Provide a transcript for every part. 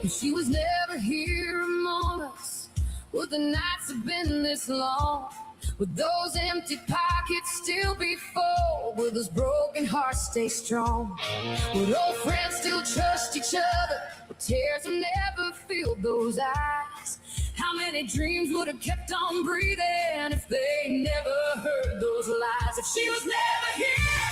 If she was never here among us, would the nights have been this long? Would those empty pockets still be full? Will those broken hearts stay strong? Would old friends still trust each other? Would tears have never filled those eyes? How many dreams would have kept on breathing if they never heard those lies? If she was never here,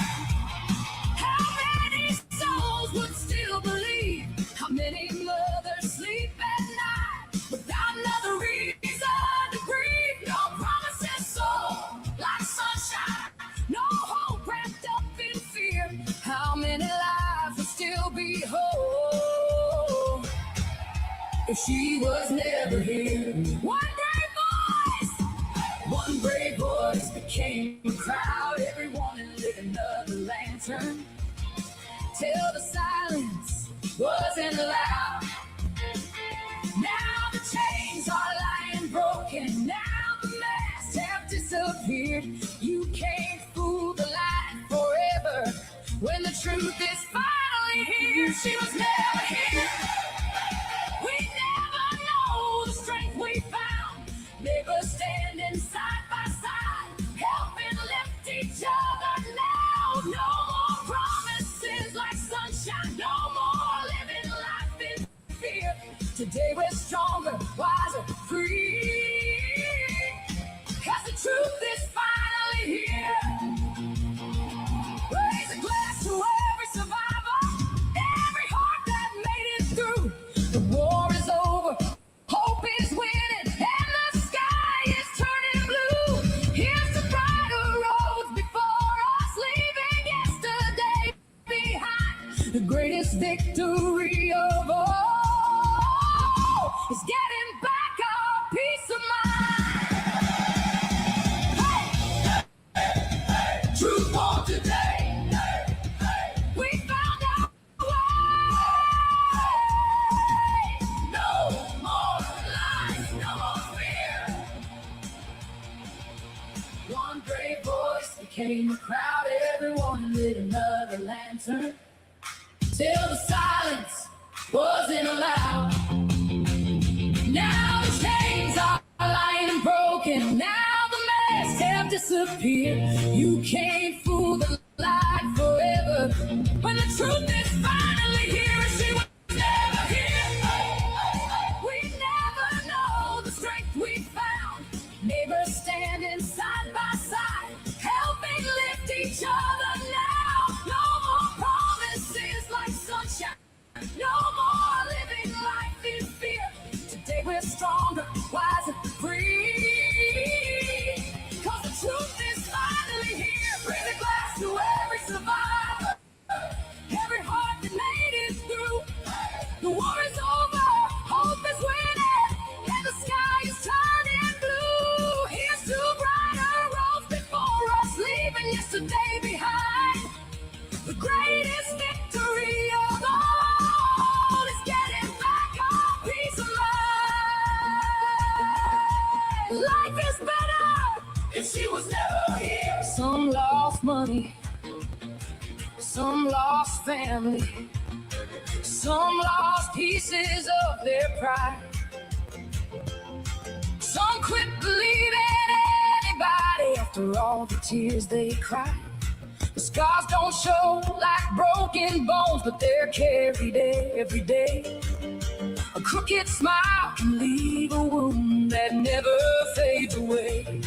how many souls would still believe? How many mothers sleep at night without another reason to grieve? No promises sold like sunshine, no hope wrapped up in fear. How many lives would still be whole if she was never here? One brave voice became a crowd. Everyone lit another lantern till the silence wasn't loud. Now the chains are lying broken. Now the masks have disappeared. You can't fool the light forever when the truth is finally here. She was never here. We never know the strength we found. Neighbors standing side by side, helping lift each other now. No more promises like sunshine. No more living life in fear. Today we're stronger, wiser, free. 'Cause the truth is finally here. Raise a glass to every survivor, every heart that made it through. The war is over, hope is winning, and the sky is turning blue. Here's the brighter roads before us, leaving yesterday behind. The greatest victory of all is getting back our peace of mind. Hey, truth for today. We found our way. No more lies, no more fear. One brave voice became a crowd. Everyone lit another lantern till the silence wasn't allowed. Now the chains are lying broken. Now the masks have disappeared. You can't fool the light forever when the truth is finally here. She was never here. We never know the strength we found. Neighbors standing side by side, helping lift each other now. No more promises like sunshine. No more living life in fear. Today we're stronger, wiser, free. 'Cause the truth is finally here. Bring a glass to every survivor, every heart that made it through. The war is over, hope is winning, and the sky is turning blue. Here's to brighter roads before us, leaving yesterday behind. The greatest victory of all is getting back our peace of mind. Life is better if she was never here. Some lost money, some lost family, some lost pieces of their pride. Some quit believing anybody after all the tears they cried. The scars don't show like broken bones, but they're carried every day. A crooked smile can leave a wound that never fades away.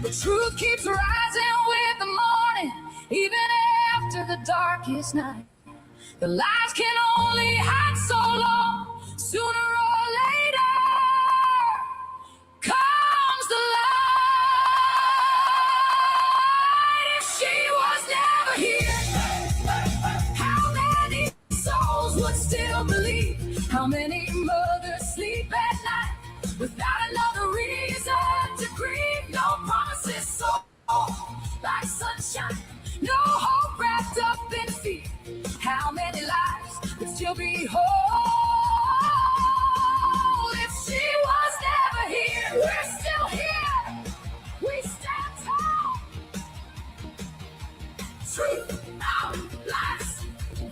The truth keeps rising with the morning, even after the darkest night. The lies can only hide so long. Sooner or later comes the light. If she was never here, how many souls would still believe? How many mothers sleep at night without another reason to grieve? No promises sold like sunshine, no hope wrapped up in fear. How many lives would still be whole if she was never here? We're still here. We stand tall. Truth out lies.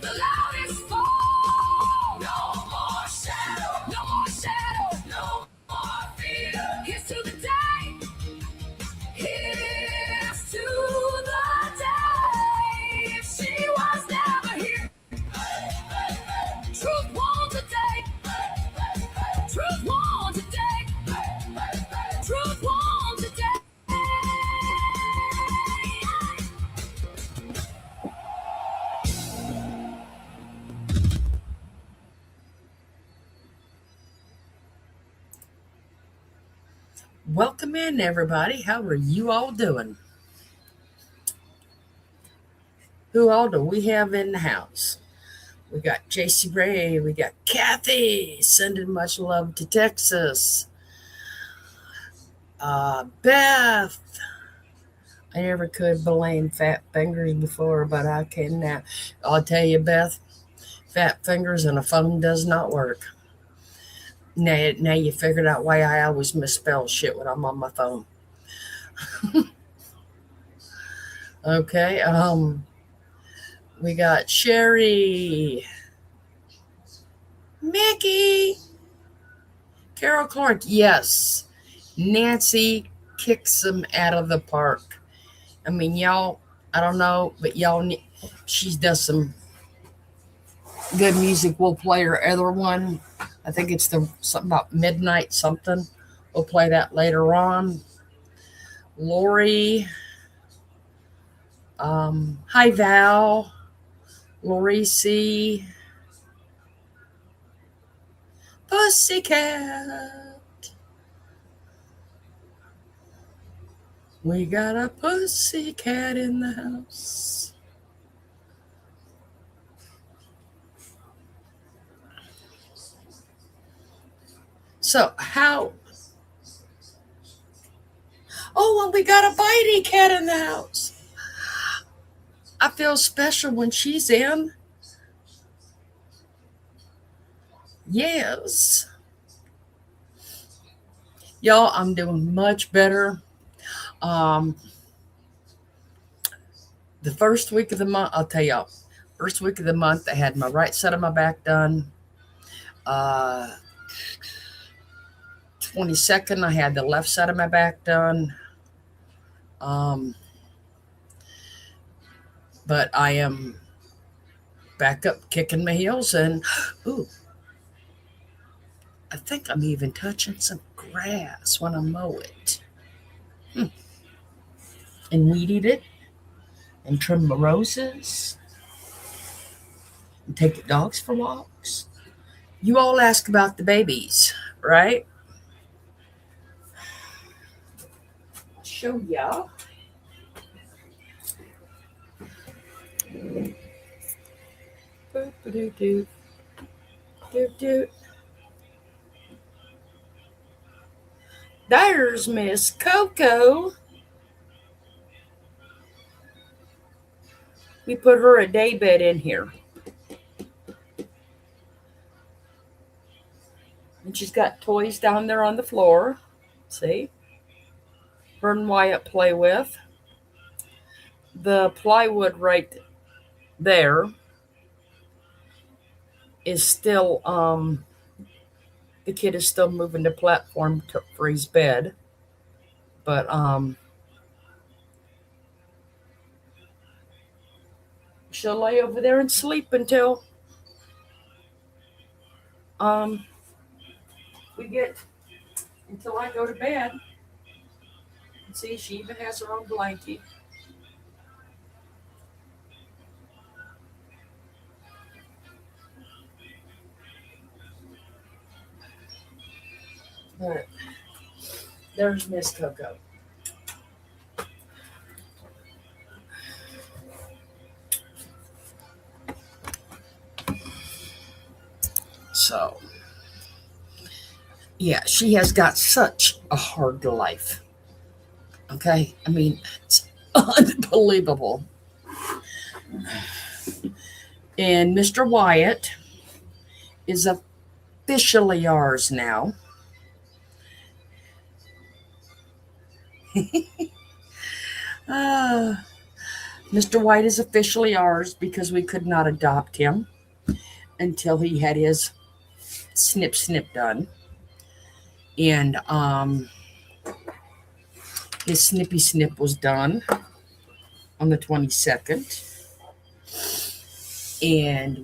The loudest fall. No Welcome in, everybody. How are you all doing? Who all do we have in the house? We got JC Ray. We got Kathy sending much love to Texas. Beth. I never could blame fat fingers before, but I can now. I'll tell you, Beth, fat fingers and a phone does not work. Now you figured out why I always misspell shit when I'm on my phone. Okay, we got Sherry, Mickey, Carol Clark. Yes, Nancy kicks them out of the park. I mean, y'all, I don't know, but she does some good music. We'll play her other one. I think it's the something about midnight something. We'll play that later on. Lori, hi Val, Lori C, Pussycat. We got a pussycat in the house. So how? Oh, well, we got a bitey cat in the house. I feel special when she's in. Yes. Y'all, I'm doing much better. Um, the first week of the month, I'll tell y'all, first week of the month, I had my right side of my back done. 22nd, I had the left side of my back done. Um, but I am back up kicking my heels and, ooh, I think I'm even touching some grass when I mow it. And weed eat it and trim my roses and take the dogs for walks. You all ask about the babies, right? I'll show ya. Boop-a-doo-doo. Doot-doot. There's Miss Coco. We put her a day bed in here. And she's got toys down there on the floor. See? Her and Wyatt play with. The plywood right there is still, the kid is still moving the platform for his bed. But, she'll lay over there and sleep um, until I go to bed. See, she even has her own blanket. But there's Miss Coco. So, yeah, she has got such a hard life. Okay? I mean, it's unbelievable. And Mr. Wyatt is officially ours now. uh, Mr. White is officially ours because we could not adopt him until he had his snip done. And his snip was done on the 22nd. And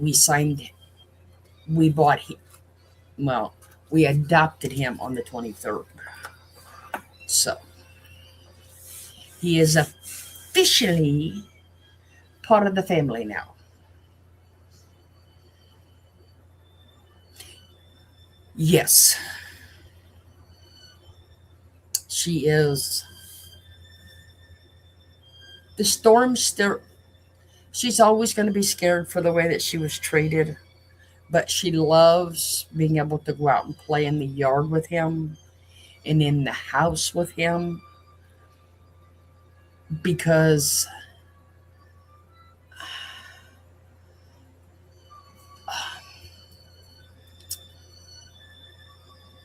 we bought him, well, we adopted him on the 23rd. So he is officially part of the family now. Yes. She is the storm still. She's always going to be scared for the way that she was treated, but she loves being able to go out and play in the yard with him and in the house with him because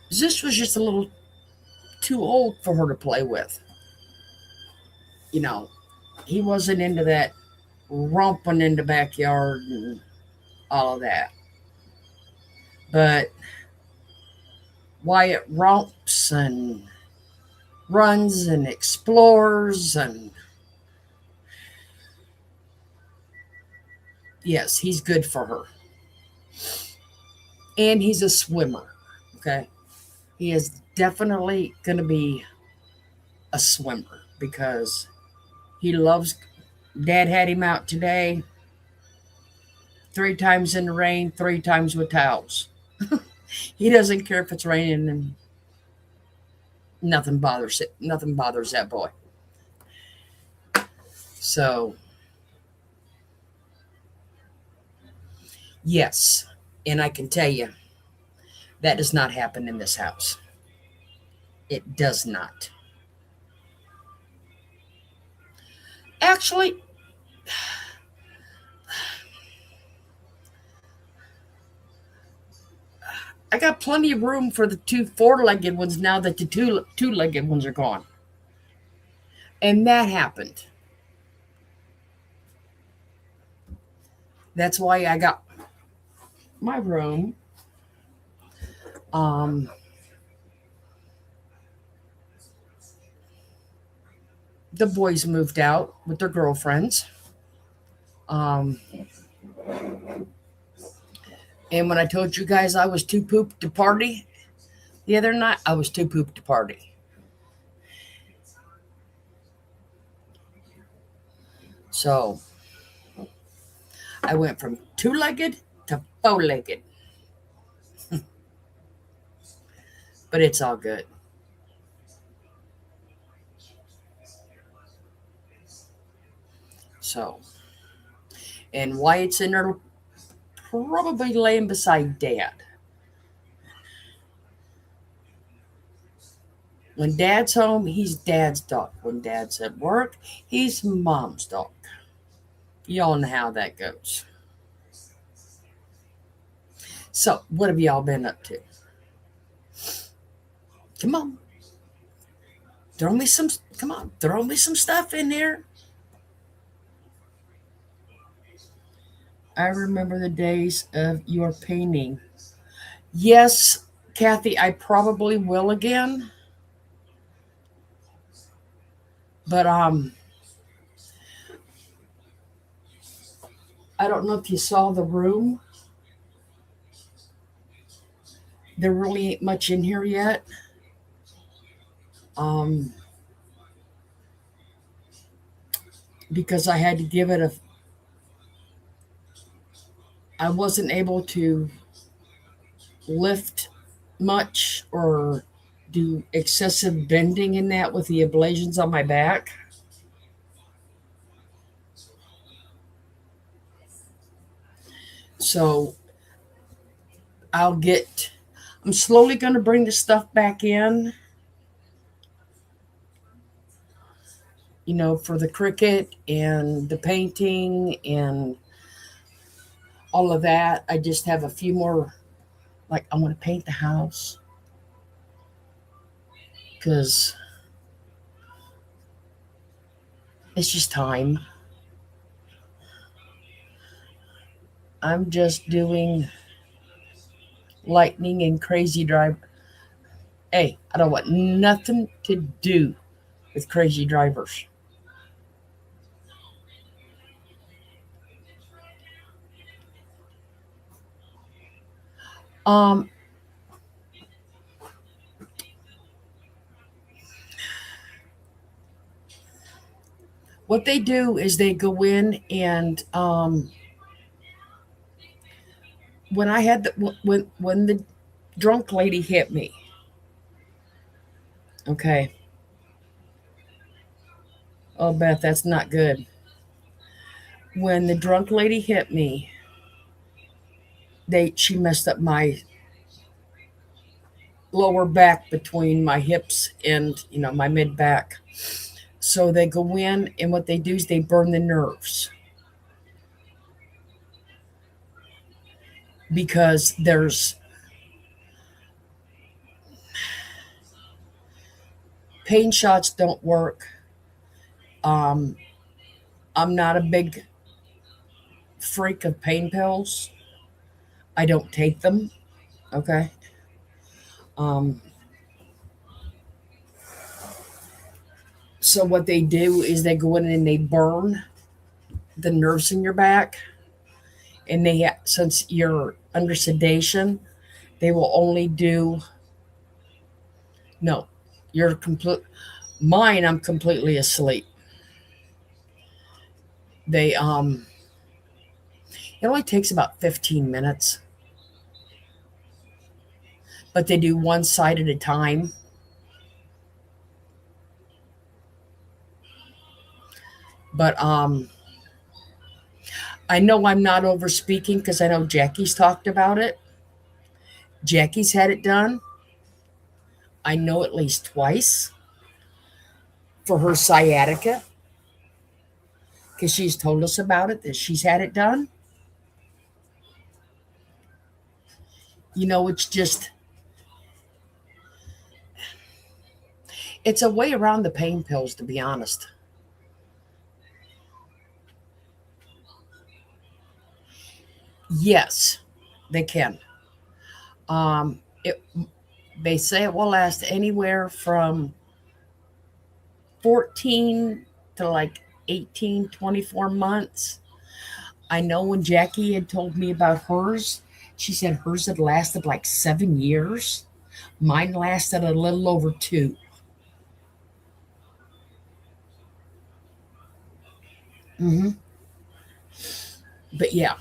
this was just a little too old for her to play with. You know, he wasn't into that romping in the backyard and all of that. But Wyatt romps and runs and explores, and yes, he's good for her. And he's a swimmer. Okay. He is definitely going to be a swimmer because he loves. Dad had him out today 3 times in the rain, 3 times with towels. He doesn't care if it's raining, and nothing bothers it. Nothing bothers that boy. So yes, and I can tell you that does not happen in this house. It does not. Actually, I got plenty of room for the 2 4-legged ones now that the two-legged ones are gone. And that happened. That's why I got my room. Um, the boys moved out with their girlfriends. Um, and when I told you guys I was too pooped to party the other night, I was too pooped to party. So I went from 2-legged to 4-legged, but it's all good. So, and Wyatt's in there probably laying beside Dad. When Dad's home, he's Dad's dog. When Dad's at work, he's Mom's dog. Y'all know how that goes. So, what have y'all been up to? Come on, throw me some. Come on, throw me some stuff in there. I remember the days of your painting. Yes, Kathy, I probably will again. But I don't know if you saw the room. There really ain't much in here yet. Um, because I had to give it a. I wasn't able to lift much or do excessive bending in that with the ablations on my back. So I'll get. I'm slowly going to bring the stuff back in. For the cricket and the painting and all of that. I just have a few more. Like, I want to paint the house because it's just time. I'm just doing lightning and crazy drive. Hey, I don't want nothing to do with crazy drivers. Um, what they do is they go in and when I had when the drunk lady hit me, okay, Oh, Beth, that's not good. When the drunk lady hit me, she messed up my lower back between my hips and my mid back. So they go in, and what they do is they burn the nerves because there's pain shots don't work. Um, I'm not a big freak of pain pills. I don't take them. Okay. Um, so what they do is they go in and they burn the nerves in your back, and since you're under sedation, they will only do no. You're complete. Mine, I'm completely asleep. They. It only takes about 15 minutes, but they do one side at a time. But I know I'm not over speaking because I know Jackie's talked about it. Jackie's had it done. I know at least twice for her sciatica because she's told us about it, that she's had it done. It's just, it's a way around the pain pills, to be honest. Yes, they can. It, they say it will last anywhere from 14 to like 18, 24 months. I know when Jackie had told me about hers, she said hers had lasted like 7 years. Mine lasted a little over two. hmm But yeah,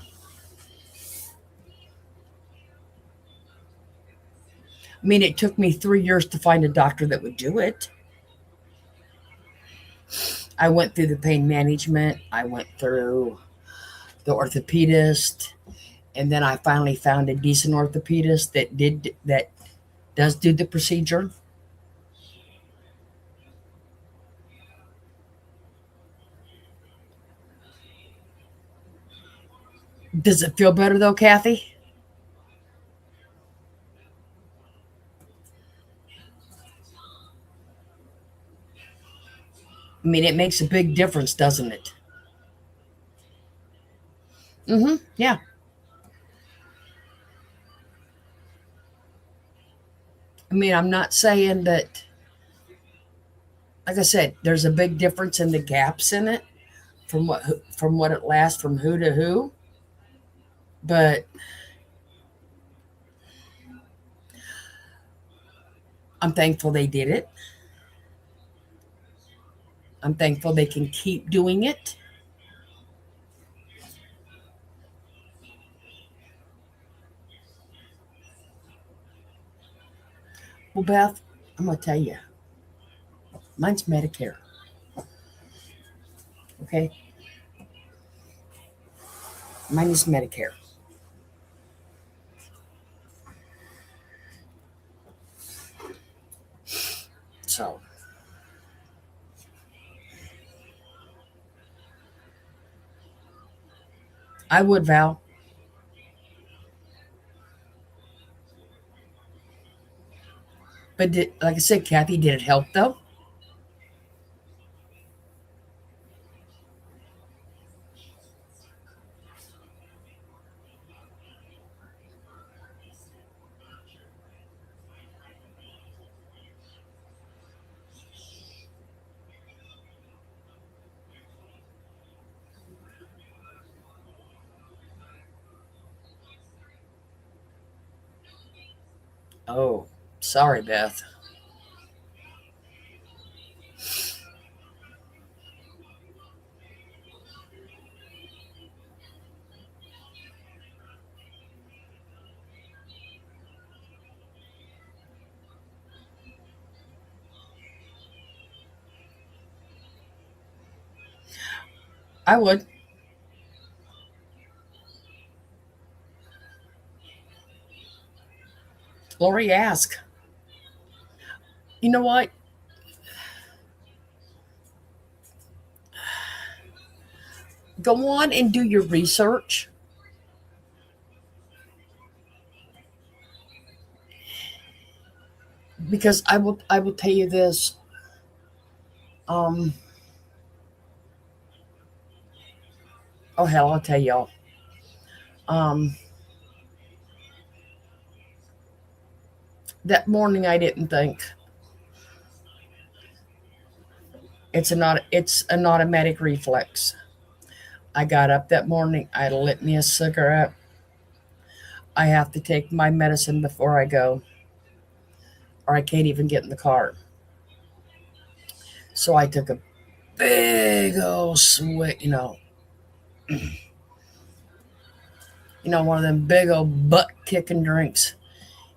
I mean, it took me 3 years to find a doctor that would do it. I went through the pain management, I went through the orthopedist, and then I finally found a decent orthopedist that does do the procedure. Does it feel better though, Kathy? I mean, it makes a big difference, doesn't it? Yeah. I mean, I'm not saying that, like I said, there's a big difference in the gaps in it from what it lasts from who to who. But I'm thankful they did it. I'm thankful they can keep doing it. Well, Beth, I'm gonna tell you, mine's Medicare. Okay, mine is Medicare. So I would, Val. But like I said, Kathy, did it help though? Oh, sorry, Beth. I would. Lori, ask. You know what? Go on and do your research. Because I will tell you this. Um, oh hell, I'll tell y'all. Um, that morning I didn't think. It's an automatic reflex. I got up that morning, I lit me a cigarette. I have to take my medicine before I go, or I can't even get in the car. So I took a big old swig, one of them big old butt kicking drinks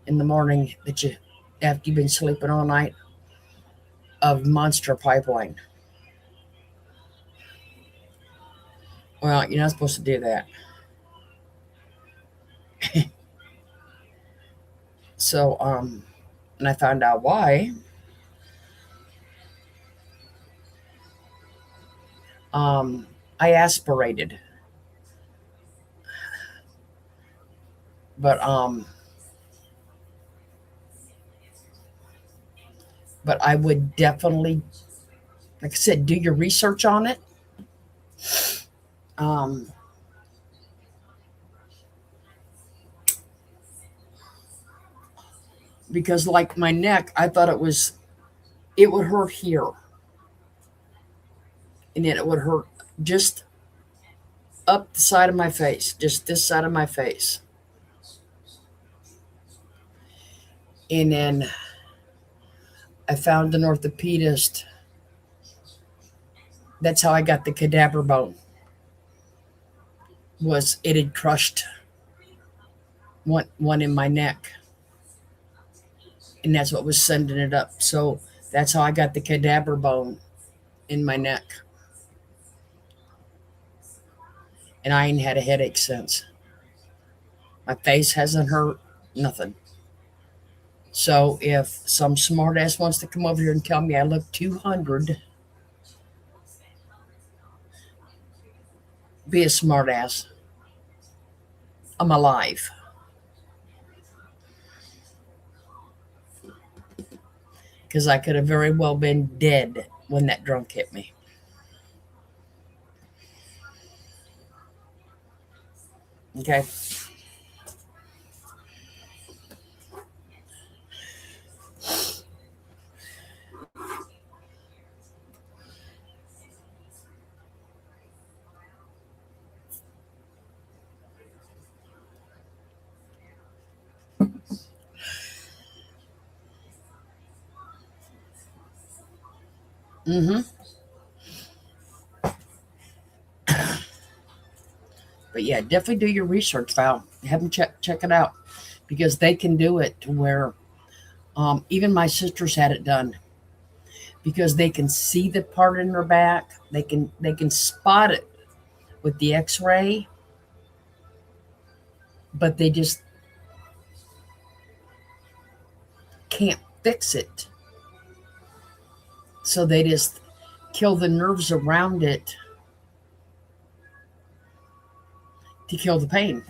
in the morning that you after you've been sleeping all night of Monster Pipeline. Well, you're not supposed to do that. So, and I found out why. Um, I aspirated, but but I would definitely, like I said, do your research on it. Um, because like my neck, I thought it would hurt here, and then it would hurt just up the side of my face, just this side of my face, and then I found an orthopedist. That's how I got the cadaver bone. Was it had crushed one in my neck, and that's what was sending it up. So that's how I got the cadaver bone in my neck, and I ain't had a headache since. My face hasn't hurt, nothing. So if some smartass wants to come over here and tell me I look 200, be a smartass. I'm alive. Because I could have very well been dead when that drunk hit me. Okay. Mm-hmm. But yeah, definitely do your research, Val. Have them check it out, because they can do it to where even my sisters had it done, because they can see the part in their back. They can spot it with the X-ray, but they just can't fix it. So they just kill the nerves around it to kill the pain.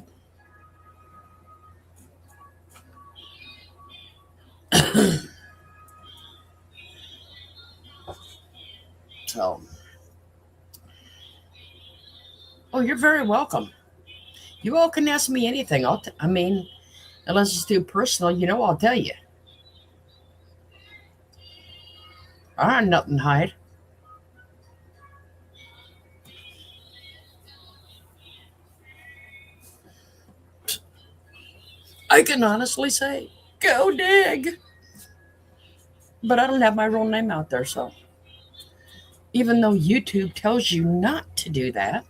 So, oh, you're very welcome. You all can ask me anything. I mean, unless it's too personal, I'll tell you. I have nothing to hide. I can honestly say, go dig. But I don't have my real name out there, so even though YouTube tells you not to do that,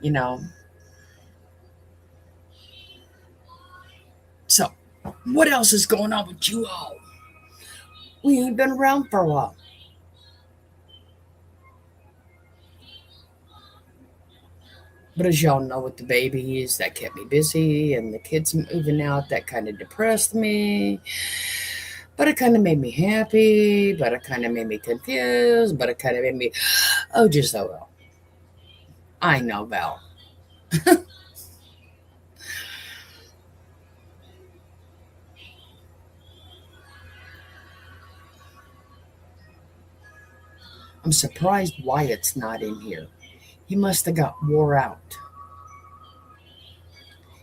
you know. So, what else is going on with you all? We ain't been around for a while. But as y'all know, with the babies, that kept me busy, and the kids moving out, that kind of depressed me. But it kind of made me happy, but it kind of made me confused, but it kind of made me, oh, just so well. I know, Val. I'm surprised Wyatt's not in here. He must have got wore out.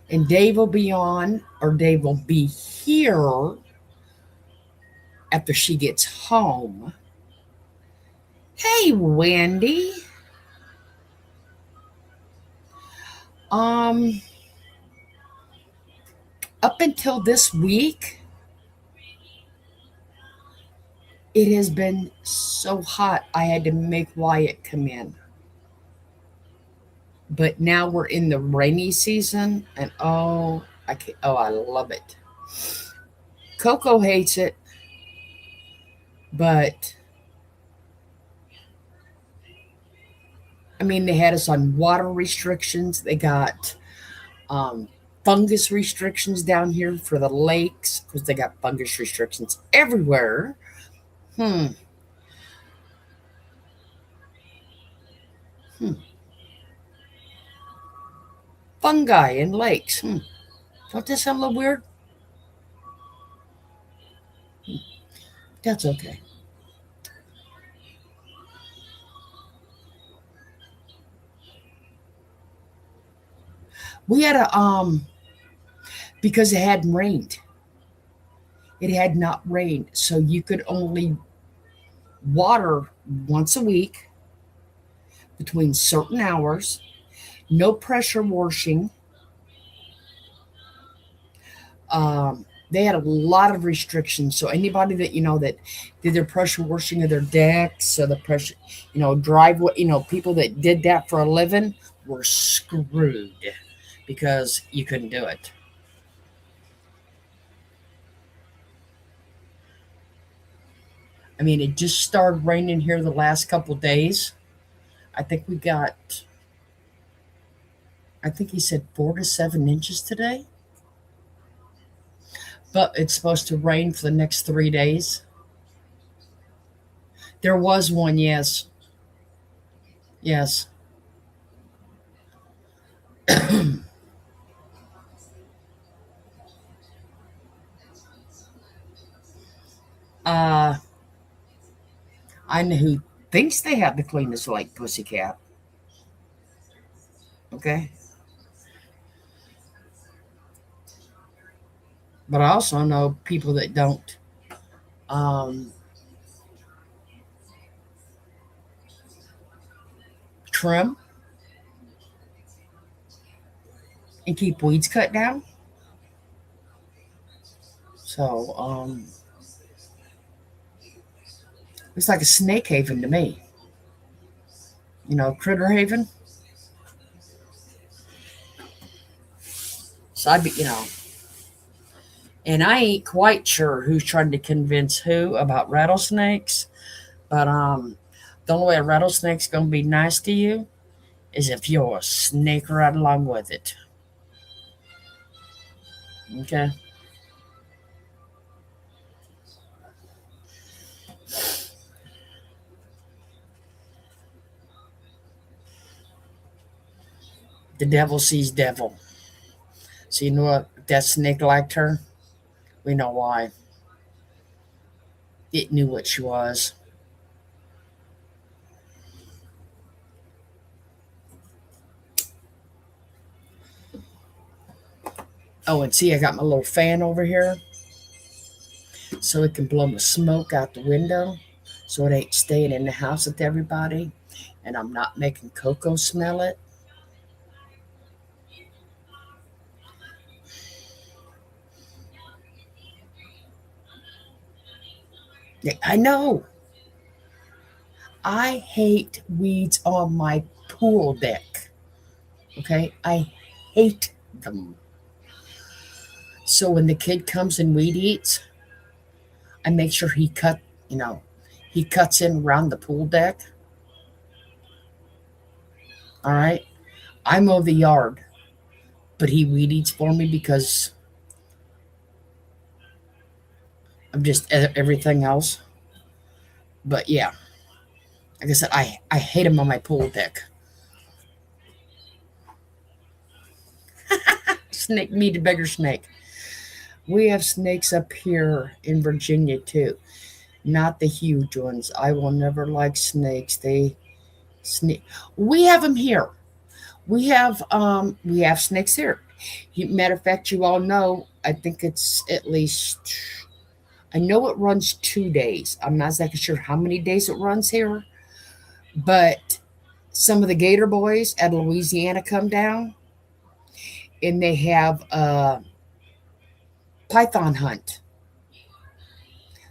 And Dave will be on, or Dave will be here after she gets home. Hey, Wendy. Um, up until this week, it has been so hot I had to make Wyatt come in. But now we're in the rainy season, and I love it. Coco hates it, but I mean, they had us on water restrictions. They got um, fungus restrictions down here for the lakes because they got fungus restrictions everywhere. Hmm. Hmm. Fungi in lakes. Don't that sound a little weird? That's okay. We had a because it hadn't rained. It had not rained, so you could only water once a week between certain hours. No pressure washing. They had a lot of restrictions. So anybody that that did their pressure washing of their decks, or the pressure, driveway, people that did that for a living were screwed because you couldn't do it. I mean, it just started raining here the last couple days. I think we got, I think he said 4 to 7 inches today, but it's supposed to rain for the next 3 days. There was one, yes, yes. uh, I know who thinks they have the cleanest lake, Pussycat. Okay, but I also know people that don't um, trim and keep weeds cut down. So it's like a snake haven to me. Critter haven. So I'd be, and I ain't quite sure who's trying to convince who about rattlesnakes, but the only way a rattlesnake's gonna be nice to you is if you're a snake right along with it. Okay. The devil sees devil. So you know what? That snake liked her. We know why. It knew what she was. Oh, and see, I got my little fan over here so it can blow the smoke out the window so it ain't staying in the house with everybody. And I'm not making Coco smell it. Yeah, I know. I hate weeds on my pool deck. Okay? I hate them. So when the kid comes and weed eats, I make sure he You know, he cuts in around the pool deck. All right. I mow the yard, but he weed eats for me because of just everything else. But yeah, like I said, I hate him on my pool deck. Snake, meet a bigger snake. We have snakes up here in Virginia too, not the huge ones. I will never like snakes. They snake. We have them here. We have snakes here. Matter of fact, you all know. I think it's at least. I know it runs 2 days. I'm not exactly sure how many days it runs here, but some of the Gator boys out of Louisiana come down, and they have a python hunt.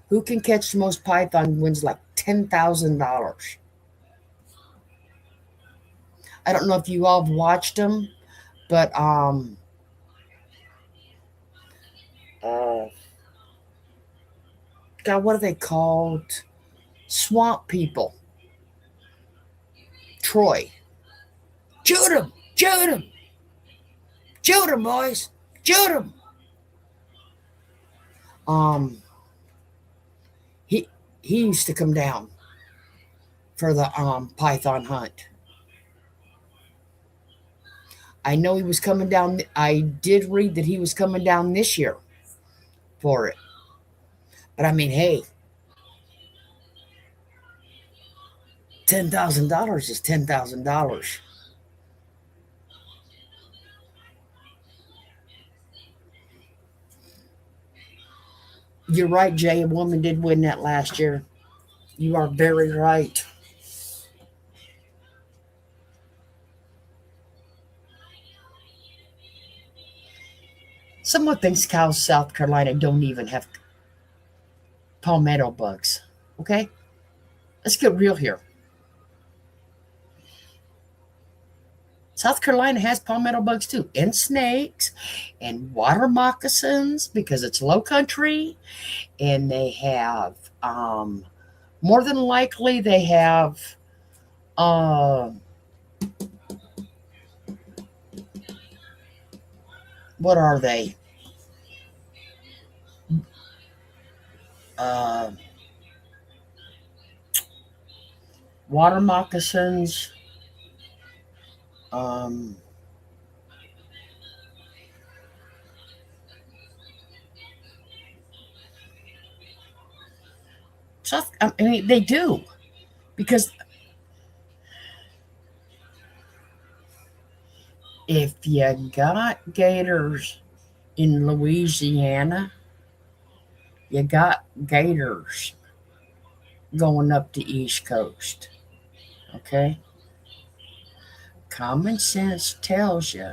Who can catch the most python wins like $10,000. I don't know if you all have watched them, but uh, God, what are they called? Swamp people. Troy. Shoot him! Shoot him! Shoot him, boys! Shoot him! Um, he he used to come down for the python hunt. I know he was coming down. I did read that he was coming down this year for it. But I mean, hey, $10,000 is $10,000. You're right, Jay. A woman did win that last year. You are very right. Someone thinks cows South Carolina don't even have palmetto bugs. Okay? Let's get real here. South Carolina has palmetto bugs too, and snakes, and water moccasins because it's low country, and they have more than likely they have uh, what are they? Uh, water moccasins. Um, I mean, they do because if you got gators in Louisiana, you got gators going up the East Coast. Okay? Common sense tells you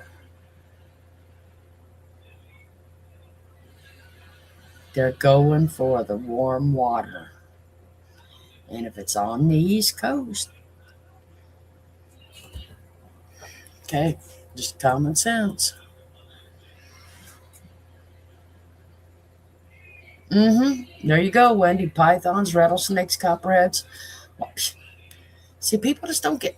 they're going for the warm water. And if it's on the East Coast, okay, just common sense. There you go, Wendy. Pythons, rattlesnakes, copperheads. See, people just don't get.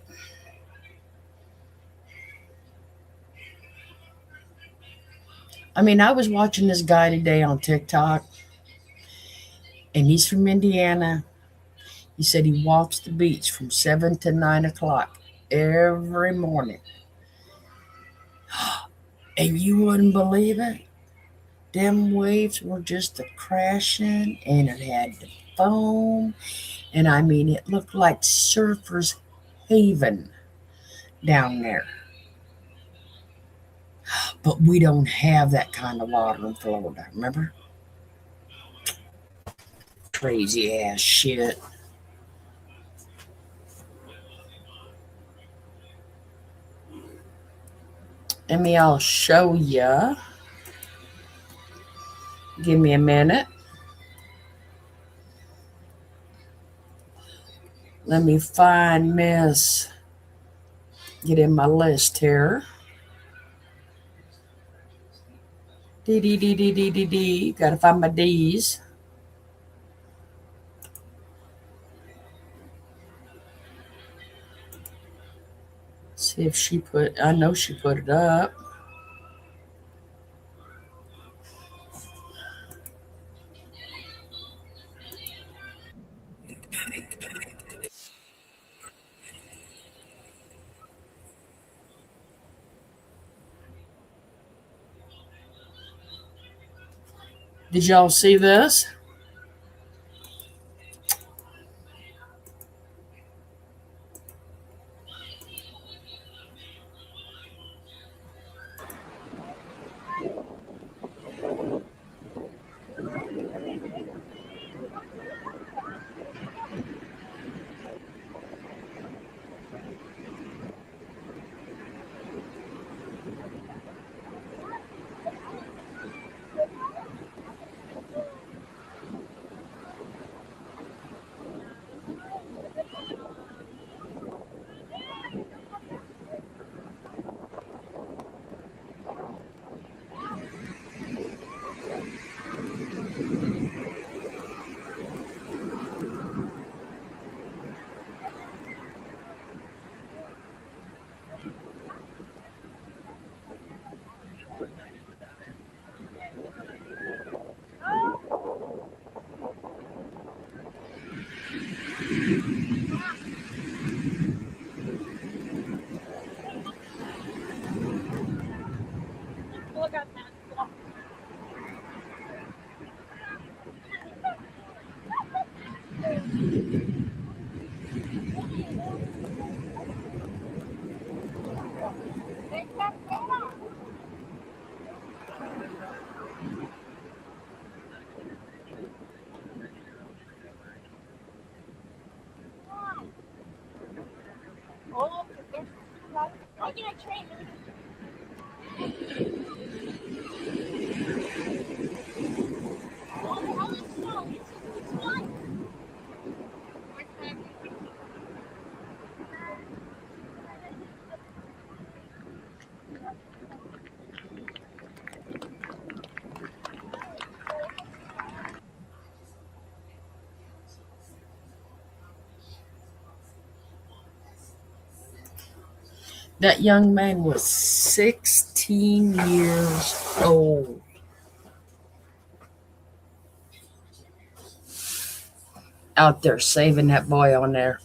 I mean, I was watching this guy today on TikTok, and he's from Indiana. He said he walks the beach from 7 to 9 o'clock every morning. And you wouldn't believe it. Them waves were just a crashing, and it had the foam. And I mean, it looked like surfers' haven down there. But we don't have that kind of water in Florida, remember? Crazy ass shit. Let me, I'll show ya. Give me a minute. Let me find Miss. Get in my list here. D. Gotta find my D's. See if she put, I know she put it up. Did y'all see this? That young man was 16 years old. Out there saving that boy on there.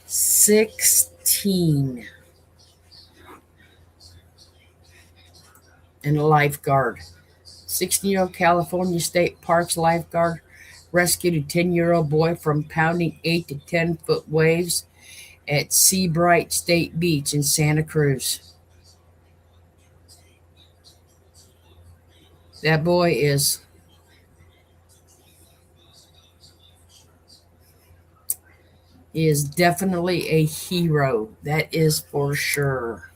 16. And a lifeguard. 16-year-old California State Parks lifeguard rescued a 10-year-old boy from pounding 8 to 10-foot waves at Seabright State Beach in Santa Cruz. That boy is definitely a hero. That is for sure.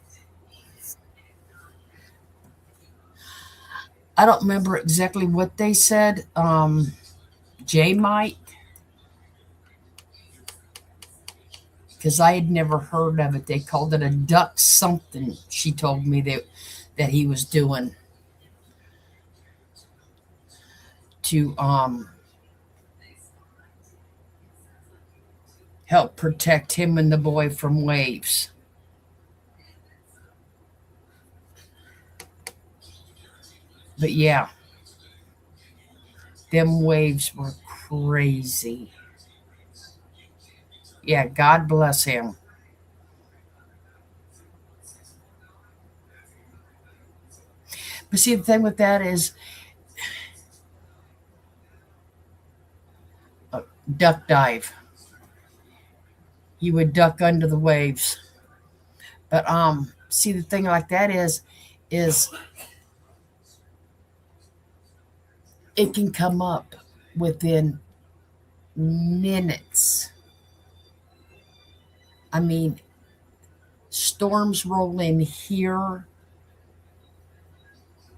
I don't remember exactly what they said. Jay might, because I had never heard of it. They called it a duck something. She told me that he was doing to help protect him and the boy from waves. But yeah, them waves were crazy. Yeah, God bless him. But see, the thing with that is duck dive. You would duck under the waves. But see, the thing like that is it can come up within minutes. I mean, storms roll in here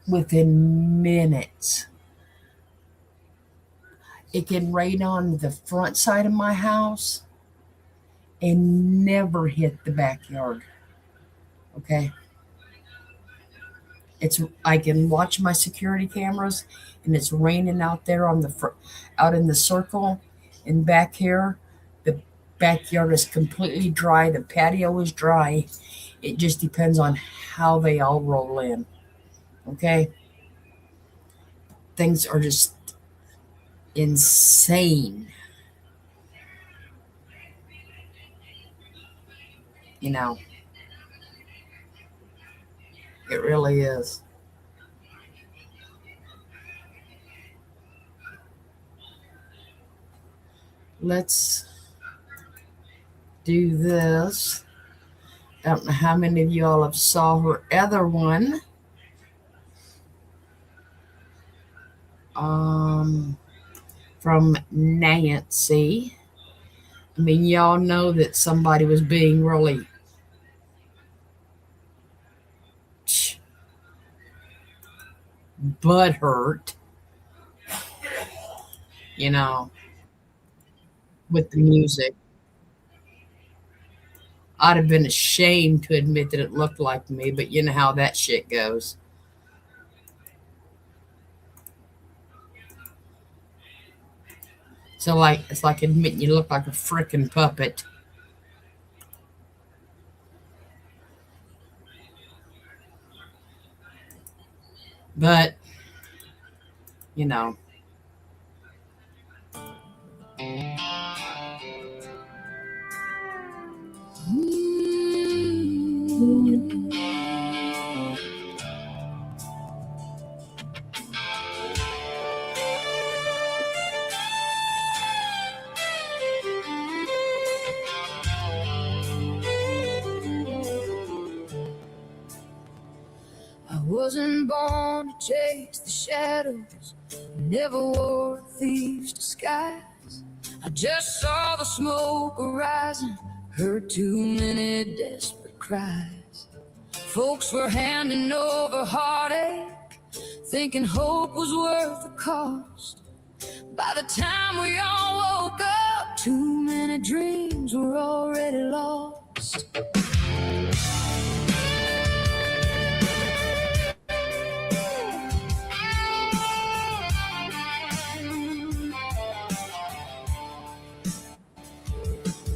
within minutes. It can rain on the front side of my house and never hit the backyard. Okay. I can watch my security cameras and it's raining out there on the out in the circle and back here. The backyard is completely dry, the patio is dry. It just depends on how they all roll in. Okay? Things are just insane. You know, it really is. Let's do this. I don't know how many of y'all have saw her other one. Um, from Nancy. I mean, y'all know that somebody was being really butthurt, you know, with the music. I'd have been ashamed to admit that it looked like me, but you know how that shit goes. So, like, it's like admitting you look like a frickin' puppet. But, you know, I wasn't born to chase the shadows, never wore a thief's disguise. I just saw the smoke arising, heard too many desperate cries. Folks were handing over heartache, thinking hope was worth the cost. By the time we all woke up, too many dreams were already lost.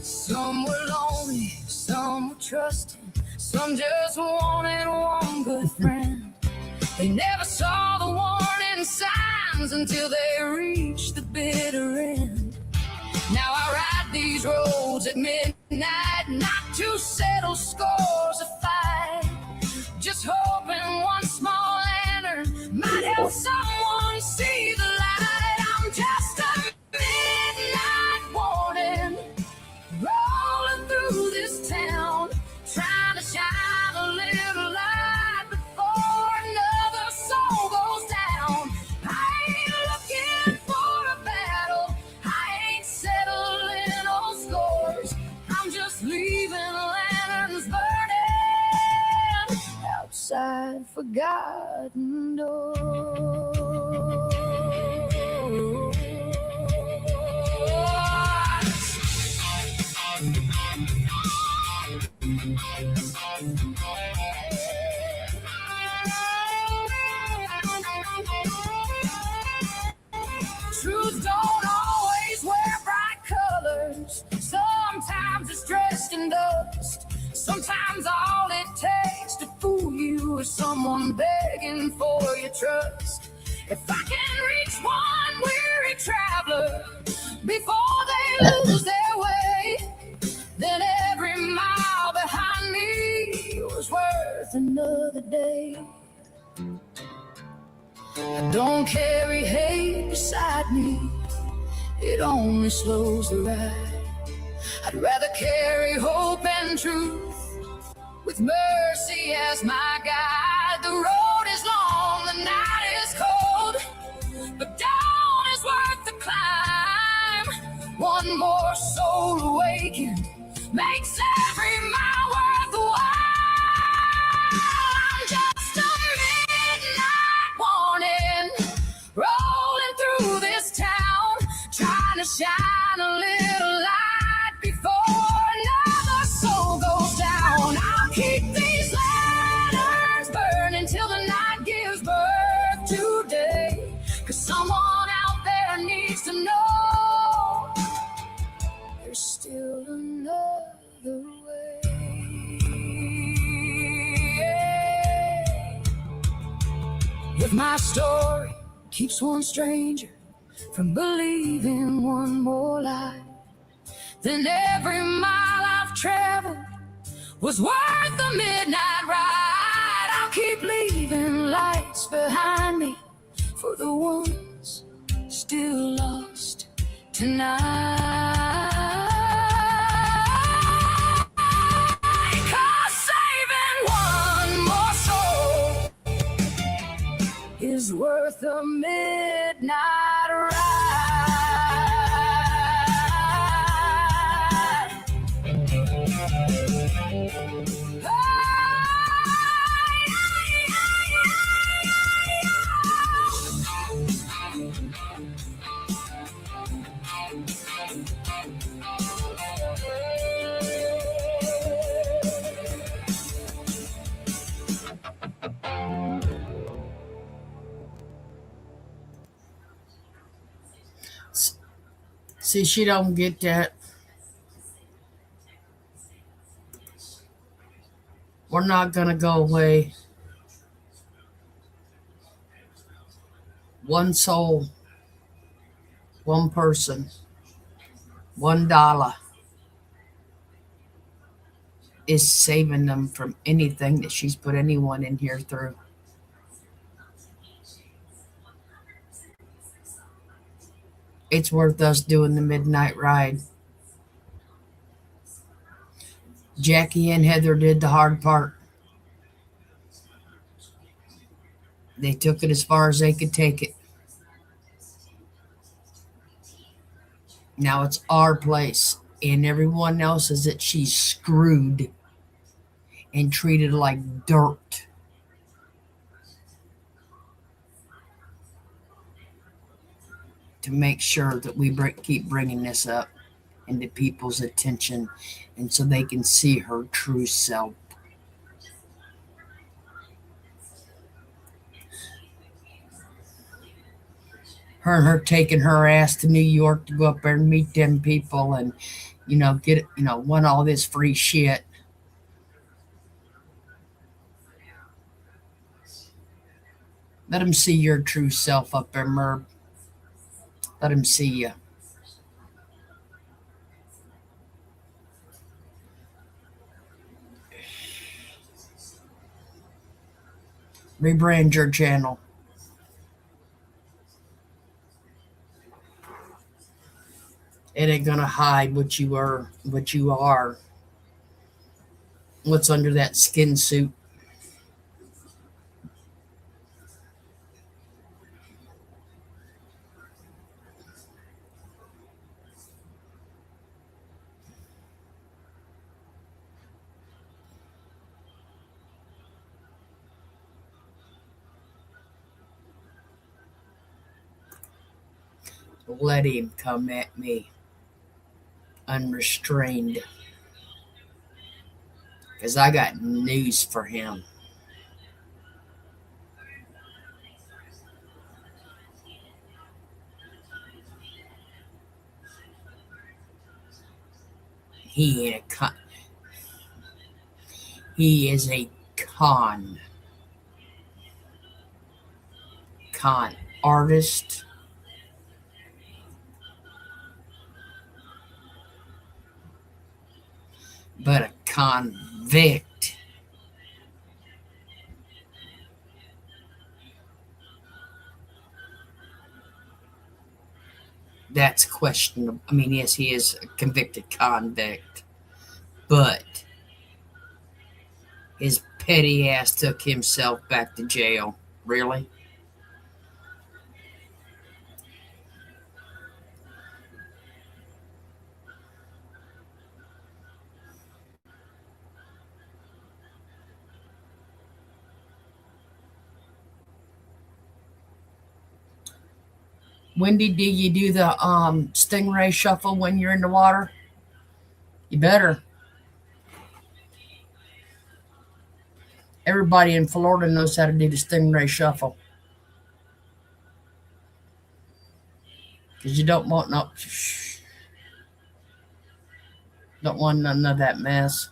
Some were lonely, some were trusting, some just wanted one good friend. They never saw the warning signs until they reached the bitter end. Now I ride these roads at midnight, not to settle scores of fight, just hoping one small lantern might help someone see the light. I'm just a midnight warning, rolling through this town, trying to shine a little light before another soul goes down. I ain't looking for a battle, I ain't settling old scores. I'm just leaving lanterns burning outside forgotten doors. Truth don't always wear bright colors. Sometimes it's dressed in dust. Sometimes all it takes to fool you is someone begging for your trust. If I can reach one weary traveler before they lose their way, then every mile behind me was worth another day. I don't carry hate beside me, it only slows the ride. I'd rather carry hope and truth with mercy as my guide. The road is long, the night is cold, but dawn is worth the climb. One more soul awakened makes every mile worthwhile. I'm just a midnight warning, rolling through this town, trying to shine a little light before another soul goes down. I'll keep these lanterns burning till the night gives birth to day, 'cause someone out there needs to know there's still a If my story keeps one stranger from believing one more lie, then every mile I've traveled was worth the midnight ride. I'll keep leaving lights behind me for the ones still lost tonight. 'Cause saving one more soul is worth a midnight ride. See, she don't get that. We're not gonna go away. One soul, one person, $1 is saving them from anything that she's put anyone in here through. It's worth us doing the midnight ride. Jackie and Heather did the hard part. They took it as far as they could take it. Now it's our place, and everyone else is that she's screwed and treated like dirt. To make sure that we keep bringing this up into people's attention, and so they can see her true self. Her taking her ass to New York to go up there and meet them people and, get, want all this free shit. Let them see your true self up there, Merb. Let them see you. Rebrand your channel. It ain't gonna hide what you are, what's under that skin suit. Let him come at me unrestrained, because I got news for him. He ain't a con. He is a con artist, but a convict. That's questionable. I mean, yes, he is a convicted convict, but his petty ass took himself back to jail. Really? Wendy, do you do the stingray shuffle when you're in the water? You better. Everybody in Florida knows how to do the stingray shuffle. Because you don't want don't want none of that mess.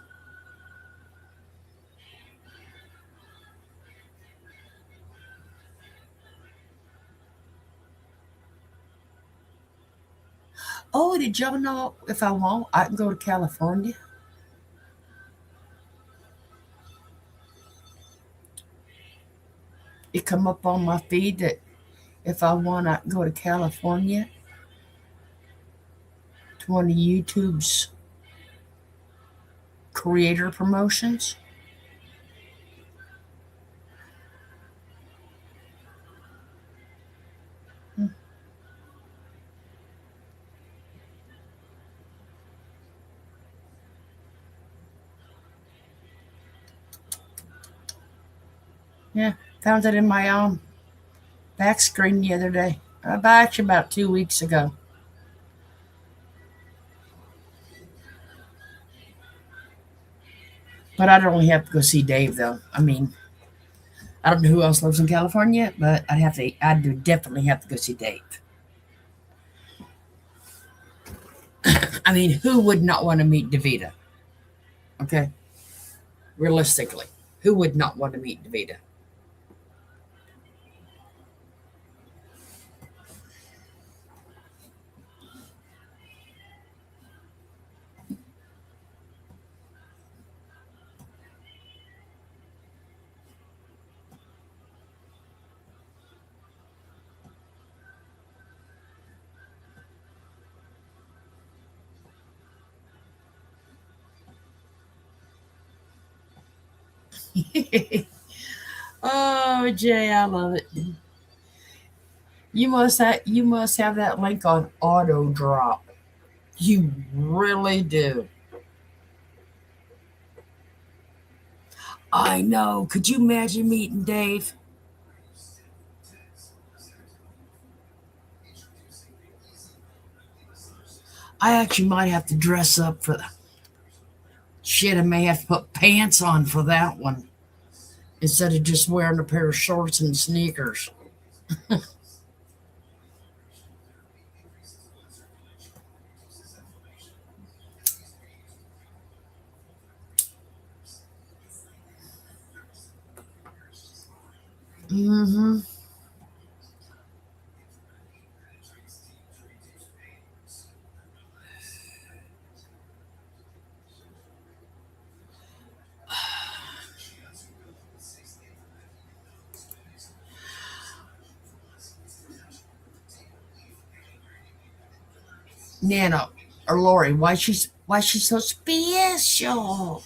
Oh, did y'all know if I want, I can go to California? It come up on my feed that if I want, I can go to California to one of YouTube's creator promotions. Hmm. Yeah, found it in my back screen the other day. Actually, about 2 weeks ago. But I'd only have to go see Dave, though. I mean, I don't know who else lives in California, but I do definitely have to go see Dave. I mean, who would not want to meet Davita? Okay, realistically, who would not want to meet Davita? Oh, Jay, I love it. You must have that link on auto drop. You really do. I know. Could you imagine meeting Dave? I actually might have to dress up for the shit. I may have to put pants on for that one instead of just wearing a pair of shorts and sneakers. Mm-hmm. Nana or Lori, why she's so special?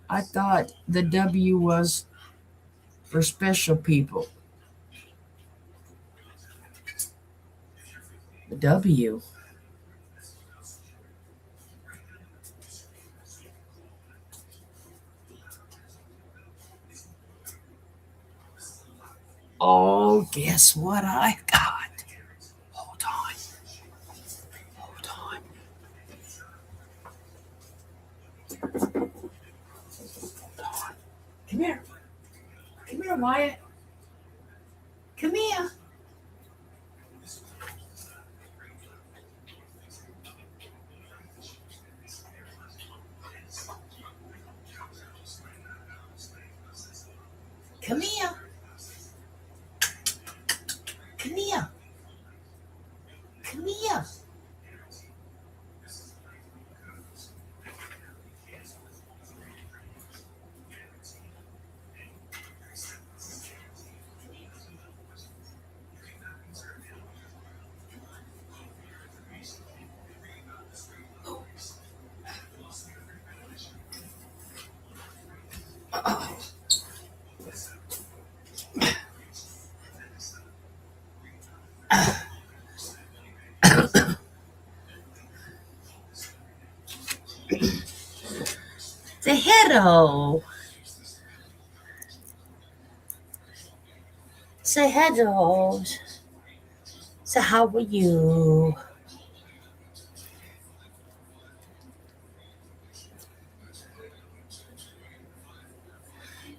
I thought the W was for special people. The W. Oh, guess what I got? Hold on. Hold on. Hold on. Come here. Come here, Wyatt. Come here. Come here. Come here. Come here. Say hello. Say hello. So how are you?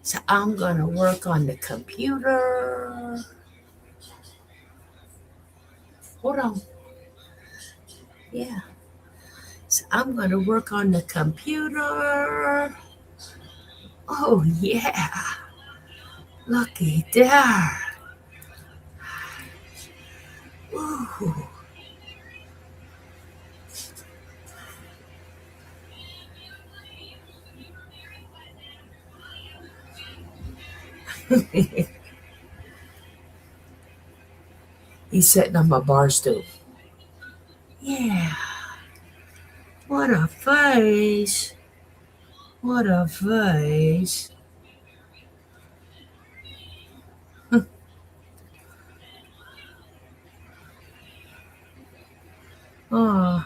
So I'm gonna work on the computer. Hold on. Yeah. So I'm gonna work on the computer. Oh yeah. Looky there. Ooh. He's sitting on my bar stool. Yeah. What a face. What a face. Oh,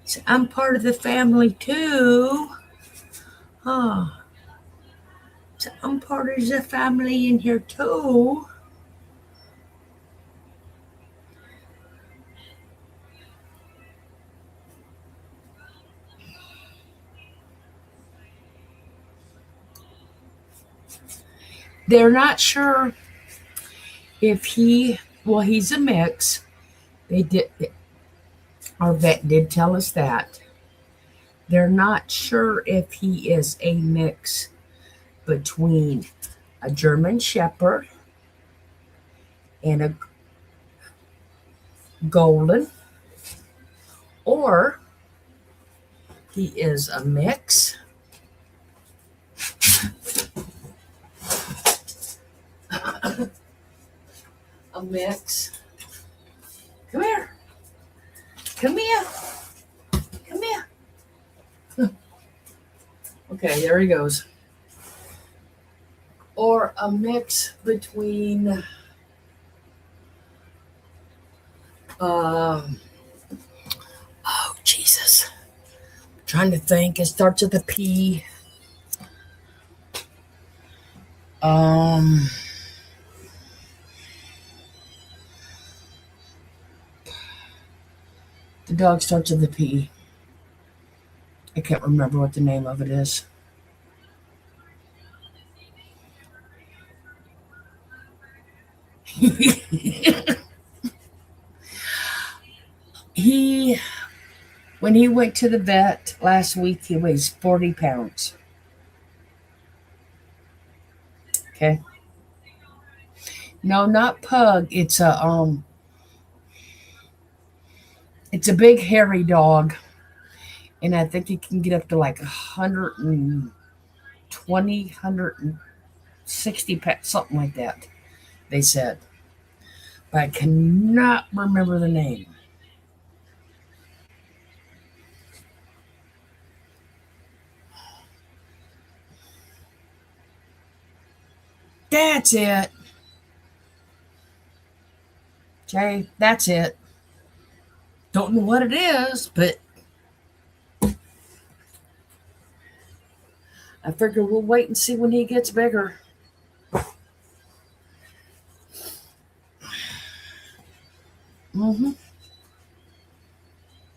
so I'm part of the family too. Oh, so I'm part of the family in here too. They're not sure if he's a mix. They did, our vet did tell us that. They're not sure if he is a mix between a German Shepherd and a Golden, or he is a mix a mix. Come here. Come here. Come here. Okay, there he goes. Or a mix between oh Jesus. I'm trying to think. It starts with a P. Um the dog starts with a P. I can't remember what the name of it is. he When he went to the vet last week, he weighs 40 pounds. Okay. No, not pug. It's a big hairy dog. And I think he can get up to like 120, 160 pounds, something like that, they said. But I cannot remember the name. That's it. Jay, that's it. Don't know what it is, but I figure we'll wait and see when he gets bigger. Mm-hmm.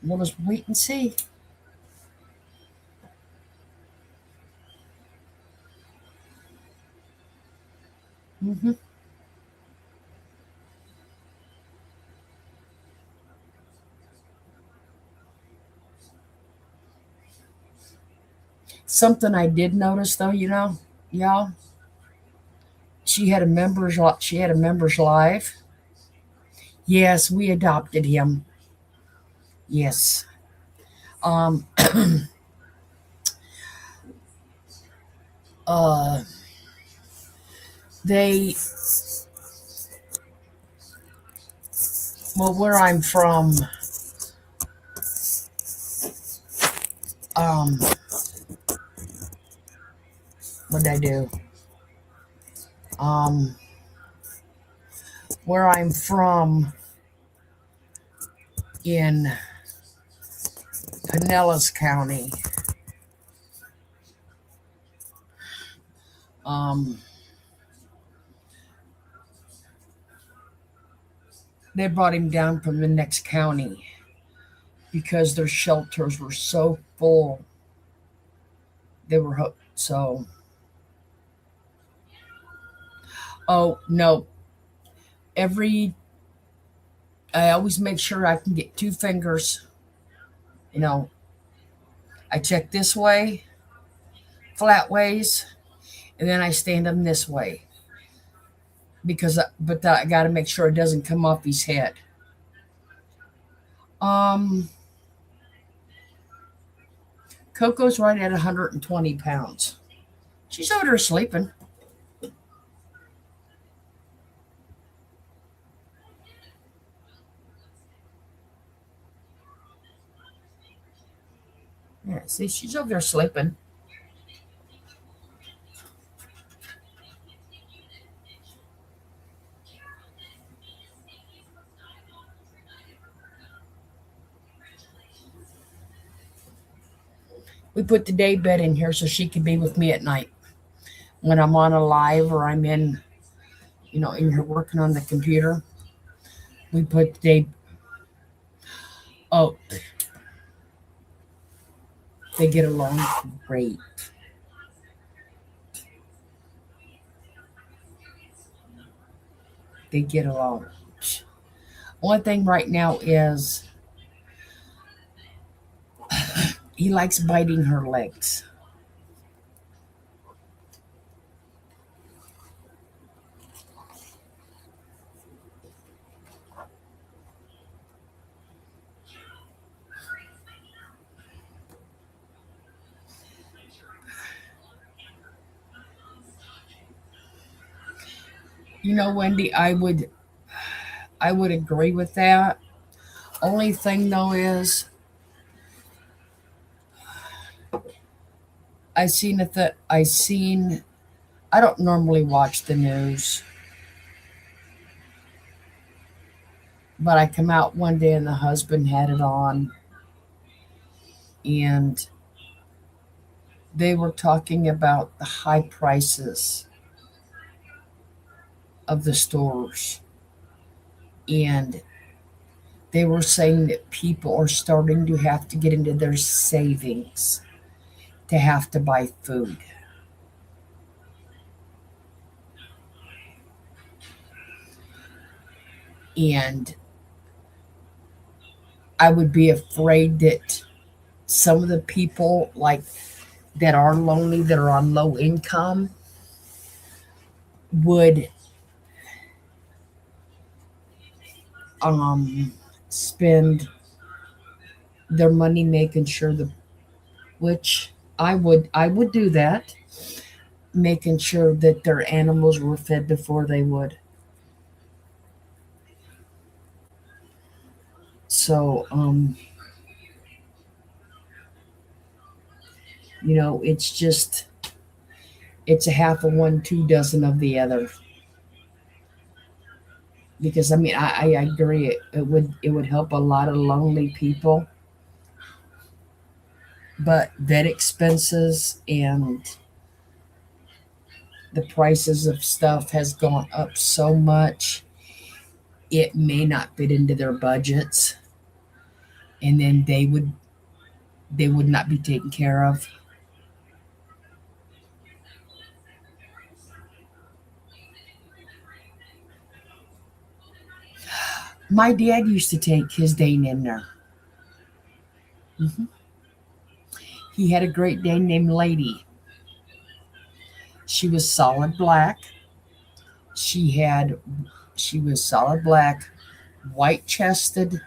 We'll just wait and see. Mm-hmm. Something I did notice though, y'all, she had a members live. Yes, we adopted him. Yes. Um uh they well where I'm from, um what did I do? Um where I'm from in Pinellas County, um they brought him down from the next county because their shelters were so full. They were so. Oh no! Every I always make sure I can get 2 fingers. You know, I check this way, flat ways, and then I stand him this way but I got to make sure it doesn't come off his head. Um, Coco's right at 120 pounds. She's over there sleeping. Yeah, see, she's over there sleeping. We put the day bed in here so she can be with me at night. When I'm on a live or I'm in here working on the computer, we put the day. Oh, they get along great. They get along. One thing right now is he likes biting her legs. Wendy, I would agree with that. Only thing though is I don't normally watch the news, but I come out one day and the husband had it on and they were talking about the high prices of the stores, and they were saying that people are starting to have to get into their savings to have to buy food. And I would be afraid that some of the people like that are lonely, that are on low income, would um spend their money making sure which I would do that, making sure that their animals were fed before they would. So it's a half of one, 2 dozen of the other. Because I mean I agree it would help a lot of lonely people, but vet expenses and the prices of stuff has gone up so much it may not fit into their budgets, and then they would not be taken care of. My dad used to take his Dane in there. hmm He had a Great Dane named Lady. She was solid black. She was solid black, white chested.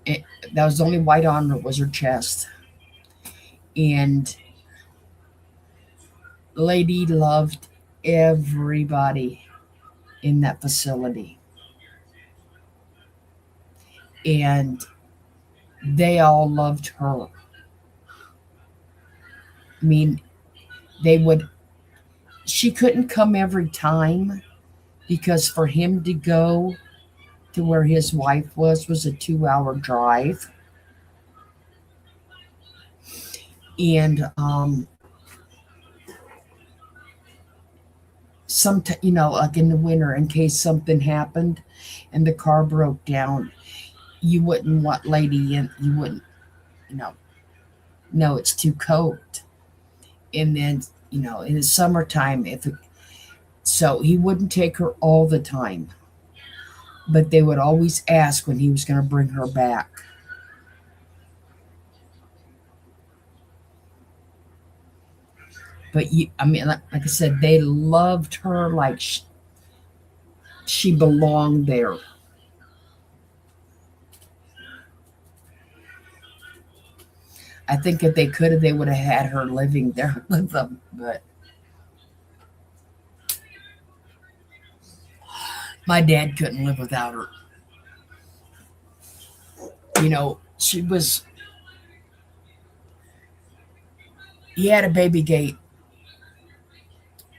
It, that was the only white on her was her chest. And Lady loved everybody in that facility. And they all loved her. I mean, they would, she couldn't come every time because for him to go to where his wife was a 2-hour drive. And like in the winter, in case something happened and the car broke down, you wouldn't want Lady in. You wouldn't, you know, no, it's too cold. And then, in the summertime, so he wouldn't take her all the time, but they would always ask when he was going to bring her back. But I mean, like I said, they loved her like she belonged there. I think if they could have, they would have had her living there with them. But my dad couldn't live without her. She was, he had a baby gate.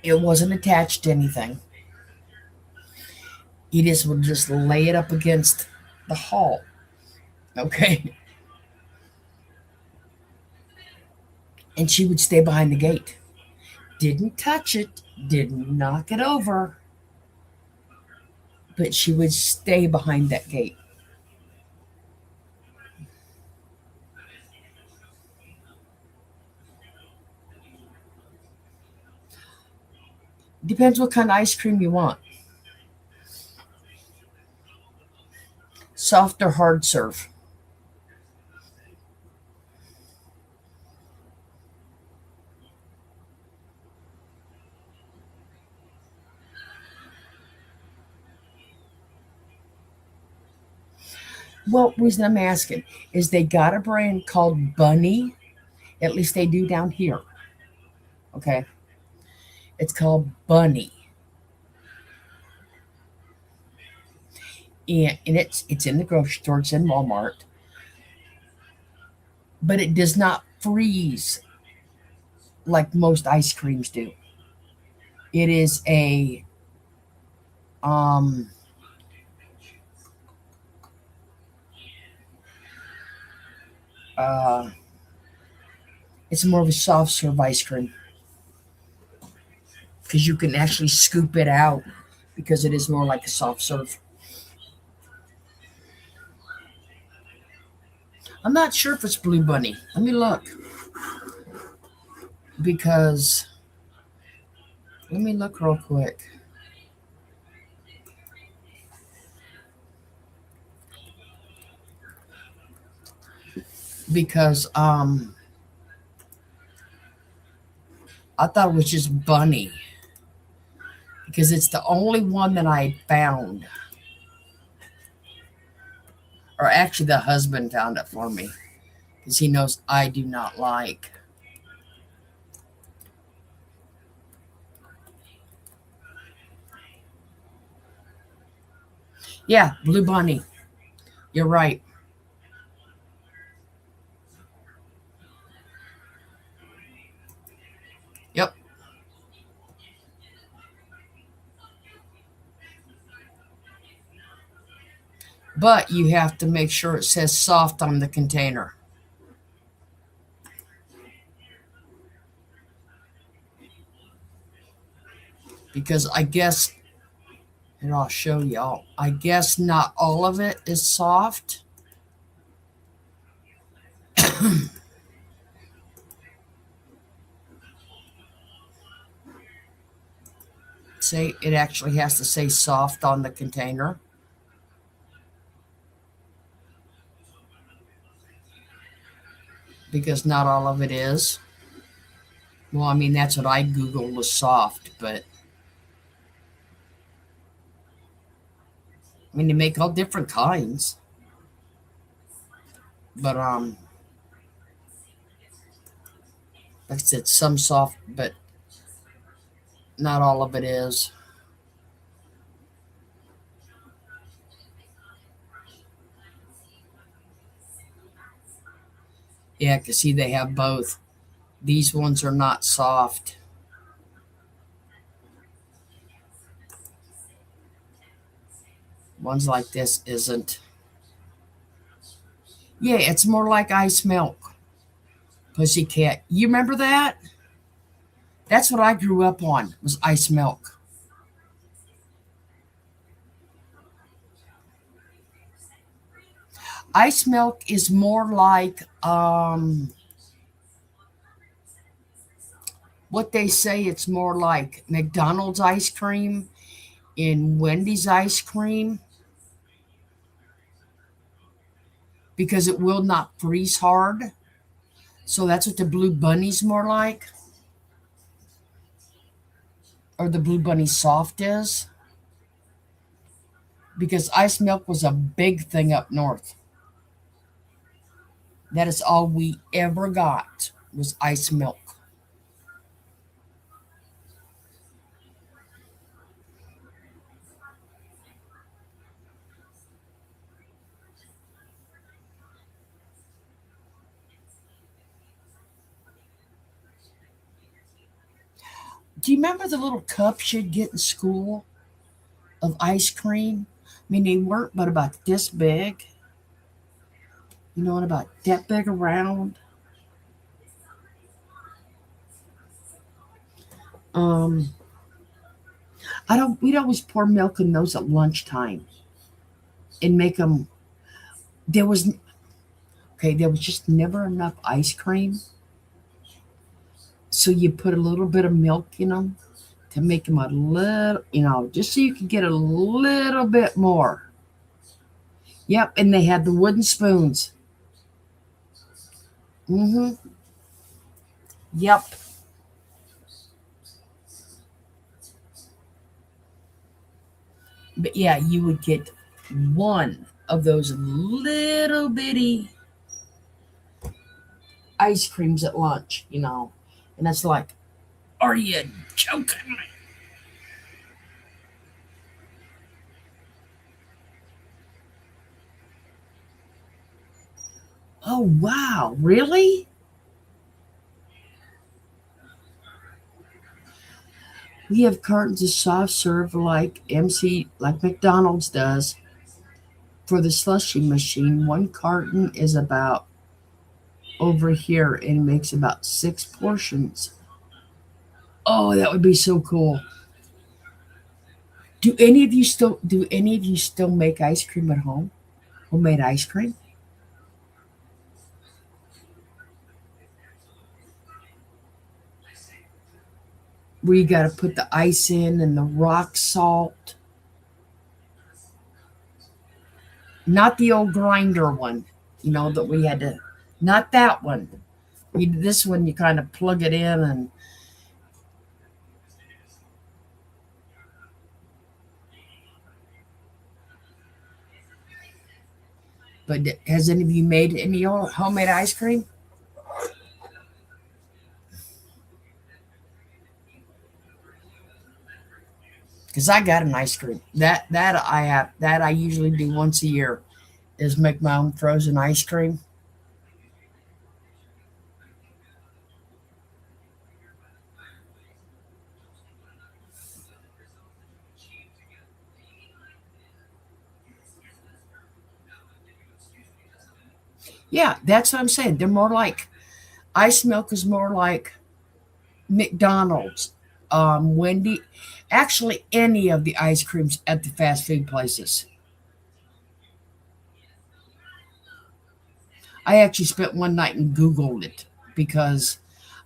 It wasn't attached to anything. He just would just lay it up against the hall. Okay. And she would stay behind the gate. Didn't touch it, didn't knock it over, but she would stay behind that gate. Depends what kind of ice cream you want. Soft or hard serve? Well, reason I'm asking is they got a brand called Bunny. At least they do down here. Okay. It's called Bunny. And it's in the grocery store, it's in Walmart. But it does not freeze like most ice creams do. It is a um uh it's more of a soft serve ice cream because you can actually scoop it out because it is more like a soft serve. I'm not sure if it's Blue Bunny. Let me look because let me look real quick. Because I thought it was just Bunny because it's the only one that I found. Or actually, the husband found it for me because he knows I do not like. Yeah, Blue Bunny. You're right. Yep. But you have to make sure it says soft on the container. Because I guess, and I'll show y'all, I guess not all of it is soft. Say it actually has to say soft on the container. Because not all of it is. Well, I mean, that's what I Googled was soft, but I mean, they make all different kinds. But, like I said, some soft, but not all of it is. Yeah, because see, they have both. These ones are not soft. Ones like this isn't. Yeah, it's more like ice milk. Pussycat. You remember that? That's what I grew up on, was ice milk. Ice milk is more like what they say it's more like McDonald's ice cream in Wendy's ice cream because it will not freeze hard. So that's what the Blue Bunny's more like. Or the Blue Bunny soft is. Because ice milk was a big thing up north. That is all we ever got was ice milk. Do you remember the little cups you'd get in school of ice cream? I mean, they weren't but about this big, and about that big around. Um, I don't. We'd always pour milk in those at lunchtime and make them. There was okay. There was just never enough ice cream, so you put a little bit of milk in them to make them a little, just so you could get a little bit more. Yep, and they had the wooden spoons. Mm-hmm. Yep. But yeah, you would get one of those little bitty ice creams at lunch. And that's like, are you joking me? Oh, wow. Really? We have cartons of soft serve like McDonald's does for the slushy machine. One carton is about over here and makes about 6 portions. Oh, that would be so cool. Do any of you still make ice cream at home? Homemade ice cream? Where you got to put the ice in and the rock salt, not the old grinder one, that we had to, not that one. This one, you kind of plug it in, but has any of you made any homemade ice cream? Because I got an ice cream that I usually do once a year is make my own frozen ice cream. Yeah, that's what I'm saying. They're more like ice milk is more like McDonald's, Wendy, actually any of the ice creams at the fast food places. I actually spent one night and Googled it because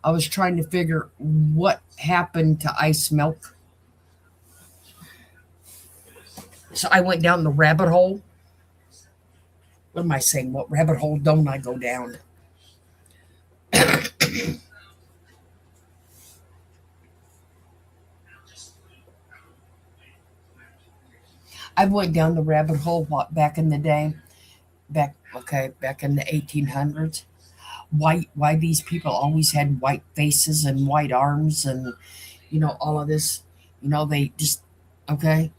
I was trying to figure what happened to ice milk. So I went down the rabbit hole. What am I saying? What rabbit hole don't I go down? I went down the rabbit hole back in the day, back in the 1800s. Why these people always had white faces and white arms and all of this. They just okay.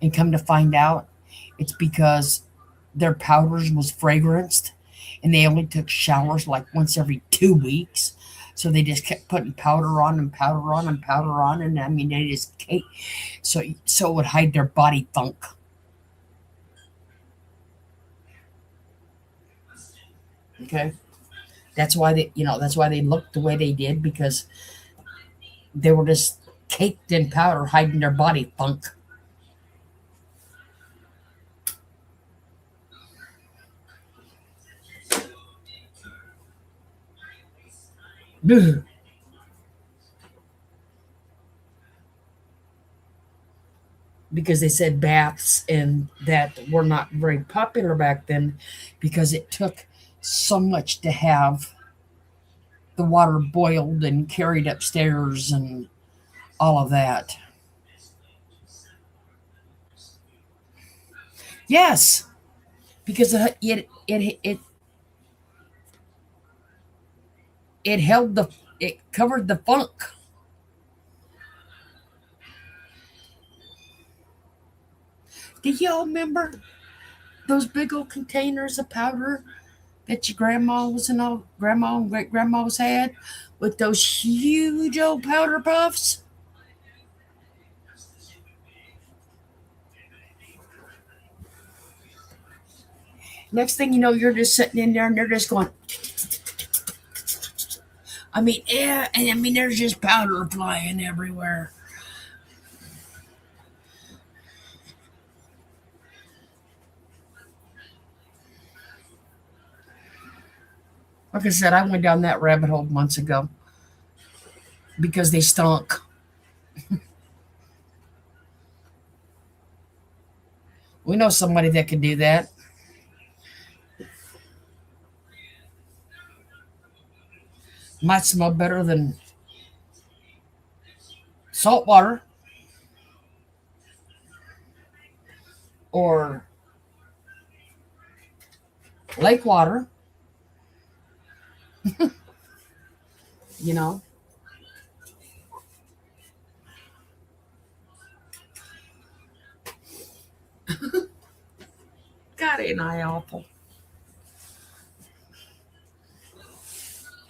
And come to find out, it's because their powders was fragranced, and they only took showers like once every 2 weeks. So they just kept putting powder on and powder on and powder on, and I mean they just cake so it would hide their body funk. Okay, that's why they looked the way they did because they were just caked in powder, hiding their body funk. Because they said baths and that were not very popular back then because it took so much to have the water boiled and carried upstairs and all of that. Yes, because it covered the funk. Do y'all remember those big old containers of powder that your grandmas and all grandma and great grandmas had with those huge old powder puffs? Next thing you know, you're just sitting in there and they're just going. I mean, yeah, and I mean, there's just powder flying everywhere. Like I said, I went down that rabbit hole months ago because they stunk. We know somebody that could do that. Might smell better than salt water or lake water, you know. God, ain't I awful.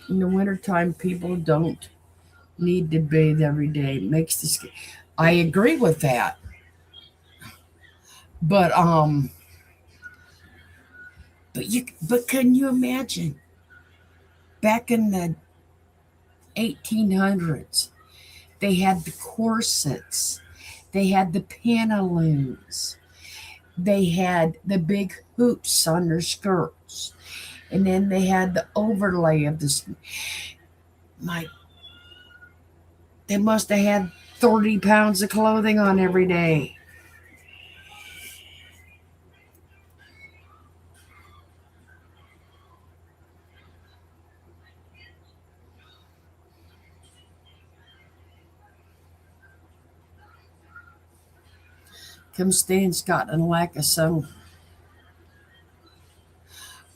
In the wintertime, people don't need to bathe every day. It makes the skin. I agree with that. But but can you imagine back in the 1800s, they had the corsets, they had the pantaloons, they had the big hoops on their skirts, and then they had the overlay of this. My, they must have had 30 pounds of clothing on every day. Come stay in Scotland like a son.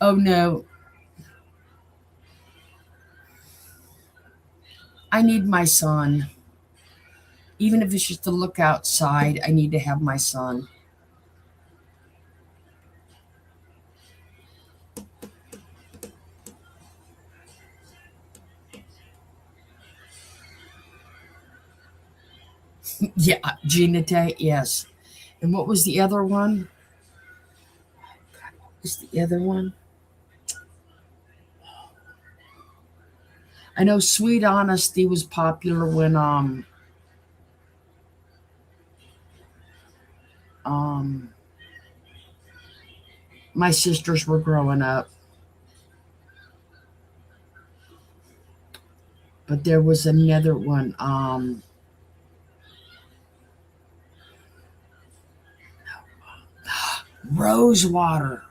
Oh no, I need my son. Even if it's just to look outside, I need to have my son. Yeah, Gina Tay, yes. And what was the other one? What was the other one? I know Sweet Honesty was popular when um my sisters were growing up. But there was another one. Rosewater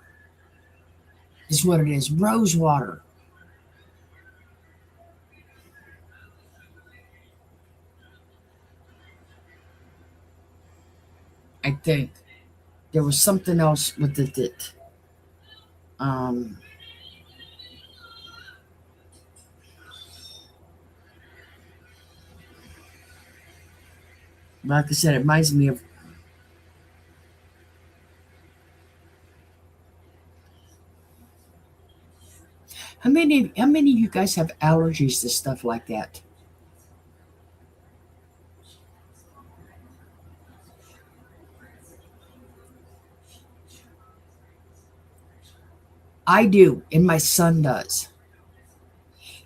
is what it is. Rosewater. I think there was something else with it that um like I said, it reminds me of how many of you guys have allergies to stuff like that? I do, and my son does.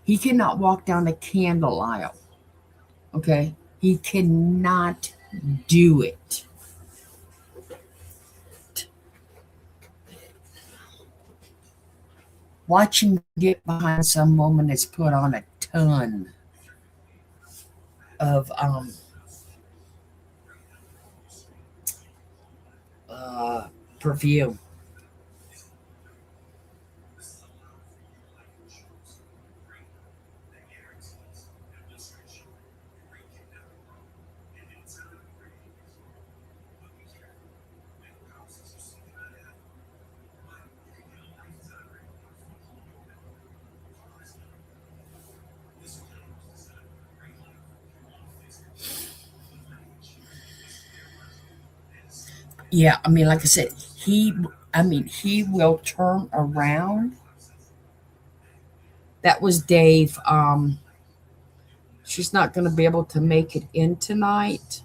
He cannot walk down a candle aisle. Okay? He cannot do it. Watch him get behind some woman that's put on a ton of uh, perfume. Yeah, I mean, like I said, he will turn around. That was Dave. She's not going to be able to make it in tonight.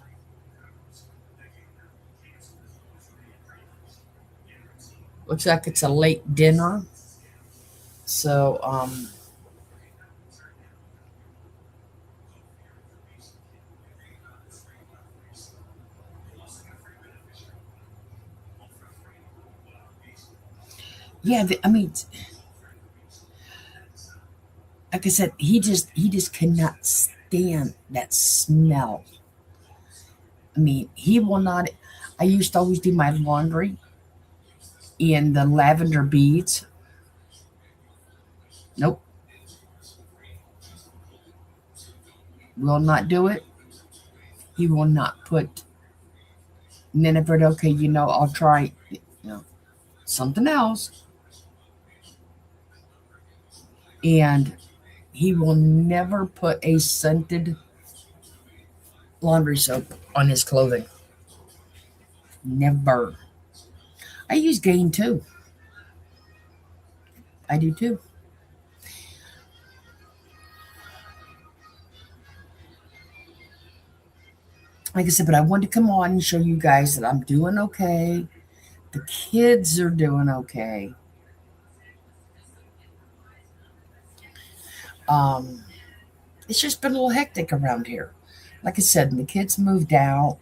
Looks like it's a late dinner. So, yeah, I mean, like I said, he just cannot stand that smell. I mean, he will not. I used to always do my laundry in the lavender beads. Nope, will not do it. He will not put. And then if it okay, I'll try, something else. And he will never put a scented laundry soap on his clothing. Never. I use Gain too. I do too. Like I said, but I wanted to come on and show you guys that I'm doing okay. The kids are doing okay. Um, it's just been a little hectic around here. Like I said, the kids moved out.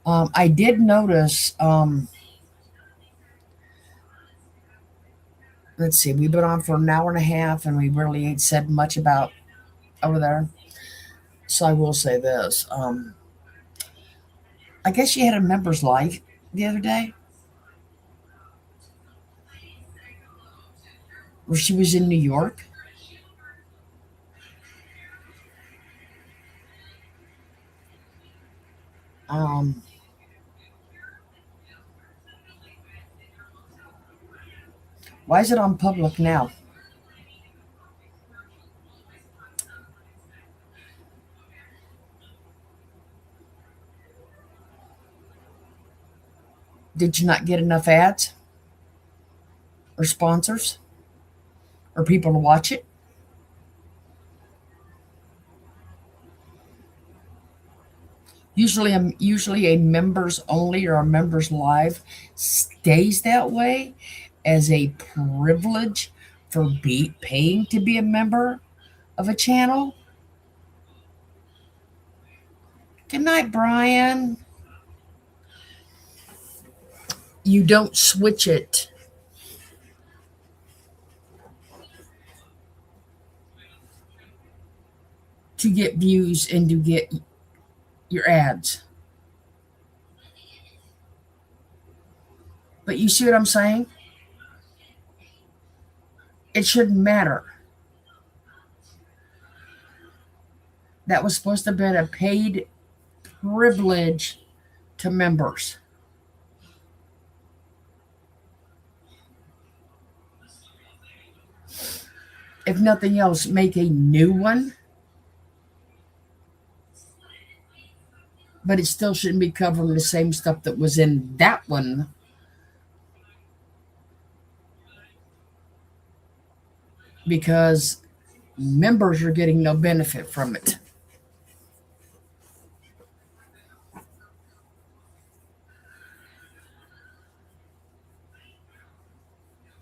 I did notice. Let's see, we've been on for an hour and a half, and we really ain't said much about over there. So I will say this. I guess you had a member's life the other day where she was in New York. Um, why is it on public now? Did you not get enough ads or sponsors or people to watch it? Usually a members only or a members live stays that way as a privilege for paying to be a member of a channel. Good night, Brian. You don't switch it to get views and to get your ads. But you see what I'm saying? It shouldn't matter. That was supposed to have been a paid privilege to members. If nothing else, make a new one, but it still shouldn't be covering the same stuff that was in that one, because members are getting no benefit from it.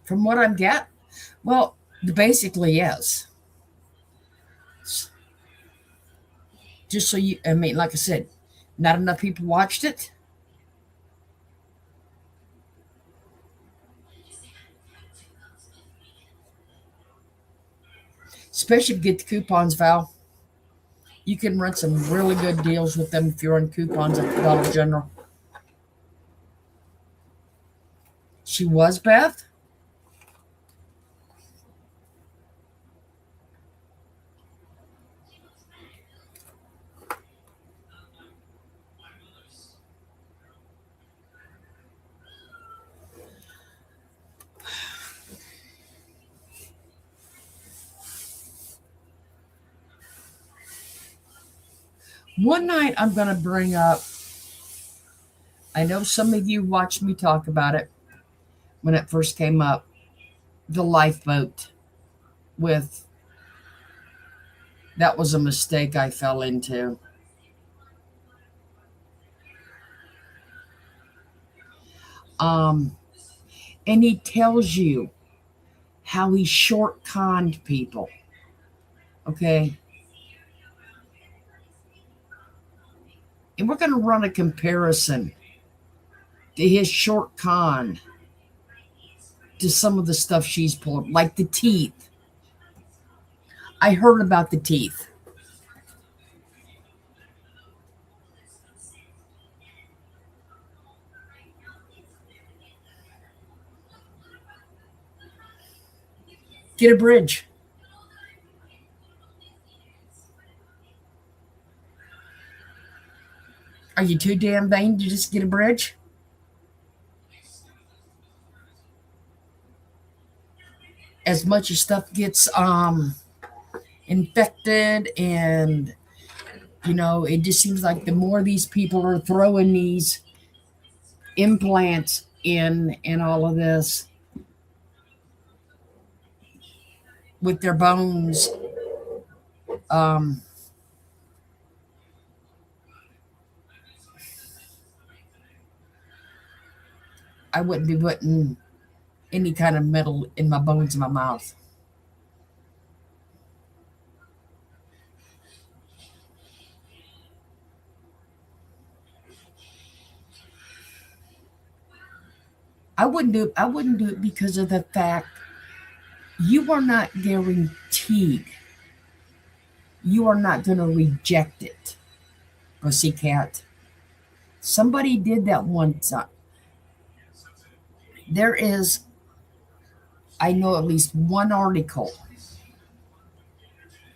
From what I'm getting, well, basically, yes. Just so you, I mean, like I said, not enough people watched it. Especially if you get the coupons, Val. You can run some really good deals with them if you're on coupons at the Dollar General. She was, Beth? One night I'm going to bring up I know some of you watched me talk about it when it first came up. The lifeboat with that was a mistake I fell into. Um, and he tells you how he short conned people. Okay. And we're going to run a comparison to his short con to some of the stuff she's pulled, like the teeth. I heard about the teeth. Get a bridge. Are you too damn vain to just get a bridge? As much as stuff gets infected, and it just seems like the more these people are throwing these implants in and all of this with their bones, um, I wouldn't be putting any kind of metal in my bones in my mouth. I wouldn't do it because of the fact you are not guaranteed you are not going to reject it, pussycat. Somebody did that one time. There is, I know at least one article.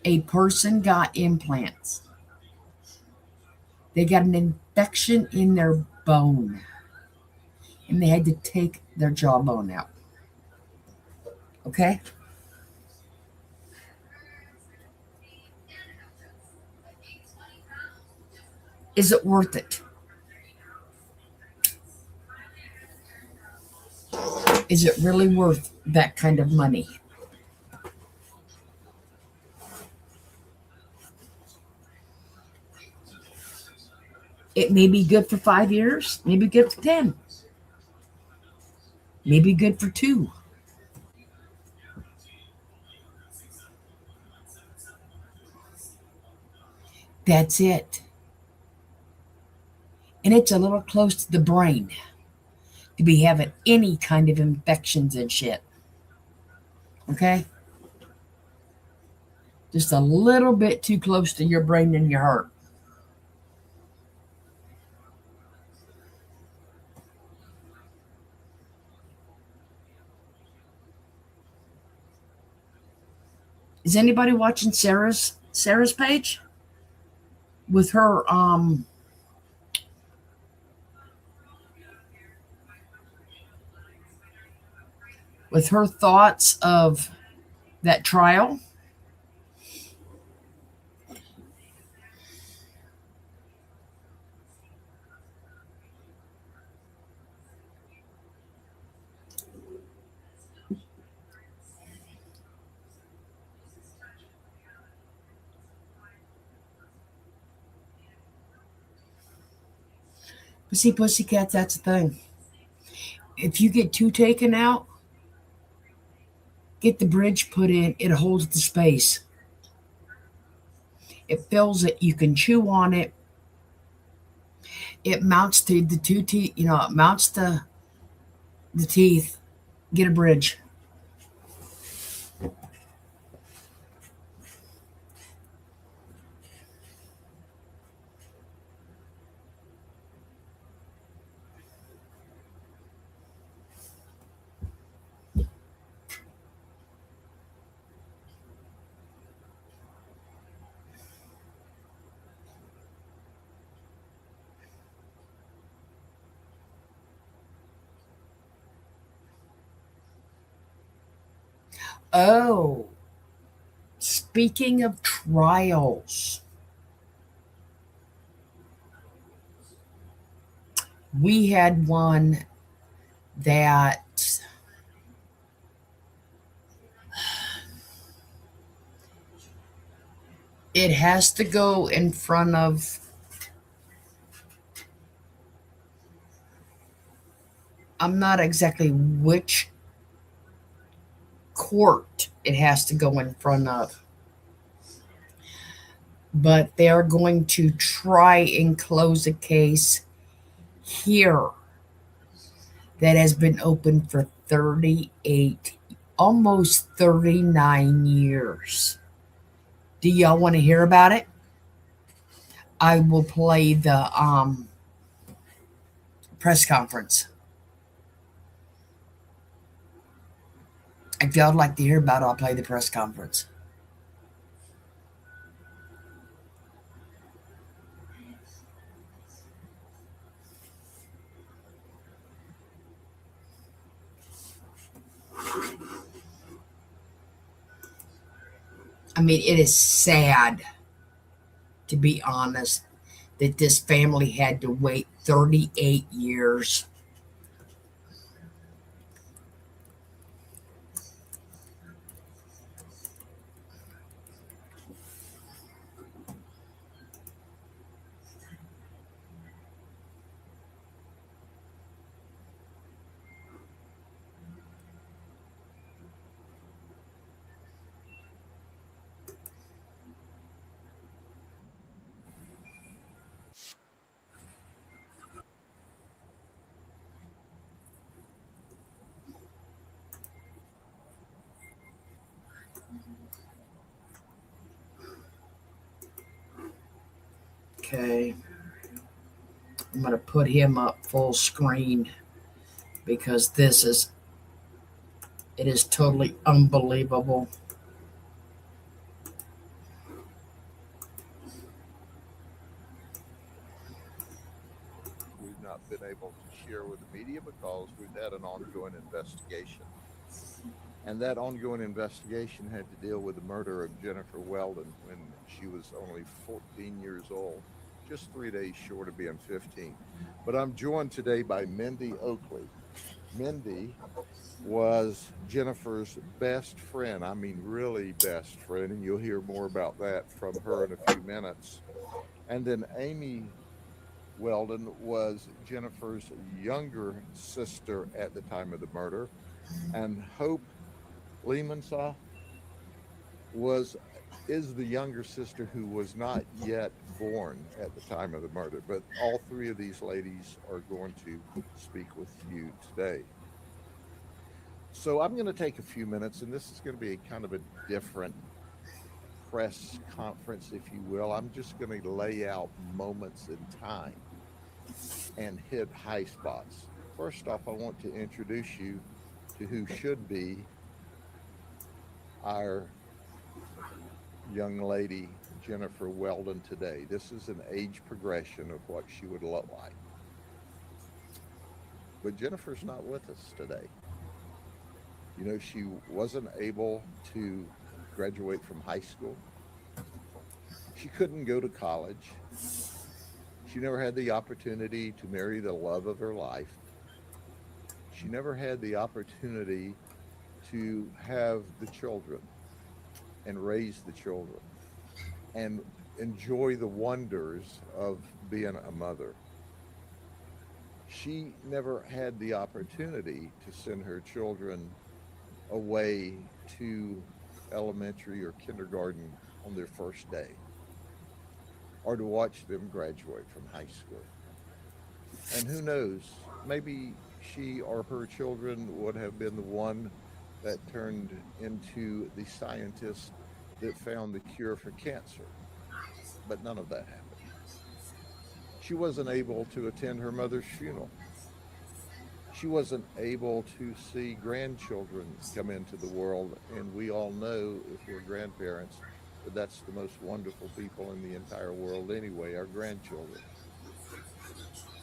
A person got implants. They got an infection in their bone, and they had to take their jawbone out. Okay? Is it worth it? Is it really worth that kind of money? It may be good for 5 years, maybe good for 10, maybe good for 2. That's it. And it's a little close to the brain to be having any kind of infections and shit. Okay? Just a little bit too close to your brain and your heart. Is anybody watching Sarah's page? With her thoughts of that trial? But see, pussycats, that's the thing. If you get two taken out, get the bridge put in, it holds the space. It fills it. You can chew on it. It mounts to the two teeth. It mounts to the teeth. Get a bridge. Oh, speaking of trials, We had one that it has to go in front of, I'm not exactly which court it has to go in front of, but they are going to try and close a case here that has been open for 38, almost 39 years. Do y'all want to hear about it? I will play the press conference. If y'all would like to hear about it, I'll play the press conference. I mean, it is sad, to be honest, that this family had to wait 38 years. Okay, I'm going to put him up full screen because it is totally unbelievable. We've not been able to share with the media because we've had an ongoing investigation. And that ongoing investigation had to deal with the murder of Jennifer Weldon when she was only 14 years old, just 3 days short of being 15. But I'm joined today by Mindy Oakley. Mindy was Jennifer's best friend. I mean, really best friend. And you'll hear more about that from her in a few minutes. And then Amy Weldon was Jennifer's younger sister at the time of the murder. And Hope Lehmansaw was is the younger sister who was not yet born at the time of the murder. But all three of these ladies are going to speak with you today. So I'm going to take a few minutes, and this is going to be kind of a different press conference, if you will. I'm just going to lay out moments in time and hit high spots. First off, I want to introduce you to who should be our young lady, Jennifer Weldon, today. This is an age progression of what she would look like. But Jennifer's not with us today. You know, she wasn't able to graduate from high school. She couldn't go to college. She never had the opportunity to marry the love of her life. She never had the opportunity to have the children and raise the children and enjoy the wonders of being a mother. She never had the opportunity to send her children away to elementary or kindergarten on their first day or to watch them graduate from high school. And who knows, maybe she or her children would have been the one that turned into the scientist that found the cure for cancer. But none of that happened. She wasn't able to attend her mother's funeral. She wasn't able to see grandchildren come into the world. And we all know, if we're grandparents, that that's the most wonderful people in the entire world anyway, our grandchildren.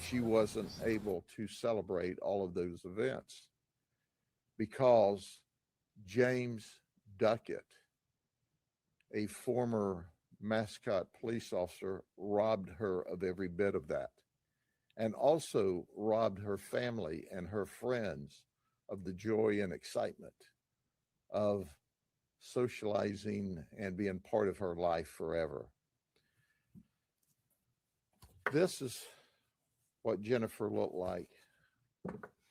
She wasn't able to celebrate all of those events because James Duckett, a former mascot police officer, robbed her of every bit of that. and also robbed her family and her friends of the joy and excitement of socializing and being part of her life forever. This is what Jennifer looked like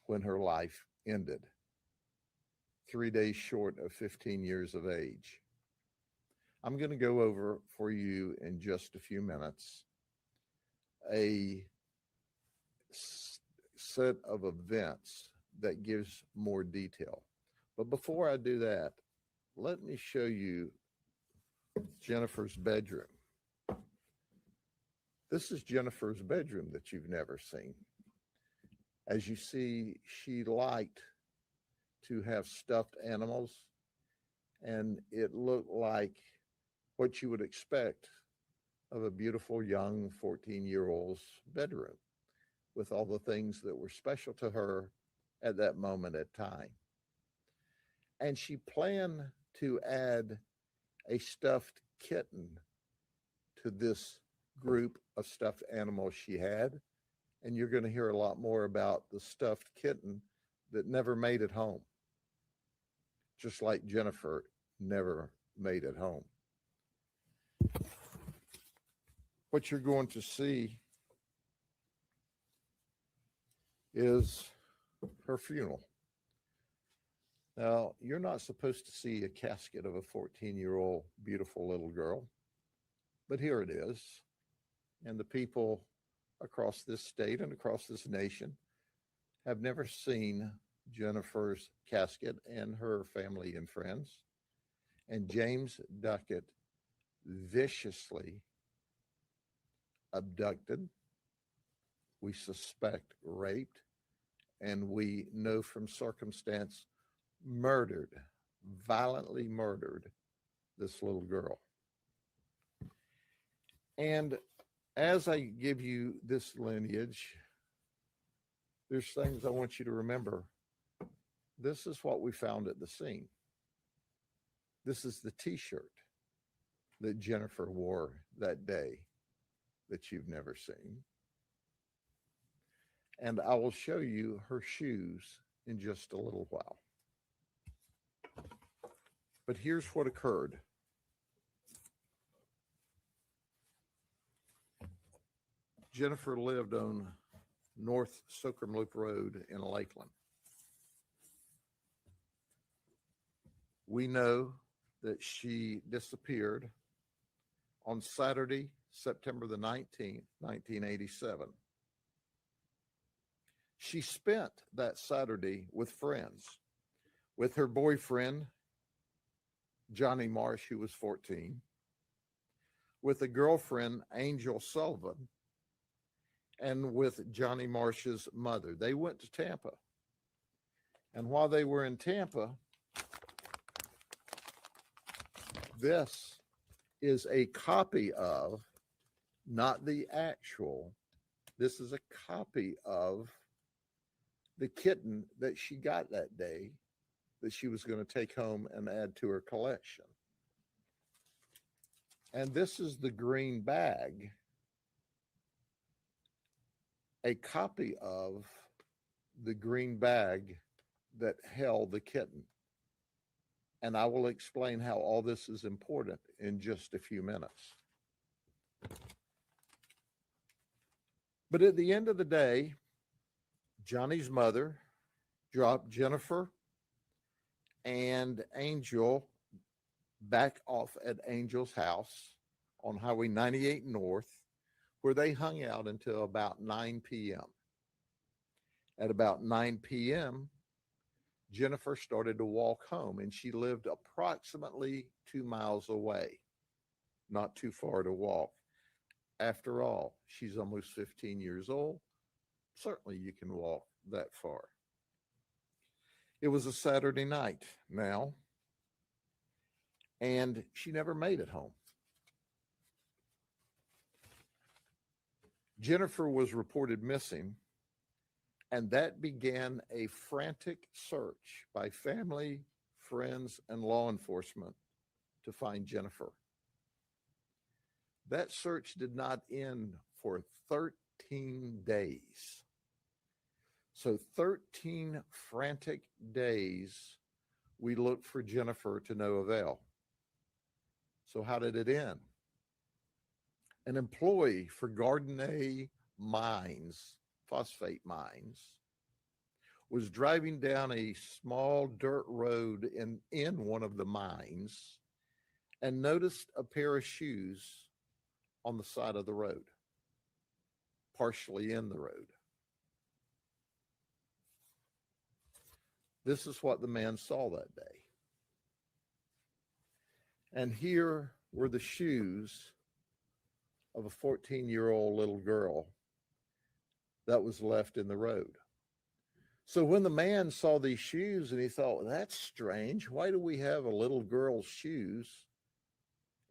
when her life ended, 3 days short of 15 years of age. I'm going to go over for you in just a few minutes a set of events that gives more detail. But before I do that, let me show you Jennifer's bedroom. This is Jennifer's bedroom that you've never seen. As you see, she liked to have stuffed animals, and it looked like what you would expect of a beautiful young 14-year-old's bedroom with all the things that were special to her at that moment at time. And she planned to add a stuffed kitten to this group of stuffed animals she had. And you're going to hear a lot more about the stuffed kitten that never made it home, just like Jennifer never made it home. What you're going to see is her funeral. Now, you're not supposed to see a casket of a 14-year-old beautiful little girl, but here it is. And the people across this state and across this nation have never seen Jennifer's casket and her family and friends. And James Duckett viciously abducted, we suspect raped, and we know from circumstance murdered, violently murdered this little girl. And as I give you this lineage, there's things I want you to remember. This is what we found at the scene. This is the t-shirt that Jennifer wore that day that you've never seen. And I will show you her shoes in just a little while. But here's what occurred. Jennifer lived on North Soakham Loop Road in Lakeland. We know that she disappeared on Saturday, September the 19th, 1987. She spent that Saturday with friends, with her boyfriend, Johnny Marsh, who was 14, with a girlfriend, Angel Sullivan, and with Johnny Marsh's mother. They went to Tampa. And while they were in Tampa, this is a copy of, not the actual, this is a copy of the kitten that she got that day that she was going to take home and add to her collection. And this is the green bag, a copy of the green bag that held the kitten. And I will explain how all this is important in just a few minutes. But at the end of the day, Johnny's mother dropped Jennifer and Angel back off at Angel's house on Highway 98 North, where they hung out until about 9 p.m. At about 9 p.m., Jennifer started to walk home, and she lived approximately 2 miles away, not too far to walk. After all, she's almost 15 years old. Certainly you can walk that far. It was a Saturday night now, and she never made it home. Jennifer was reported missing, and that began a frantic search by family, friends, and law enforcement to find Jennifer. That search did not end for 13 days. So 13 frantic days we looked for Jennifer to no avail. So how did it end? An employee for Gardner Mines, phosphate mines, was driving down a small dirt road in one of the mines and noticed a pair of shoes on the side of the road, partially in the road. This is what the man saw that day. And here were the shoes of a 14-year-old little girl that was left in the road. So when the man saw these shoes and he thought, that's strange, why do we have a little girl's shoes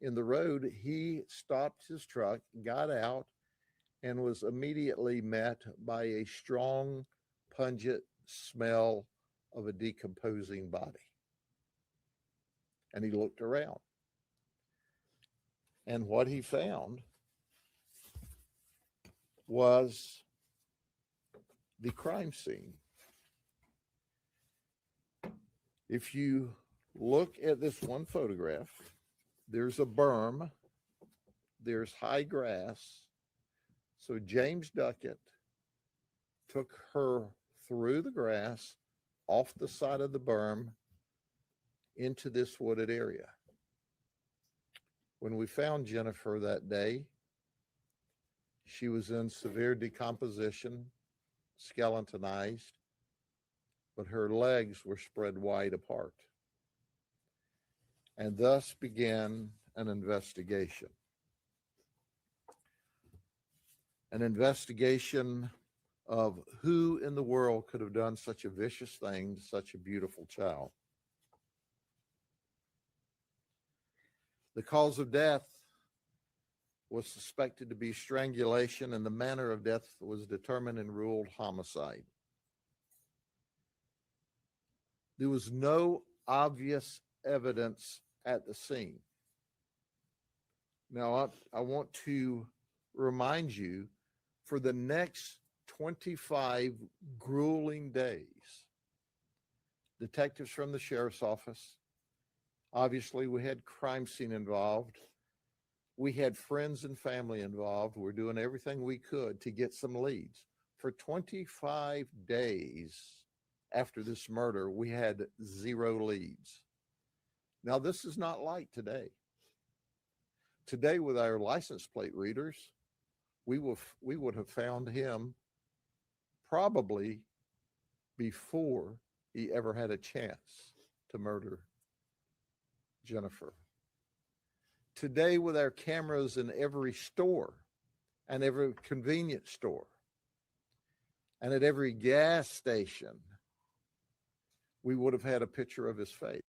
in the road? He stopped his truck, got out, and was immediately met by a strong, pungent smell of a decomposing body. And he looked around. And what he found was the crime scene. If you look at this one photograph, there's a berm, there's high grass. So James Duckett took her through the grass, off the side of the berm, into this wooded area. When we found Jennifer that day, she was in severe decomposition, skeletonized, but her legs were spread wide apart. And thus began an investigation. An investigation of who in the world could have done such a vicious thing to such a beautiful child. The cause of death was suspected to be strangulation, and the manner of death was determined and ruled homicide. There was no obvious evidence at the scene. Now, I want to remind you, for the next 25 grueling days, detectives from the sheriff's office, obviously we had crime scene involved, we had friends and family involved, we're doing everything we could to get some leads. For 25 days after this murder, we had 0 leads. Now, this is not like today. Today, with our license plate readers, we would have found him probably before he ever had a chance to murder Jennifer. Today, with our cameras in every store and every convenience store and at every gas station, we would have had a picture of his face.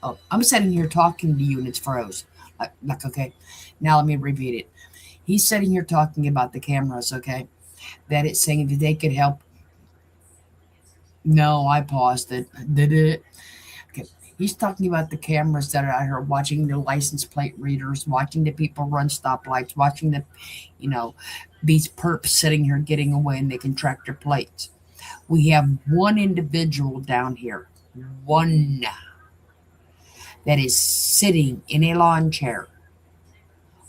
Oh, I'm sitting here talking to you and it's froze. Okay. Now let me repeat it. He's sitting here talking about the cameras, okay? That it's saying that they could help. No, I paused it. Did it? Okay. He's talking about the cameras that are out here watching the license plate readers, watching the people run stoplights, watching the, you know, these perps sitting here getting away and they can track their plates. We have one individual down here, one that is sitting in a lawn chair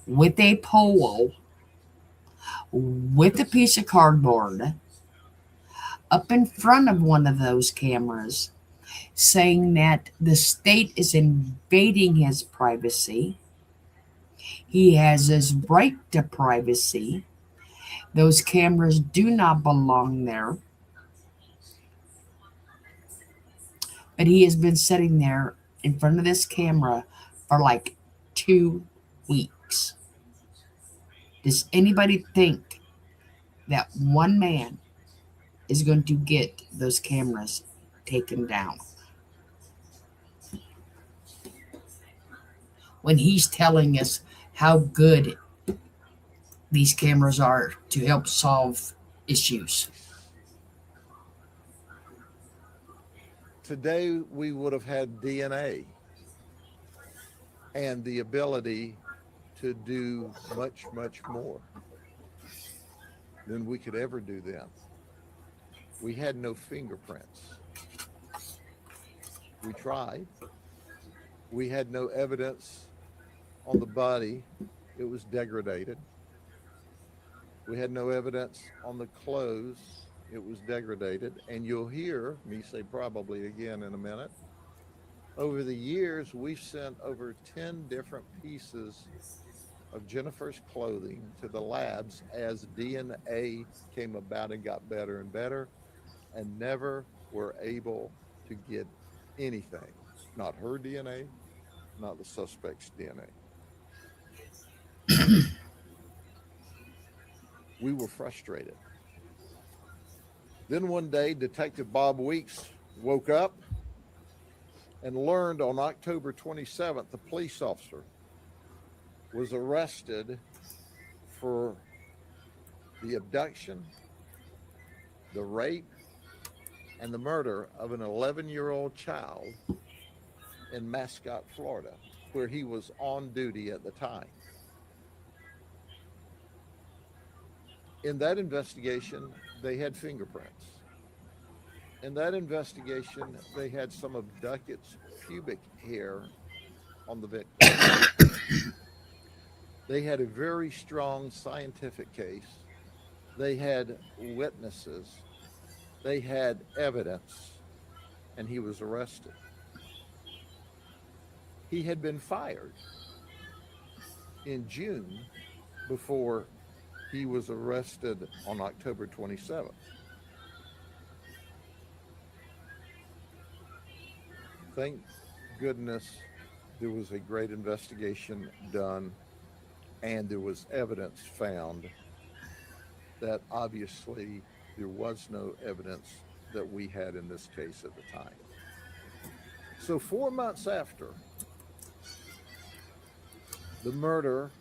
with a pole, with a piece of cardboard up in front of one of those cameras, saying that the state is invading his privacy. He has his right to privacy. Those cameras do not belong there. But he has been sitting there in front of this camera for like 2 weeks. Does anybody think that one man is going to get those cameras taken down? When he's telling us how good these cameras are to help solve issues. Today, we would have had DNA and the ability to do much, much more than we could ever do then. We had no fingerprints. We tried. We had no evidence on the body. It was degraded. We had no evidence on the clothes. It was degraded. And you'll hear me say probably again in a minute. Over the years, we've sent over 10 different pieces of Jennifer's clothing to the labs as DNA came about and got better and better, and never were able to get anything. Not her DNA, not the suspect's DNA. We were frustrated. Then one day, Detective Bob Weeks woke up and learned on October 27th, a police officer was arrested for the abduction, the rape, and the murder of an 11-year-old child in Mascot, Florida, where he was on duty at the time. In that investigation, they had fingerprints. In that investigation, they had some of Duckett's pubic hair on the victim. They had a very strong scientific case. They had witnesses. They had evidence, and he was arrested. He had been fired in June before he was arrested on October 27th. Thank goodness there was a great investigation done and there was evidence found that obviously there was no evidence that we had in this case at the time. So 4 months after the murder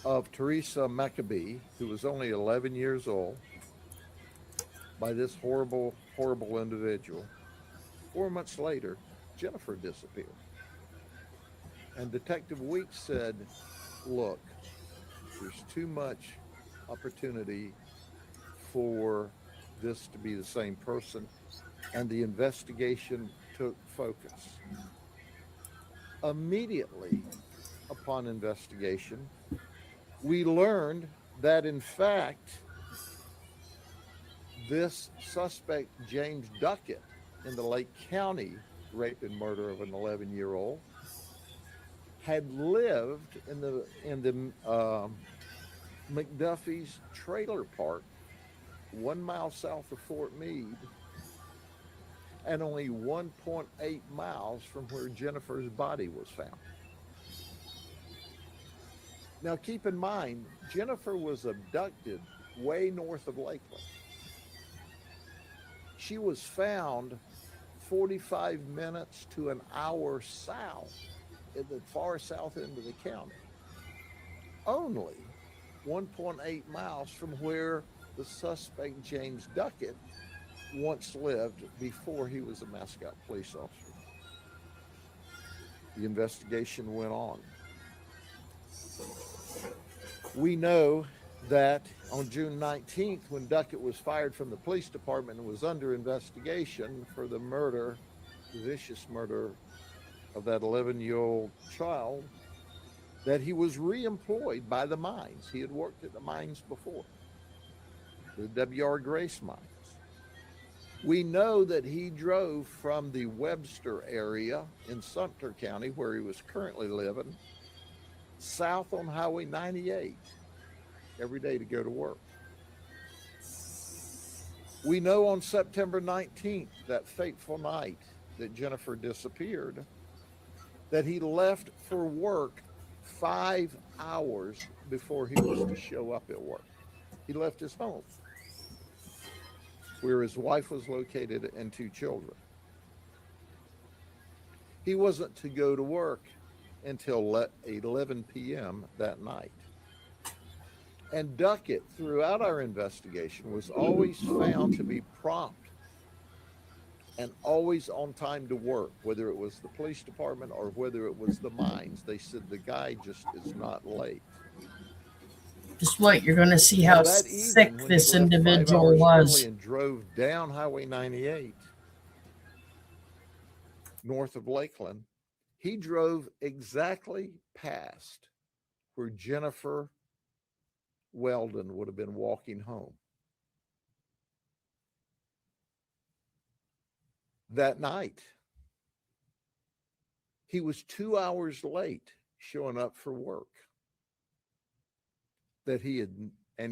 of Teresa Maccabee, who was only 11 years old, by this horrible, horrible individual, 4 months later, Jennifer disappeared. And Detective Weeks said, look, there's too much opportunity for this to be the same person. And the investigation took focus. Immediately upon investigation, we learned that in fact, this suspect, James Duckett, in the Lake County rape and murder of an 11-year-old, had lived in the McDuffie's trailer park 1 mile south of Fort Meade and only 1.8 miles from where Jennifer's body was found. Now, keep in mind, Jennifer was abducted way north of Lakeland. She was found 45 minutes to an hour south, at the far south end of the county, only 1.8 miles from where the suspect James Duckett once lived before he was a Mascot police officer. The investigation went on. We know that on June 19th, when Duckett was fired from the police department and was under investigation for the murder, the vicious murder of that 11-year-old child, that he was reemployed by the mines. He had worked at the mines before, the W.R. Grace mines. We know that he drove from the Webster area in Sumter County, where he was currently living, south on Highway 98 every day to go to work. We know on September 19th, that fateful night that Jennifer disappeared, that he left for work 5 hours before he was to show up at work. He left his home, where his wife was located and 2 children. He wasn't to go to work until 11 p.m. that night. And Duckett, throughout our investigation, was always found to be prompt and always on time to work, whether it was the police department or whether it was the mines. They said the guy just is not late. Just wait, you're going to see how That sick evening, when this he left 5 individual hours was. early and drove down Highway 98 north of Lakeland, he drove exactly past where Jennifer Weldon would have been walking home. That night, he was 2 hours late showing up for work. And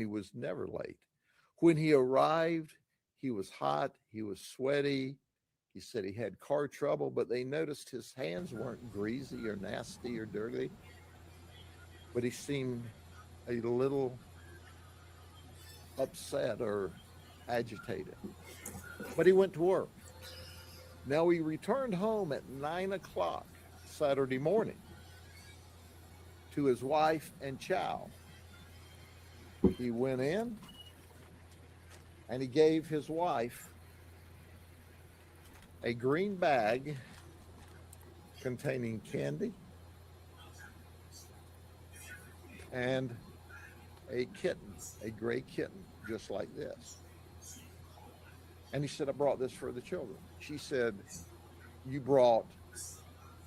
he was never late. When he arrived, he was hot, he was sweaty. He said he had car trouble, but they noticed his hands weren't greasy or nasty or dirty, but he seemed a little upset or agitated. But he went to work. Now he returned home at 9 o'clock Saturday morning to his wife and child. He went in and he gave his wife a green bag containing candy and a kitten, a gray kitten, just like this. And he said, I brought this for the children. She said, you brought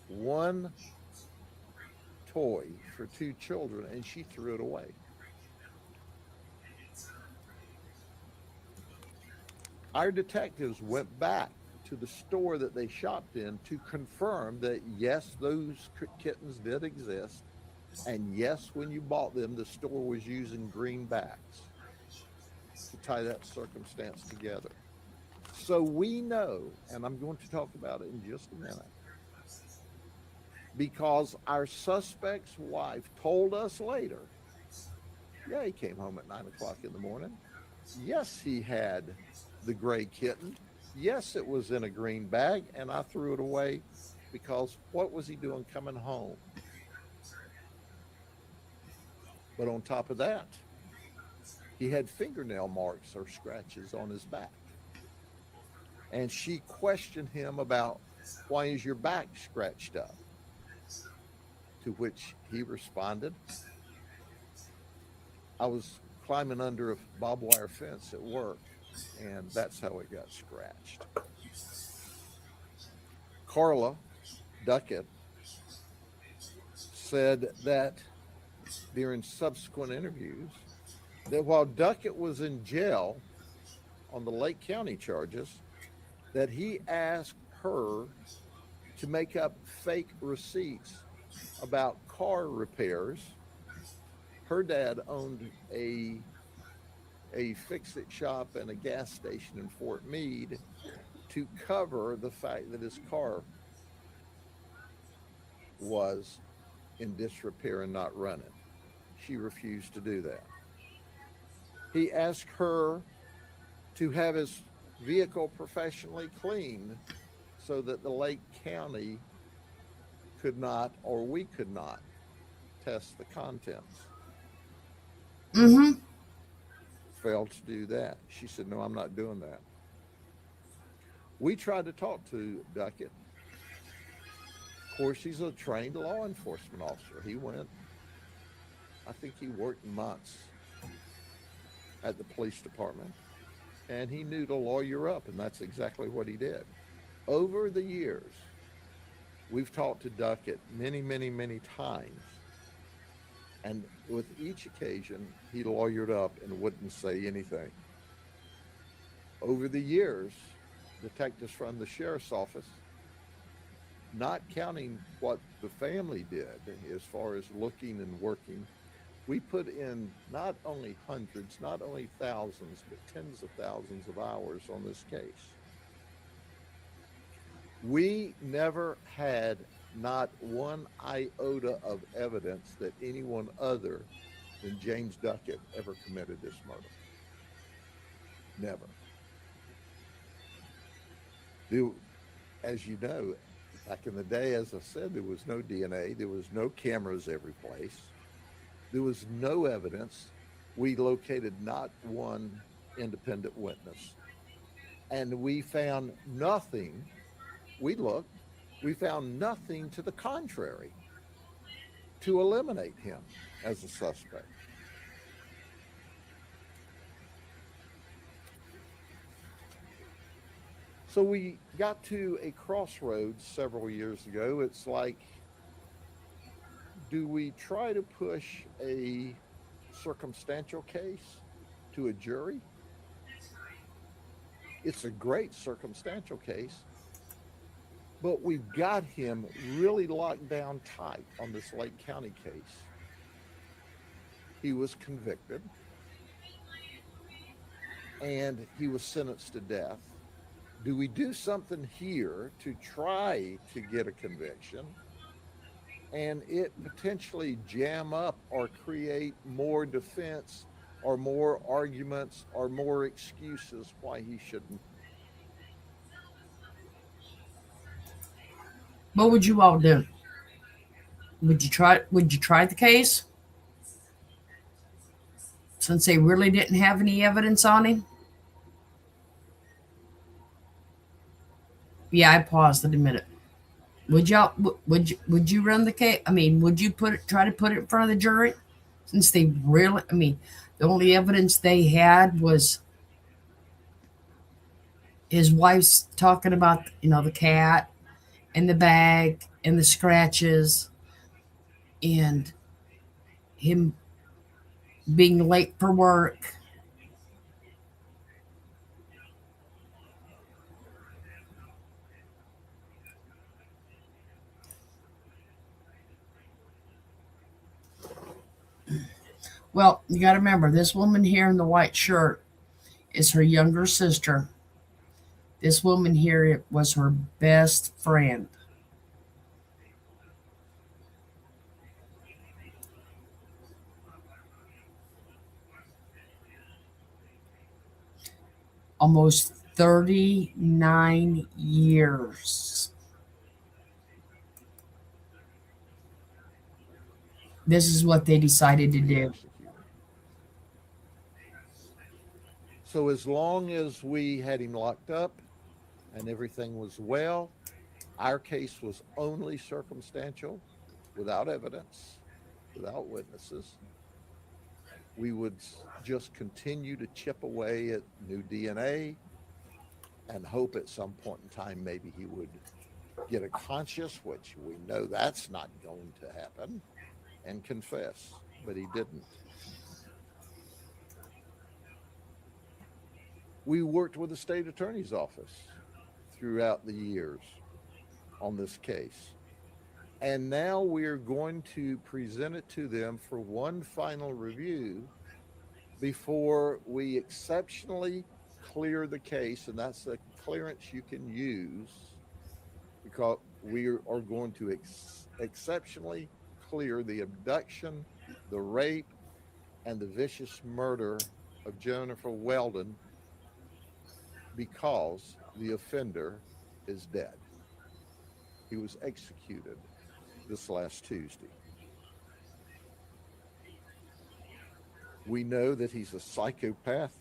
one toy for 2 children, and she threw it away. Our detectives went back to the store that they shopped in to confirm that, yes, those kittens did exist. And yes, when you bought them, the store was using green bags to tie that circumstance together. So we know, and I'm going to talk about it in just a minute, because our suspect's wife told us later, yeah, he came home at 9 o'clock in the morning. Yes, he had the gray kitten. Yes, it was in a green bag, and I threw it away because what was he doing coming home? But on top of that, he had fingernail marks or scratches on his back. And she questioned him about, why is your back scratched up? To which he responded, I was climbing under a barbed wire fence at work, and that's how it got scratched. Carla Duckett said that during subsequent interviews, that while Duckett was in jail on the Lake County charges, that he asked her to make up fake receipts about car repairs. Her dad owned a fix-it shop and a gas station in Fort Meade to cover the fact that his car was in disrepair and not running. She refused to do that. He asked her to have his vehicle professionally cleaned so that the Lake County could not, or we could not, test the contents. Mm-hmm. Failed to do that. She said, "No, I'm not doing that." We tried to talk to Duckett. Of course, he's a trained law enforcement officer. He went, I think he worked months at the police department, and he knew to lawyer up, and that's exactly what he did. Over the years, we've talked to Duckett many, many, many times, and with each occasion, he lawyered up and wouldn't say anything. Over the years, detectives from the sheriff's office, not counting what the family did as far as looking and working, we put in not only hundreds, not only thousands, but tens of thousands of hours on this case. We never had not one iota of evidence that anyone other than James Duckett ever committed this murder. Never. The, as you know, back in the day, as I said, there was no DNA, there was no cameras every place, there was no evidence. We located not one independent witness, and we found nothing. We looked, we found nothing to the contrary to eliminate him as a suspect. So we got to a crossroads several years ago. It's like, do we try to push a circumstantial case to a jury? It's a great circumstantial case, but we've got him really locked down tight on this Lake County case. He was convicted and he was sentenced to death. Do we do something here to try to get a conviction and it potentially jam up or create more defense or more arguments or more excuses why he shouldn't? What would you all do? Would you try? Would you try the case since they really didn't have any evidence on him? Yeah, I paused it a minute. Would y'all? Would you run the case? I mean, would you try to put it in front of the jury since they really? I mean, the only evidence they had was his wife's talking about the cat and the bag and the scratches and him being late for work. Well, you got to remember this woman here in the white shirt is her younger sister. This woman here was her best friend. Almost 39 years. This is what they decided to Be do. executed. So as long as we had him locked up and everything was well, our case was only circumstantial, without evidence, without witnesses. We would just continue to chip away at new DNA and hope at some point in time maybe he would get a conscience, which we know that's not going to happen, and confess, but he didn't. We worked with the state attorney's office throughout the years on this case. And now we're going to present it to them for one final review before we exceptionally clear the case. And that's a clearance you can use because we are going to exceptionally clear the abduction, the rape, and the vicious murder of Jennifer Weldon because the offender is dead. He was executed this last Tuesday. We know that he's a psychopath.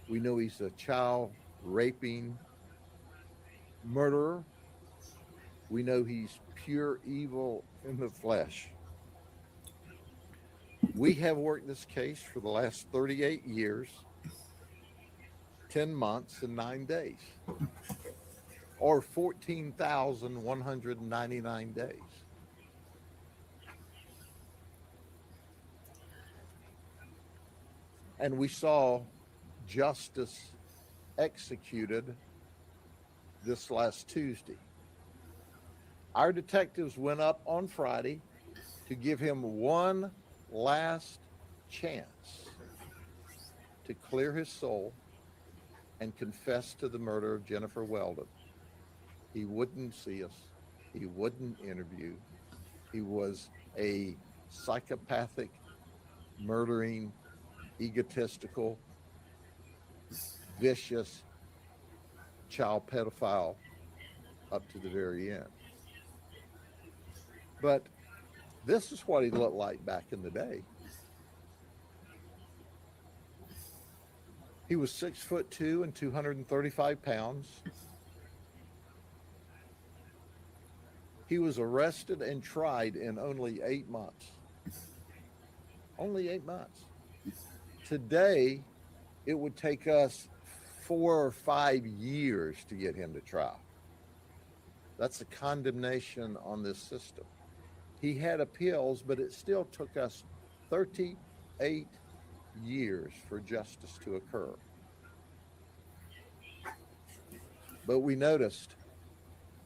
We know he's a child raping murderer. We know he's pure evil in the flesh. We have worked this case for the last 38 years, 10 months, and 9 days, or 14,199 days. And we saw justice executed this last Tuesday. Our detectives went up on Friday to give him one last chance to clear his soul and confess to the murder of Jennifer Weldon. He wouldn't see us. He wouldn't interview. He was a psychopathic, murdering, egotistical, vicious child pedophile up to the very end. But this is what he looked like back in the day. He was 6'2" and 235 pounds. He was arrested and tried in only 8 months. Only 8 months. Today, it would take us 4 or 5 years to get him to trial. That's a condemnation on this system. He had appeals, but it still took us 38 years for justice to occur. But we noticed,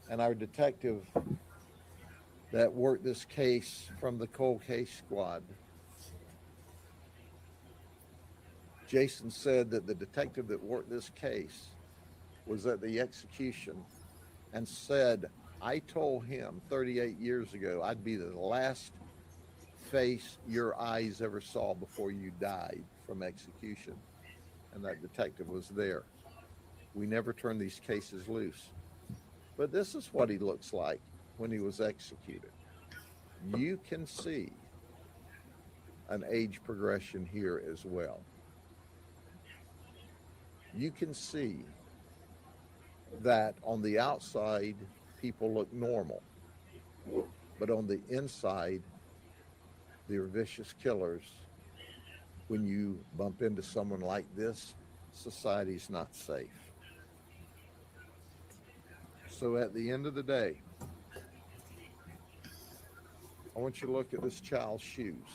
and our detective that worked this case from the cold case squad, Jason, said that the detective that worked this case was at the execution and said, I told him 38 years ago I'd be the last face your eyes ever saw before you died from execution. And that detective was there. We never turn these cases loose. But this is what he looks like when he was executed. You can see an age progression here as well. You can see that on the outside, people look normal, but on the inside, they're vicious killers. When you bump into someone like this, society's not safe. So at the end of the day, I want you to look at this child's shoes.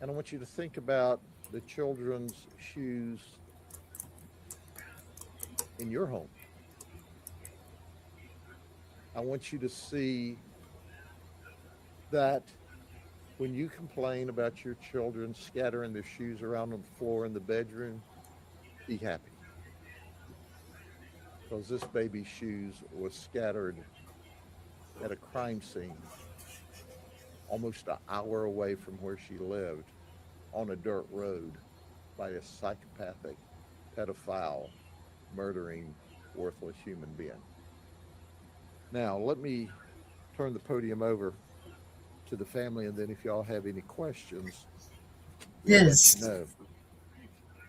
And I want you to think about the children's shoes in your home. I want you to see that when you complain about your children scattering their shoes around on the floor in the bedroom, be happy. Because this baby's shoes was scattered at a crime scene almost an hour away from where she lived on a dirt road by a psychopathic, pedophile, murdering, worthless human being. Now, let me turn the podium over to the family, and then if y'all have any questions, we'll let This you know.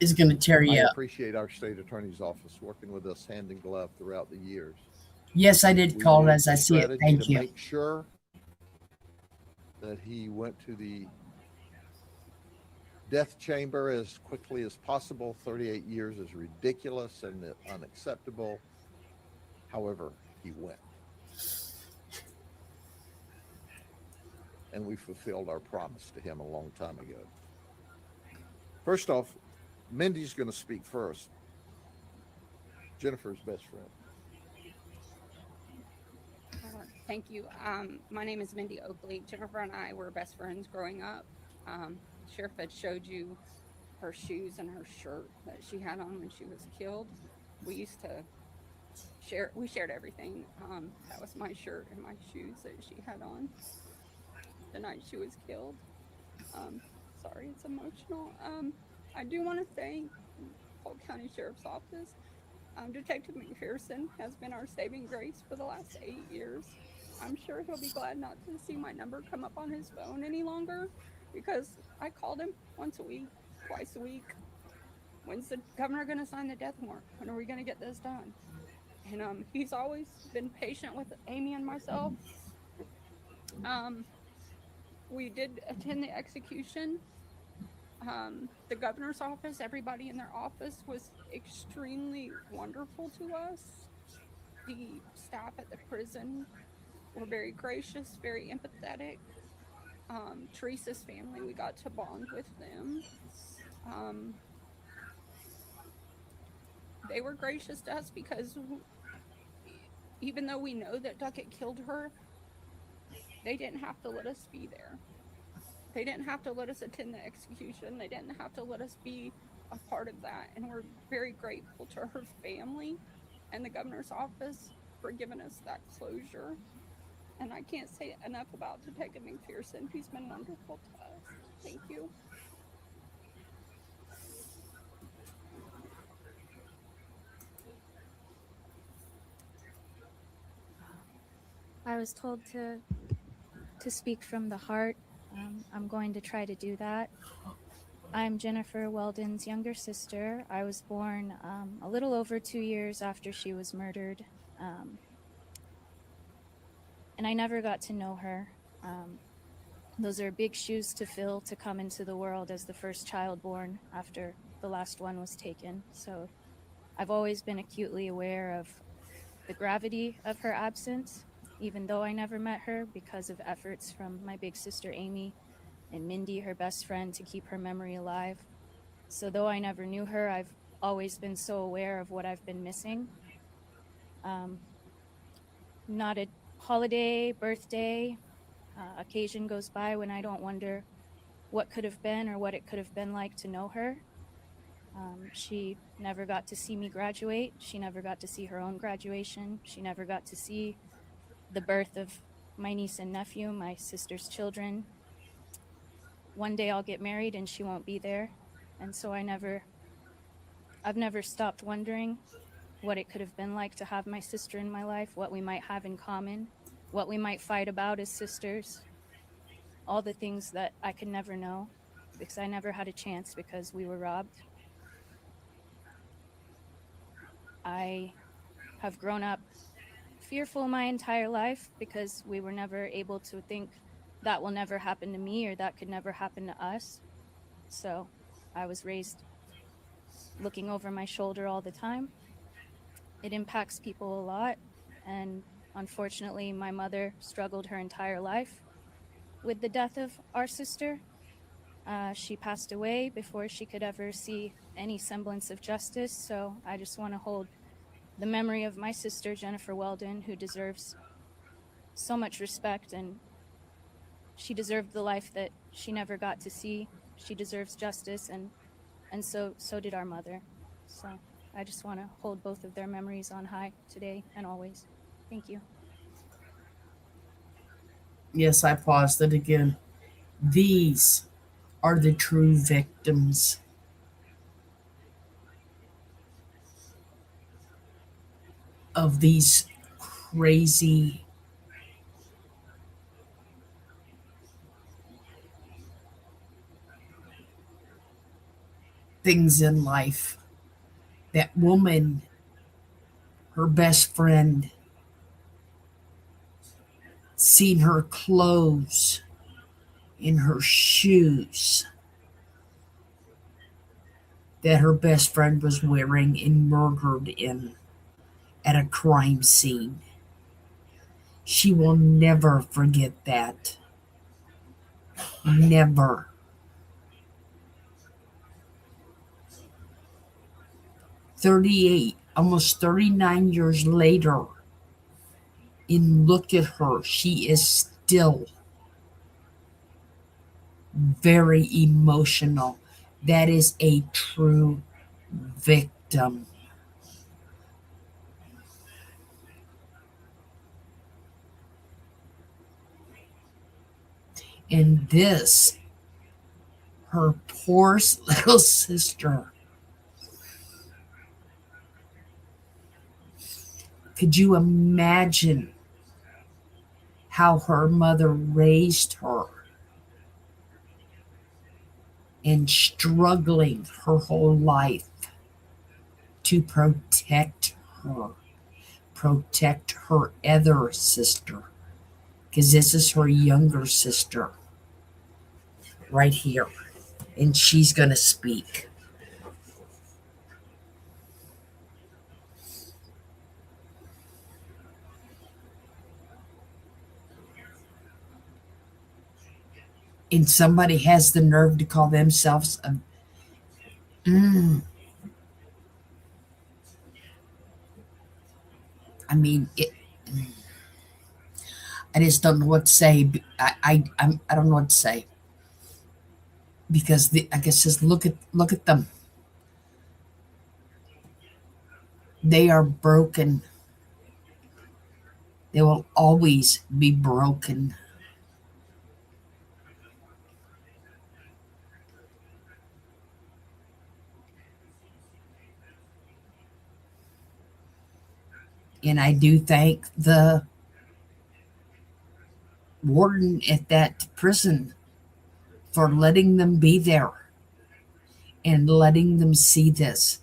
is going to tear I you up. appreciate our state attorney's office working with us hand in glove throughout the years. Yes, I did We call it used as I see it. strategy Thank to you. make sure that he went to the death chamber as quickly as possible. 38 years is ridiculous and unacceptable. However, he went. And we fulfilled our promise to him a long time ago. First off, Mindy's going to speak first. Jennifer's best friend. Thank you. My name is Mindy Oakley. Jennifer and I were best friends growing up. Sheriff had showed you her shoes and her shirt that she had on when she was killed. We used to share, we shared everything. That was my shirt and my shoes that she had on the night she was killed. Sorry, it's emotional. I do want to thank Polk County Sheriff's Office Detective McPherson has been our saving grace for the last 8 years. I'm sure he'll be glad not to see my number come up on his phone any longer because I called him once a week, twice a week. When's the governor going to sign the death warrant? When are we going to get this done? And he's always been patient with Amy and myself. Um, we did attend the execution. The governor's office, everybody in their office was extremely wonderful to us. The staff at the prison were very gracious, very empathetic. Teresa's family, we got to bond with them. Um, they were gracious to us because even though we know that Duckett killed her, they didn't have to let us be there. They didn't have to let us attend the execution. They didn't have to let us be a part of that. And we're very grateful to her family and the governor's office for giving us that closure. And I can't say enough about Detective McPherson. He's been wonderful to us. Thank you. I was told to speak from the heart. I'm going to try to do that. I'm Jennifer Weldon's younger sister. I was born a little over 2 years after she was murdered, and I never got to know her. Those are big shoes to fill to come into the world as the first child born after the last one was taken. So I've always been acutely aware of the gravity of her absence, even though I never met her because of efforts from my big sister Amy and Mindy, her best friend, to keep her memory alive. So though I never knew her, I've always been so aware of what I've been missing. Not a holiday, birthday, occasion goes by when I don't wonder what could have been or what it could have been like to know her. She never got to see me graduate. She never got to see her own graduation. She never got to see the birth of my niece and nephew, my sister's children. One day I'll get married and she won't be there. And so I've never stopped wondering what it could have been like to have my sister in my life, what we might have in common, what we might fight about as sisters, all the things that I could never know because I never had a chance because we were robbed. I have grown up fearful my entire life because we were never able to think that will never happen to me or that could never happen to us. So I was raised looking over my shoulder all the time. It impacts people a lot. And unfortunately, my mother struggled her entire life with the death of our sister. She passed away before she could ever see any semblance of justice. So I just want to hold the memory of my sister, Jennifer Weldon, who deserves so much respect, and she deserved the life that she never got to see. She deserves justice, and so did our mother. So I just want to hold both of their memories on high today and always. Thank you. Yes, I paused it again. These are the true victims of these crazy things in life. That woman, her best friend, seen her clothes in her shoes that her best friend was wearing and murdered in at a crime scene. She will never forget that. Never. 38, almost 39 years later, and look at her. She is still very emotional. That is a true victim. And this, her poor little sister, Could you imagine how her mother raised her and struggling her whole life to her, protect her other sister? Because this is her younger sister right here, and she's going to speak. And somebody has the nerve to call themselves a. Mm, I mean, I just don't know what to say. I don't know what to say because I guess just look at them. They are broken. They will always be broken. And I do thank the warden at that prison for letting them be there and letting them see this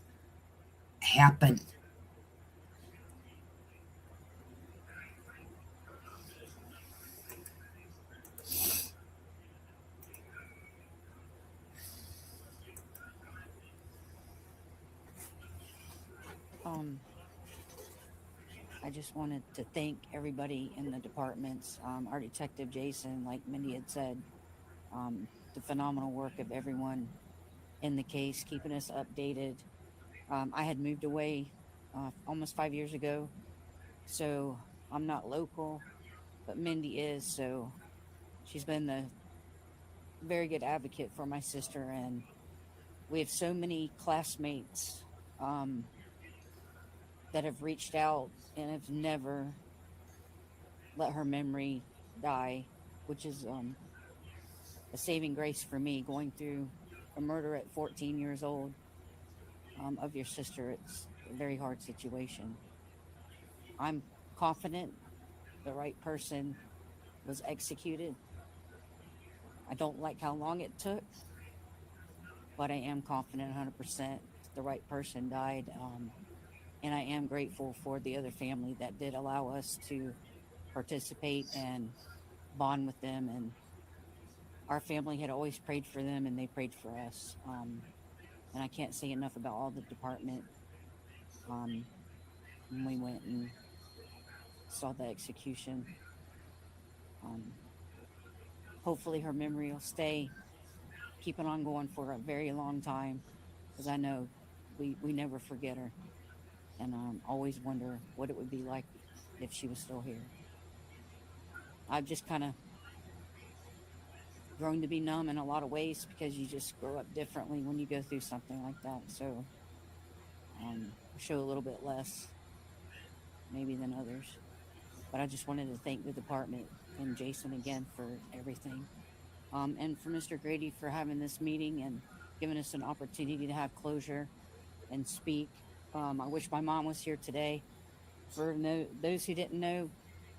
happen. Um, I just wanted to thank everybody in the departments, our detective Jason, like Mindy had said, the phenomenal work of everyone in the case, keeping us updated. I had moved away almost 5 years ago, so I'm not local, but Mindy is. So she's been the very good advocate for my sister, and we have so many classmates um, that have reached out and have never let her memory die, which is a saving grace for me going through a murder at 14 years old of your sister. It's a very hard situation. I'm confident the right person was executed. I don't like how long it took, but I am confident 100% the right person died. And I am grateful for the other family that did allow us to participate and bond with them. And our family had always prayed for them, and they prayed for us. And I can't say enough about all the department um, when we went and saw the execution. Um, Hopefully, her memory will stay, keep it on going for a very long time, because I know we never forget her, and always wonder what it would be like if she was still here. I've just kind of grown to be numb in a lot of ways because you just grow up differently when you go through something like that. So show a little bit less maybe than others. But I just wanted to thank the department and Jason again for everything. And for Mr. Grady for having this meeting and giving us an opportunity to have closure and speak. I wish my mom was here today. For those who didn't know,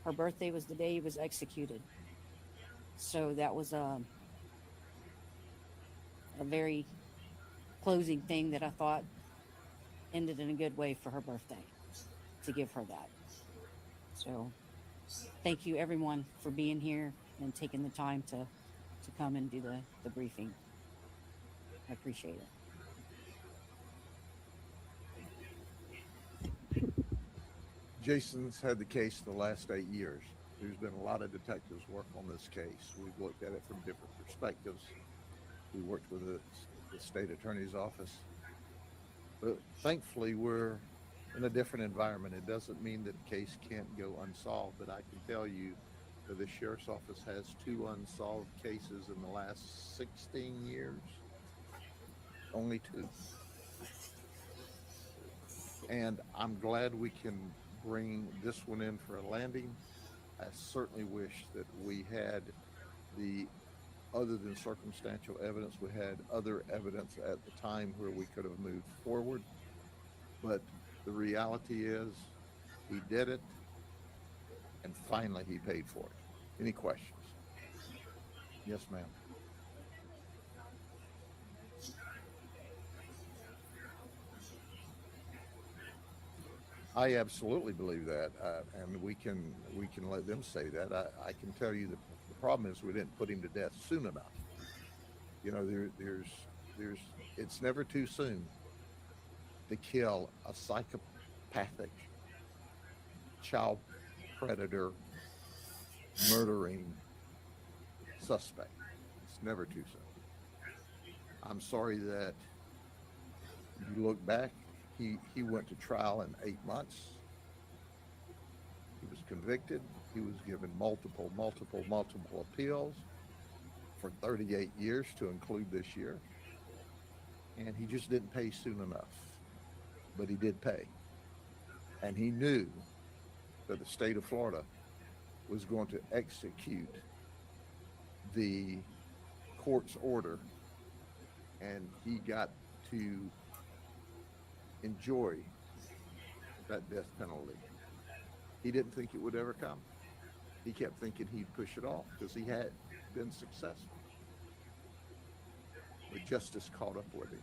her birthday was the day he was executed. So that was a very closing thing that I thought ended in a good way for her birthday to give her that. So thank you everyone for being here and taking the time to come and do the briefing. I appreciate it. Jason's had the case the last 8 years. There's been a lot of detectives work on this case. We've looked at it from different perspectives. We worked with the state attorney's office, but thankfully we're in a different environment. It doesn't mean that the case can't go unsolved, but I can tell you that the sheriff's office has two unsolved cases in the last 16 years, only two. And I'm glad we can bring this one in for a landing. I certainly wish that we had the other than circumstantial evidence, we had other evidence at the time where we could have moved forward. But the reality is, He did it, and finally he paid for it. Any questions? Yes, ma'am. I absolutely believe that, and we can let them say that. I can tell you the problem is we didn't put him to death soon enough. There's it's never too soon to kill a psychopathic child predator murdering suspect. It's never too soon. I'm sorry that you look back. He went to trial in 8 months. He was convicted. He was given multiple appeals for 38 years to include this year. And he just didn't pay soon enough. But he did pay. And he knew that the state of Florida was going to execute the court's order. And he got to enjoy that death penalty. He didn't think it would ever come. He kept thinking he'd push it off because he had been successful. But justice caught up with him.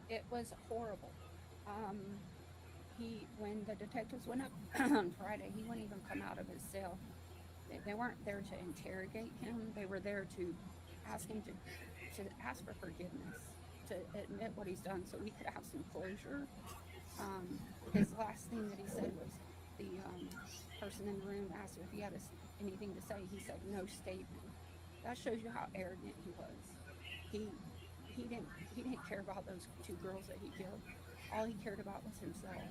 It was horrible. Um, when the detectives went up on Friday, he wouldn't even come out of his cell. They weren't there to interrogate him. They were there to ask him to ask for forgiveness, to admit what he's done, so we could have some closure. His last thing that he said was the person in the room asked him if he had anything to say. He said no statement. That shows you how arrogant he was. He he didn't care about those two girls that he killed. All he cared about was himself.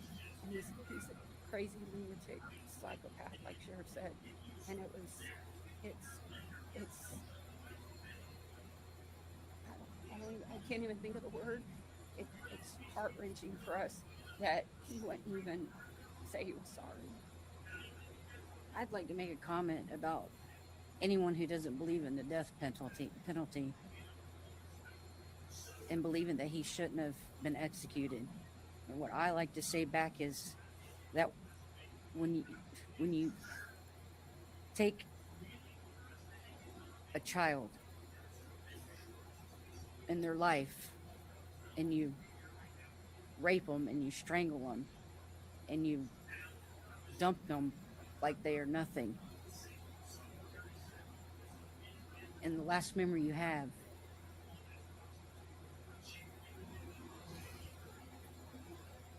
And he's a crazy lunatic psychopath, like Sheriff said. And it's it's I can't even think of the word. It's heart wrenching for us that he wouldn't even say he was sorry. I'd like to make a comment about anyone who doesn't believe in the death penalty and believing that he shouldn't have been executed. And what I like to say back is that when you take a child in their life and you rape them and you strangle them and you dump them like they are nothing, and the last memory you have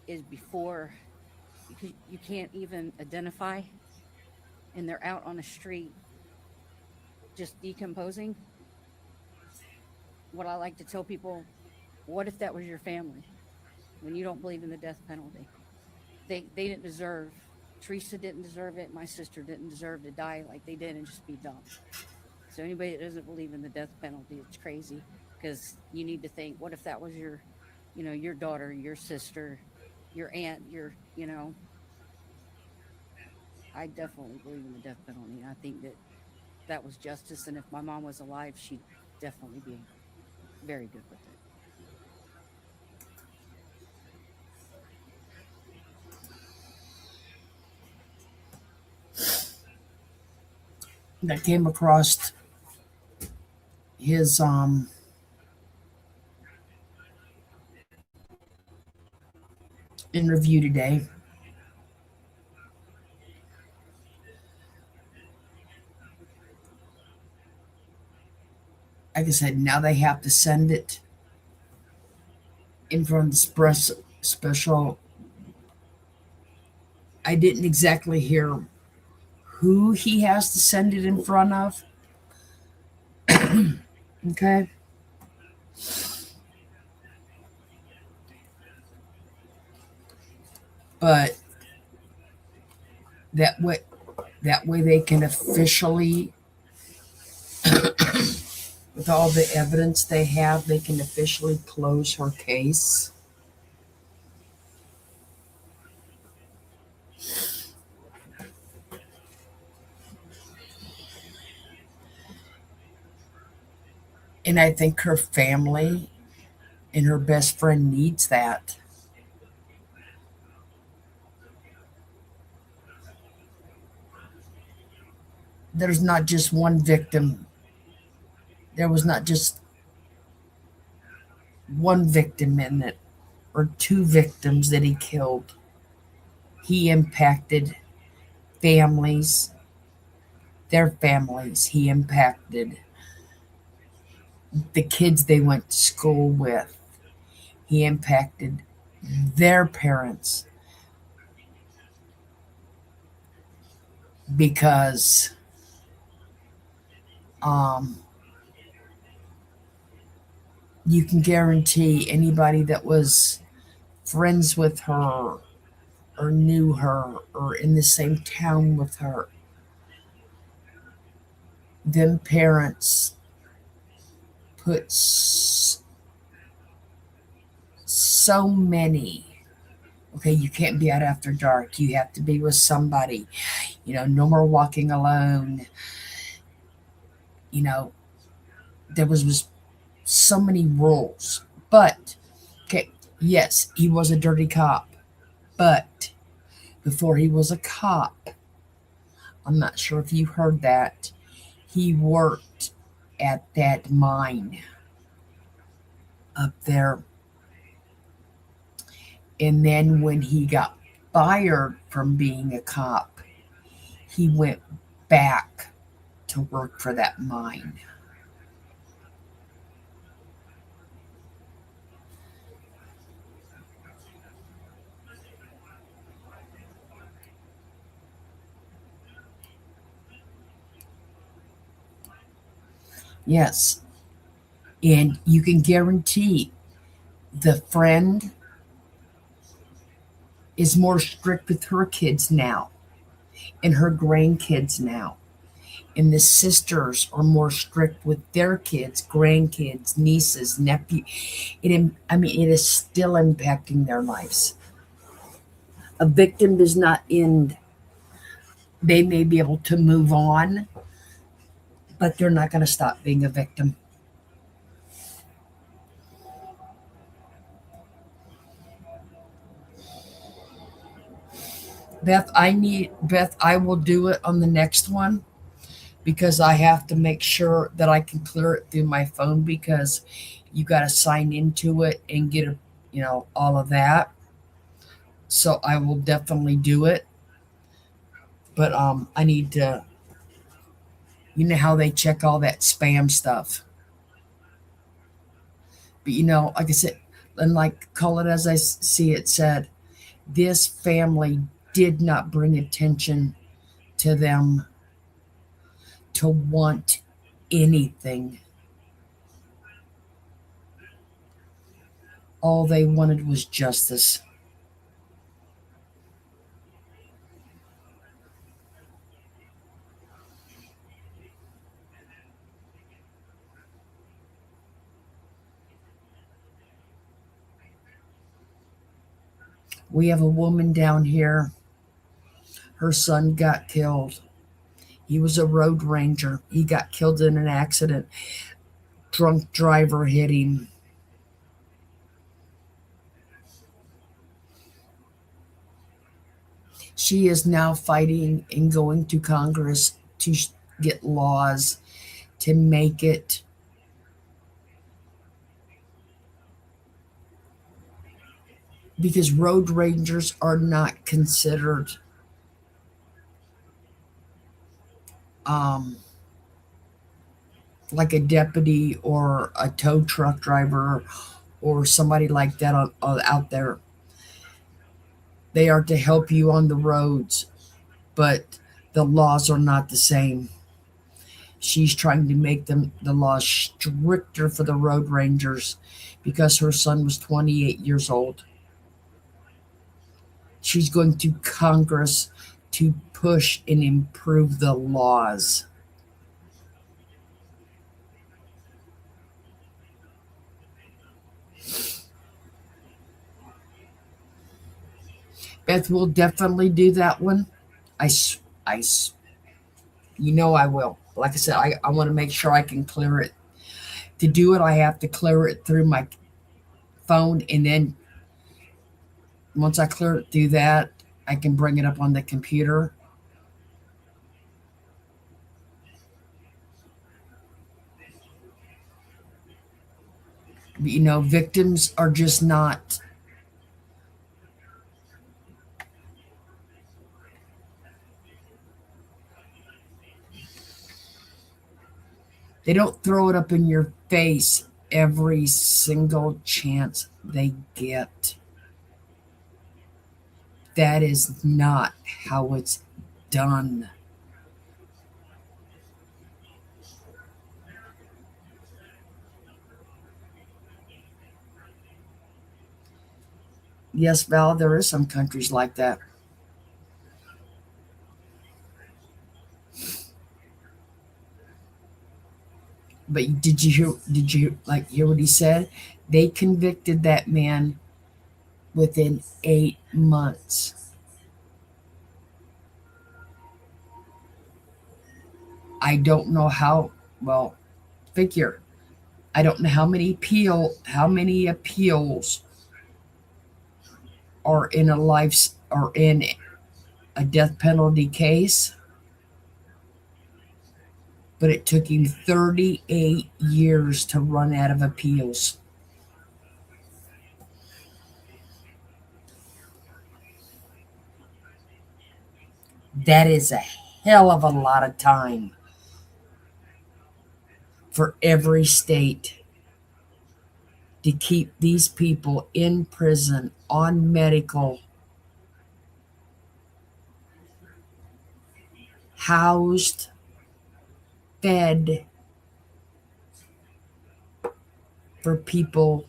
is before you can't even identify, and they're out on the street just decomposing. What I like to tell people, what if that was your family? When you don't believe in the death penalty, they didn't deserve, Teresa didn't deserve it, my sister didn't deserve to die like they did and just be dumped. So anybody that doesn't believe in the death penalty, it's crazy, because you need to think, what if that was your daughter, your sister, your aunt, I definitely believe in the death penalty. And I think that that was justice. And if my mom was alive, she'd definitely be very good with it. That came across his interview today. Like I said, now they have to send it in front of the special. I didn't exactly hear who he has to send it in front of. Okay. But that way they can officially, with all the evidence they have, they can officially close her case. And I think her family and her best friend needs that. There's not just one victim. There was not just one victim in it or two victims that he killed. He impacted families, their families. He impacted the kids they went to school with. He impacted their parents because um, you can guarantee anybody that was friends with her or knew her or in the same town with her, them parents put so many. Okay, you can't be out after dark. You have to be with somebody. No more walking alone. You know, there was so many rules. But, okay, yes, he was a dirty cop. But before he was a cop, I'm not sure if you heard that, he worked at that mine up there. And then when he got fired from being a cop, he went back to work for that mine. Yes. And you can guarantee the friend is more strict with her kids now and her grandkids now. And the sisters are more strict with their kids, grandkids, nieces, nephew. It is still impacting their lives. A victim does not end. They may be able to move on, but they're not going to stop being a victim. Beth, I will do it on the next one because I have to make sure that I can clear it through my phone because you got to sign into it and get all of that. So I will definitely do it. But I need to, how they check all that spam stuff. But like I said, and like call it as I see it said, this family did not bring attention to them to want anything. All they wanted was justice. We have a woman down here. Her son got killed. He was a road ranger. He got killed in an accident. Drunk driver hit him. She is now fighting and going to Congress to get laws to make it because road rangers are not considered um, like a deputy or a tow truck driver or somebody like that out there. They are to help you on the roads, but the laws are not the same. She's trying to make the laws stricter for the road rangers because her son was 28 years old. She's going to Congress to push and improve the laws. Beth will definitely do that one. I, I will. Like I said, I want to make sure I can clear it To do it, I have to clear it through my phone, and then once I clear it through that, I can bring it up on the computer. You know, victims are just not, they don't throw it up in your face every single chance they get. That is not how it's done. Yes, Val, there is some countries like that. But did you like hear what he said? They convicted that man within 8 months. I don't know how, well, figure. I don't know how many appeals are in a death penalty case, but it took him 38 years to run out of appeals. That is a hell of a lot of time for every state to keep these people in prison on medical, housed, fed, for people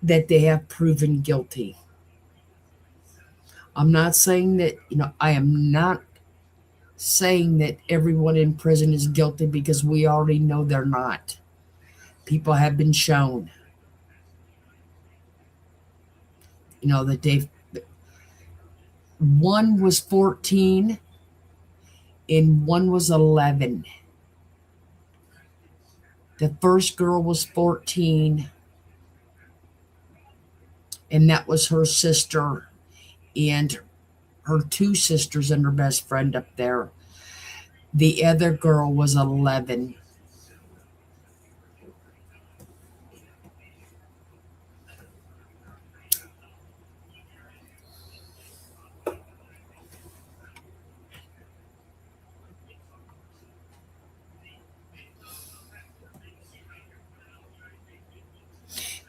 that they have proven guilty. I'm not saying that, I am not saying that everyone in prison is guilty, because we already know they're not. People have been shown, that one was 14 and one was 11. The first girl was 14, and that was her sister and her two sisters and her best friend up there. The other girl was 11.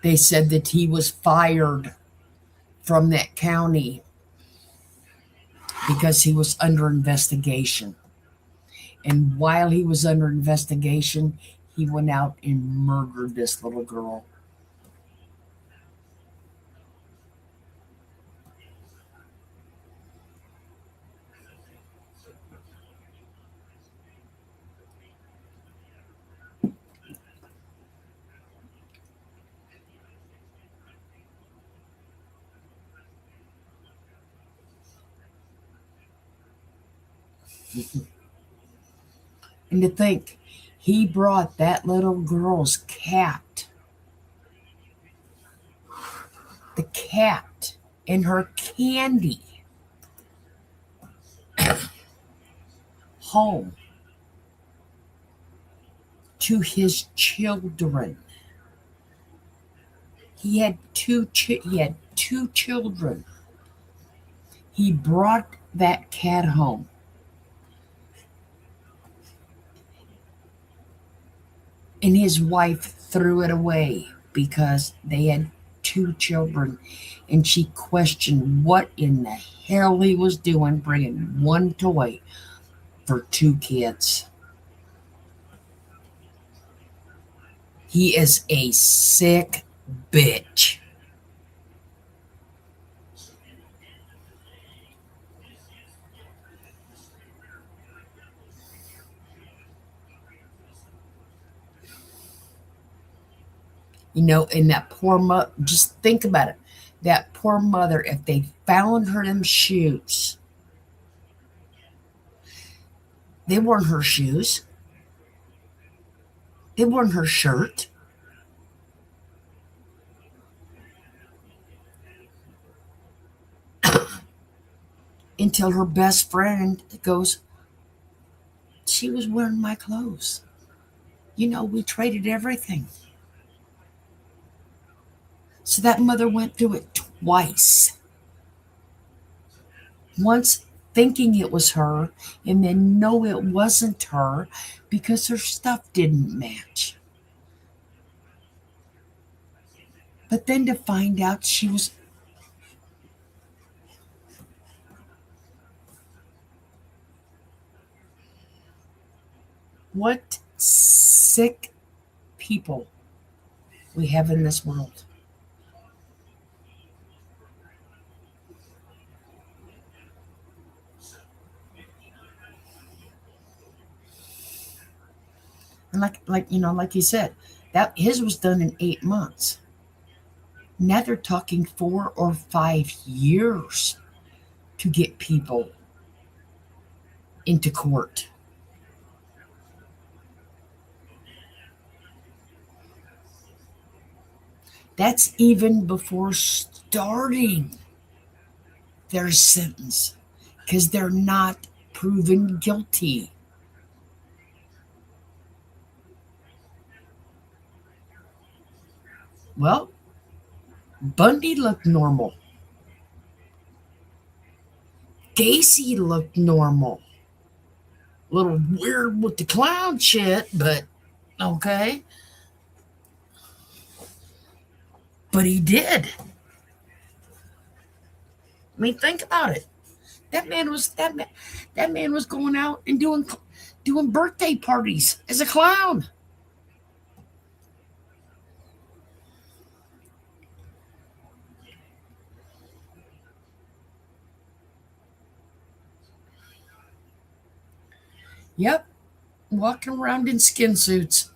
They said that he was fired from that county because he was under investigation. And while he was under investigation, he went out and murdered this little girl. And to think, he brought that little girl's cat, the cat, and her candy home to his children. He had two children. He brought that cat home. And his wife threw it away because they had two children. And she questioned what in the hell he was doing bringing one toy for two kids. He is a sick bitch. And that poor mother, just think about it. That poor mother, if they found her them shoes, they weren't her shoes, they weren't her shirt. Until her best friend goes, she was wearing my clothes. We traded everything. So that mother went through it twice. Once thinking it was her, and then no, it wasn't her because her stuff didn't match. But then to find out she was. What sick people we have in this world. And like you said, that his was done in 8 months. Now they're talking 4 or 5 years to get people into court. That's even before starting their sentence because they're not proven guilty. Well, Bundy looked normal. Gacy looked normal. A little weird with the clown shit, but okay. But he did. I mean, think about it. That man was going out and doing birthday parties as a clown. Yep, walking around in skin suits.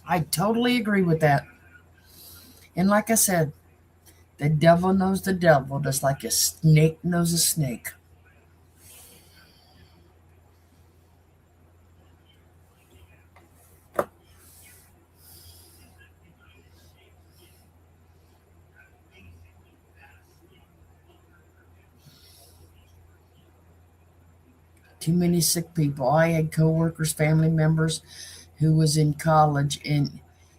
I totally agree with that. And like I said, the devil knows the devil just like a snake knows a snake. Too many sick people. I had coworkers, family members who was in college, and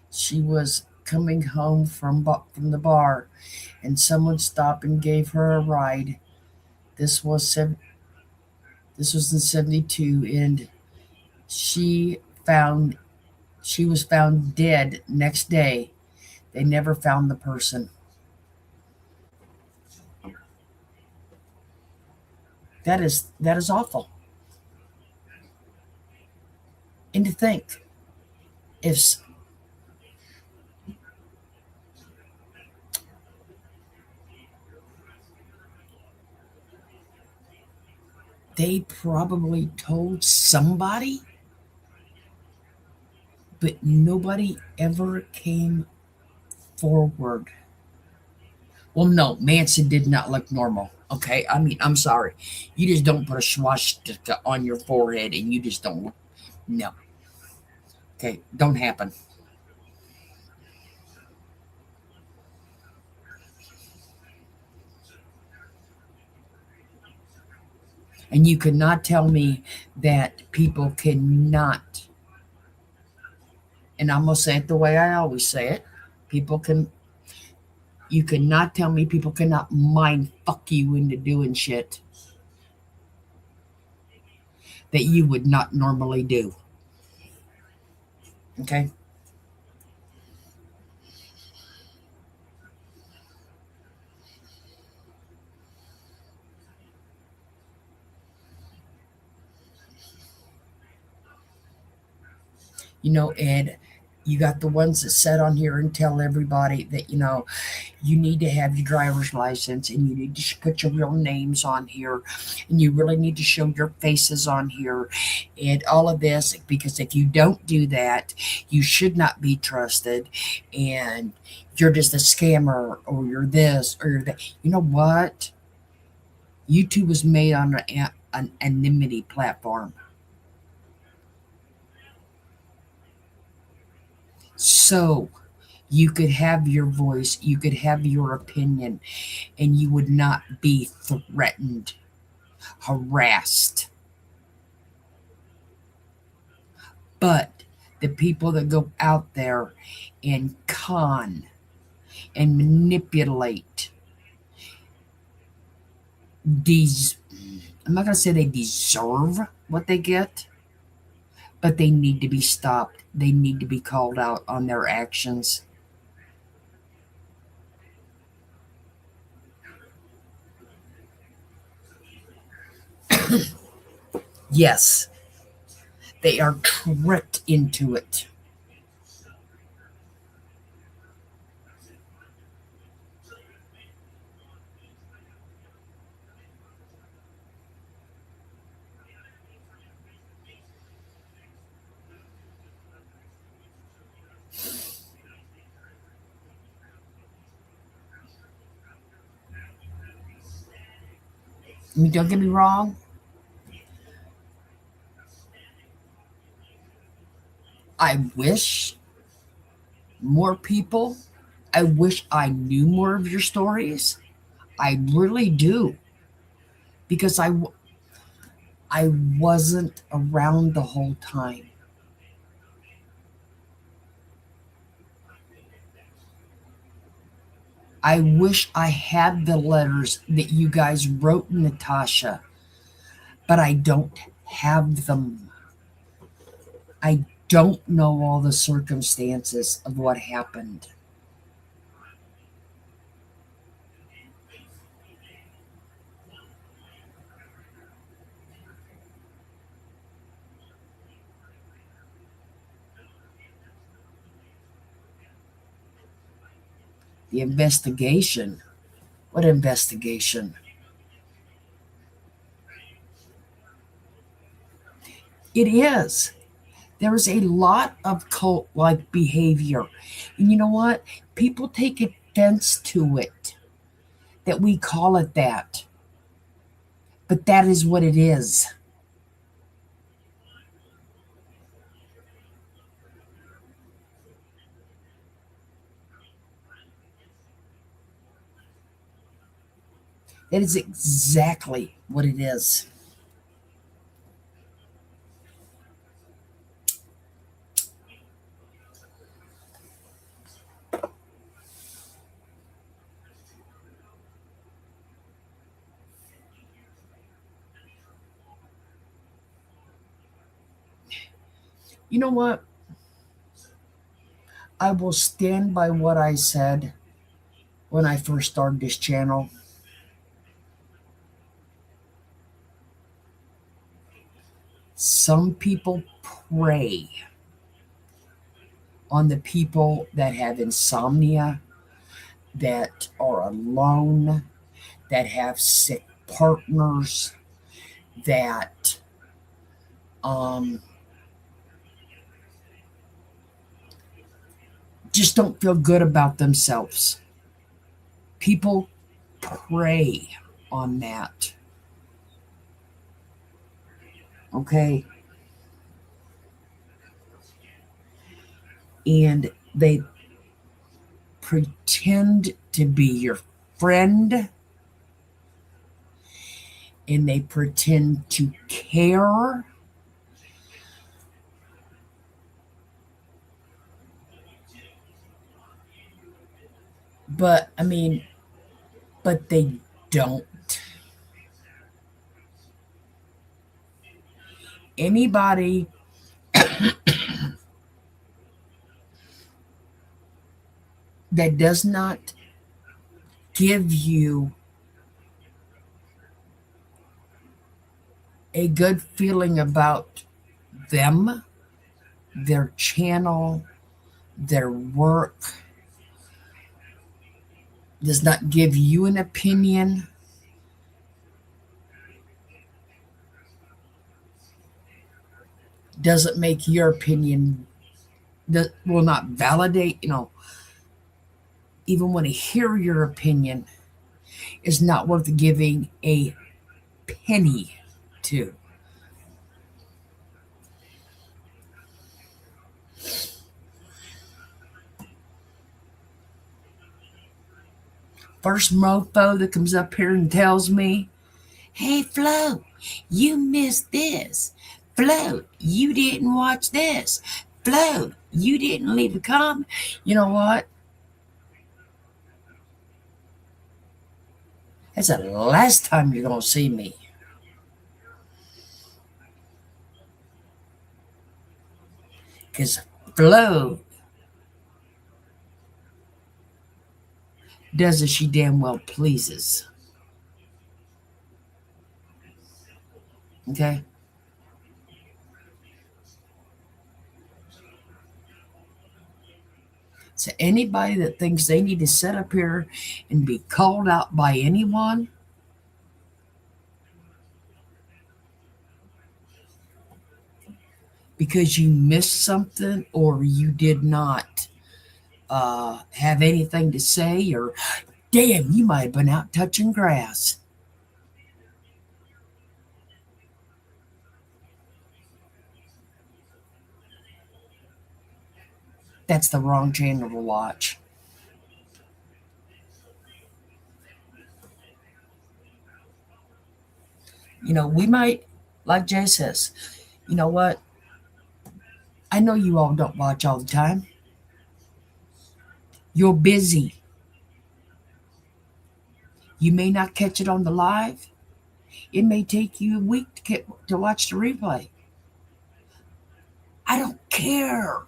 she was coming home from the bar, and someone stopped and gave her a ride. This was this was in '72, and she found she was found dead next day. They never found the person. That is awful. And to think, if they probably told somebody, but nobody ever came forward. Well, no, Manson did not look normal. Okay, I mean, I'm sorry. You just don't put a swastika on your forehead and you just don't look. No. Okay, don't happen. And you cannot tell me that people cannot, and I'm going to say it the way I always say it, people can, you cannot tell me people cannot mind fuck you into doing shit that you would not normally do. Okay? Ed, You got the ones that sit on here and tell everybody that, you need to have your driver's license and you need to put your real names on here and you really need to show your faces on here and all of this, because if you don't do that, you should not be trusted and you're just a scammer or you're this or you're that. You know what? YouTube was made on an anonymity platform. So you could have your voice, you could have your opinion, and you would not be threatened, harassed. But the people that go out there and con and manipulate these, I'm not going to say they deserve what they get, but they need to be stopped. They need to be called out on their actions. Yes, they are tricked into it. I mean, don't get me wrong. I wish more people, I wish I knew more of your stories. I really do. Because I wasn't around the whole time. I wish I had the letters that you guys wrote Natasha, but I don't have them. I don't know all the circumstances of what happened. The investigation. What investigation? It is. There is a lot of cult like behavior. And you know what? People take offense to it, that we call it that. But that is what it is. That is exactly what it is. You know what? I will stand by what I said when I first started this channel. Some people prey on the people that have insomnia, that are alone, that have sick partners, that um, just don't feel good about themselves. People prey on that. Okay? And they pretend to be your friend and they pretend to care. But, I mean, but they don't. Anybody that does not give you a good feeling about them, their channel, their work does not give you an opinion, doesn't make your opinion, that will not validate, even want to hear your opinion, is not worth giving a penny to. First mofo that comes up here and tells me, hey, Flo, you missed this. Flo, you didn't watch this. Flo, you didn't leave a comment. You know what? That's the last time you're going to see me. Because Flo does as she damn well pleases. Okay? So anybody that thinks they need to sit up here and be called out by anyone, because you missed something or you did not have anything to say, or damn, you might have been out touching grass. That's the wrong channel to watch. We might, like Jay says, you know what? I know you all don't watch all the time. You're busy. You may not catch it on the live. It may take you a week to watch the replay. I don't care.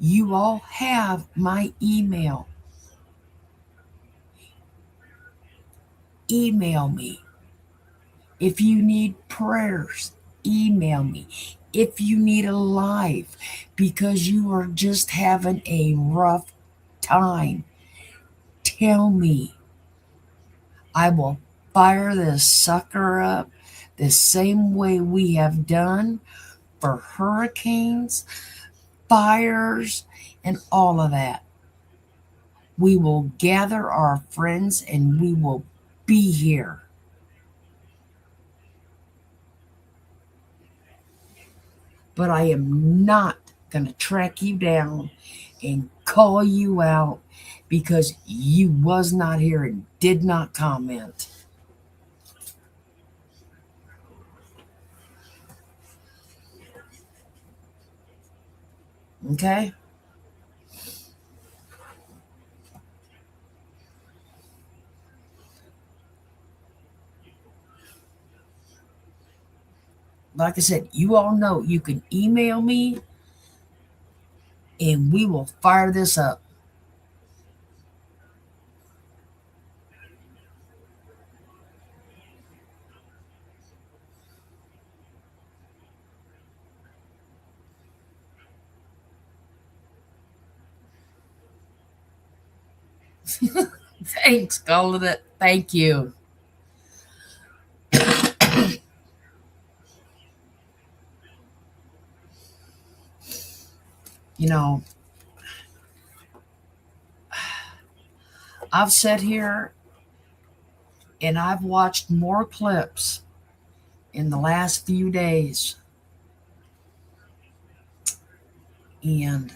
You all have my email. Email me. If you need prayers, email me. If you need a live because you are just having a rough time, tell me. I will fire this sucker up the same way we have done for hurricanes, fires, and all of that. We will gather our friends and we will be here. But I am not going to track you down and call you out because you was not here and did not comment. Okay? Like I said, you all know you can email me and we will fire this up. Thanks, calling it. Thank you. You know, I've sat here and I've watched more clips in the last few days. And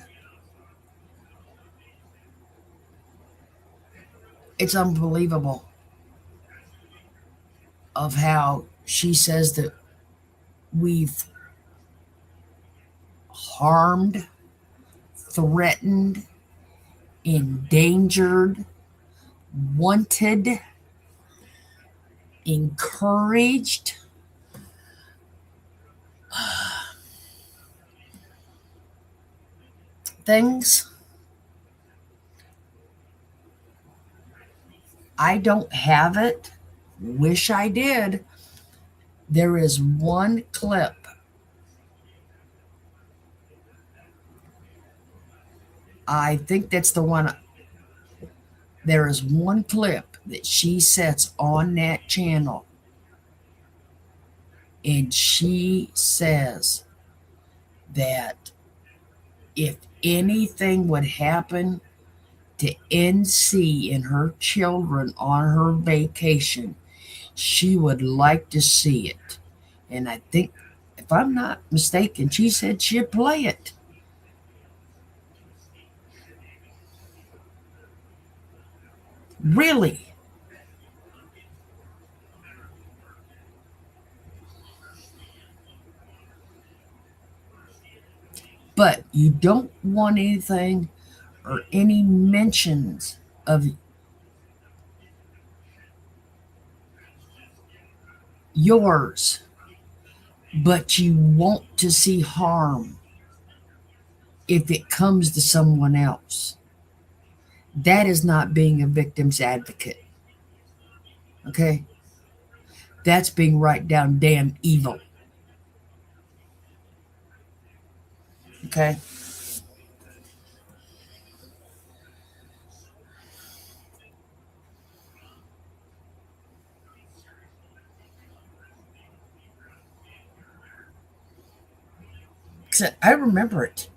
it's unbelievable of how she says that we've harmed, threatened, endangered, wanted, encouraged things. I don't have it. Wish I did. There is one clip. I think that's the one. There is one clip that she sets on that channel, and she says that if anything would happen to NC and her children on her vacation, she would like to see it. And I think, if I'm not mistaken, she said she'd play it. Really? But you don't want anything or any mentions of yours, but you want to see harm if it comes to someone else. That is not being a victim's advocate. Okay? That's being right down damn evil. Okay? I remember it.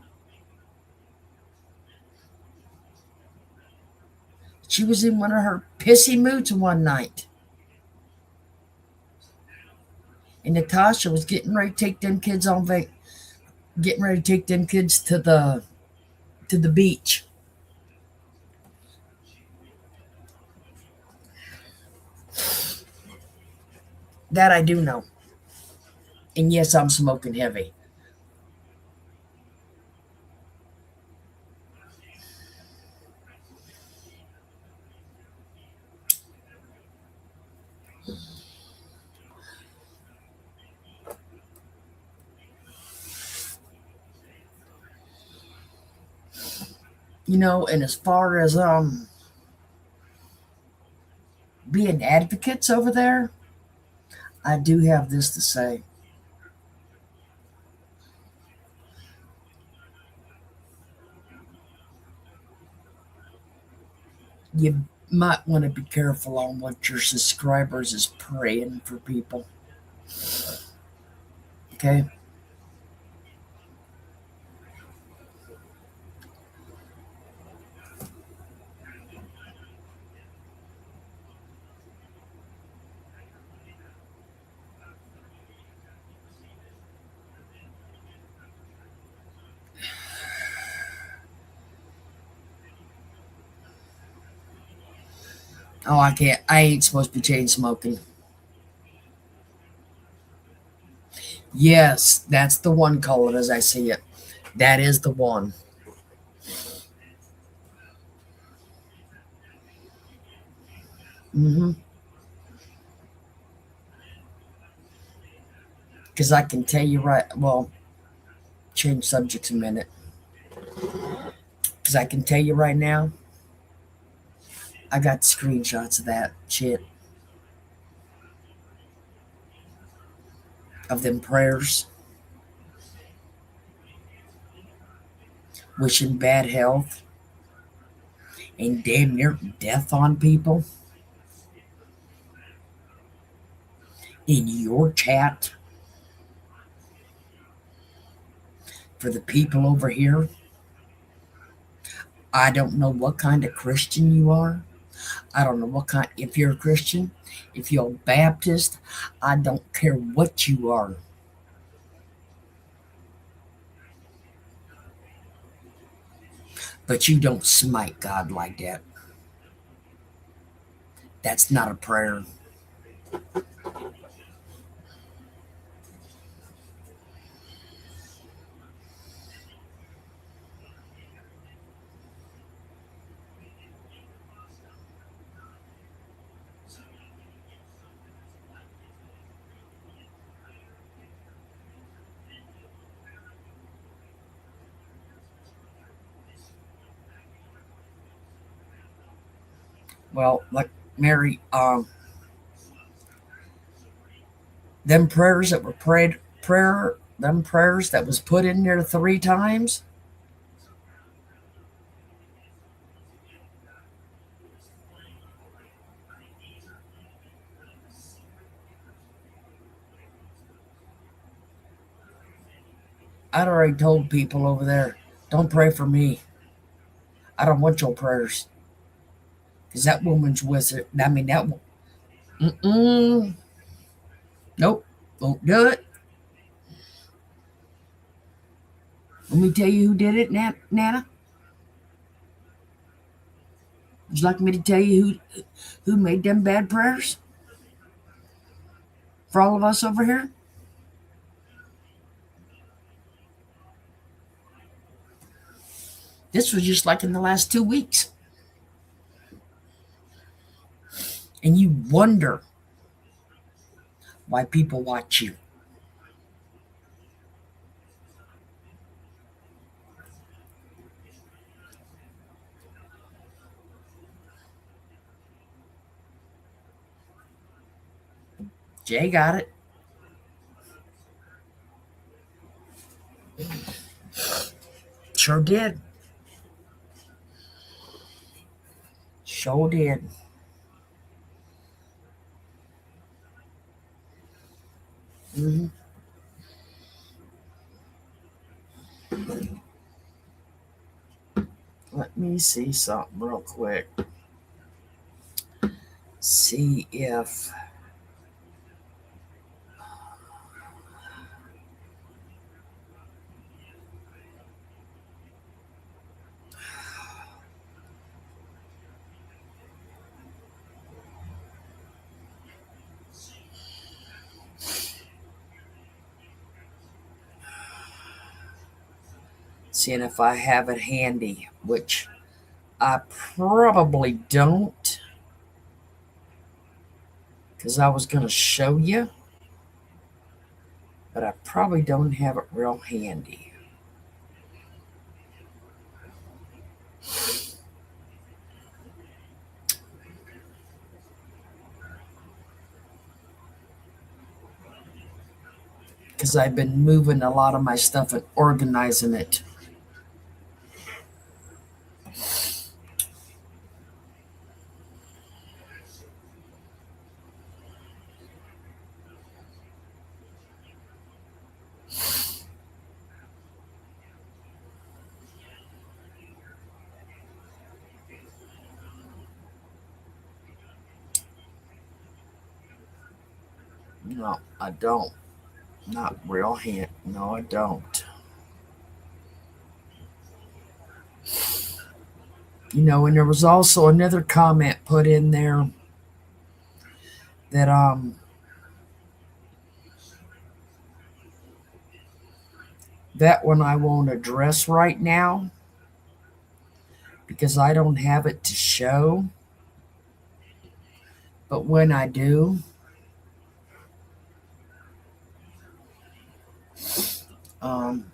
She was in one of her pissy moods one night. And Natasha was getting ready to take them kids getting ready to take them kids to the beach. That I do know. And yes, I'm smoking heavy. And as far as being advocates over there, I do have this to say. You might want to be careful on what your subscribers is praying for people. Okay? Oh, I can't. I ain't supposed to be chain smoking. Yes, that's the one, call it as I see it. That is the one. Mm-hmm. Because I can tell you right, well, change subjects a minute. Because I can tell you right now, I got screenshots of that shit. Of them prayers. Wishing bad health. And damn near death on people. In your chat. For the people over here. I don't know what kind of Christian you are. I don't know what kind, if you're a Christian, if you're a Baptist, I don't care what you are. But you don't smite God like that. That's not a prayer. Well, like Mary, Them prayers that were them prayers that was put in there 3 times. I'd already told people over there, don't pray for me. I don't want your prayers. Because that woman's wizard. I mean, that one. Mm-mm. Nope. Won't do it. Let me tell you who did it, Nana. Would you like me to tell you who made them bad prayers for all of us over here? This was just like in the last 2 weeks. And you wonder why people watch you. Jay got it. Sure did. Sure did. Mm-hmm. Let me see something real quick. See if I have it handy, which I probably don't, because I was going to show you, but I probably don't have it real handy. Because I've been moving a lot of my stuff and organizing it. No, I don't. Not real hand. No, I don't. And there was also another comment put in there that that one I won't address right now because I don't have it to show. But when I do, um,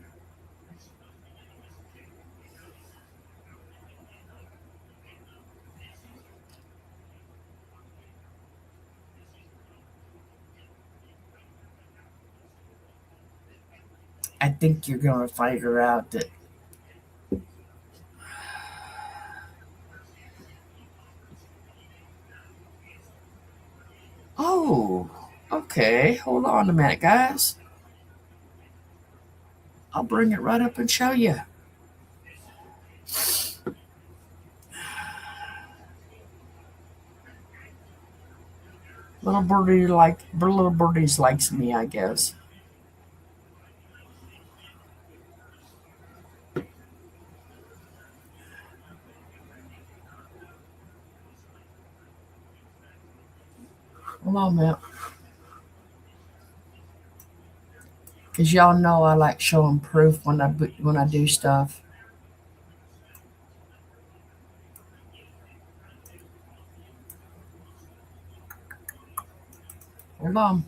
I think you're going to figure out that. Oh, okay. Hold on a minute, guys. I'll bring it right up and show you. Little birdies likes me, I guess. Hold on a minute. Because y'all know I like showing proof when I do stuff. Hold on.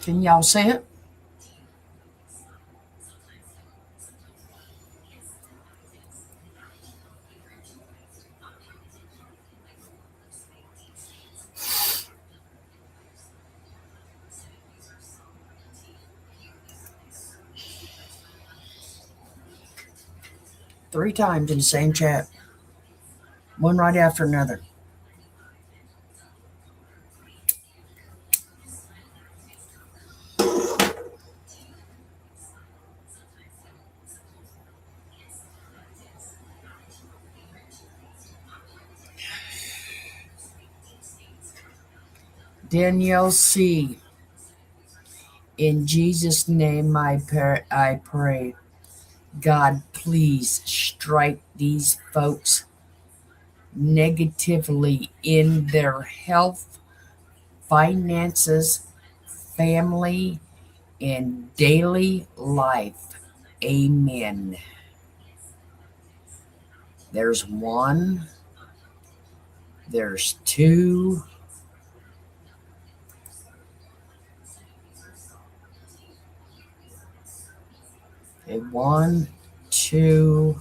Can y'all see it? Three times in the same chat, one right after another. Danielle C. In Jesus' name I pray. God, please strike these folks negatively in their health, finances, family, and daily life. Amen. There's one. There's two. Okay, one, two,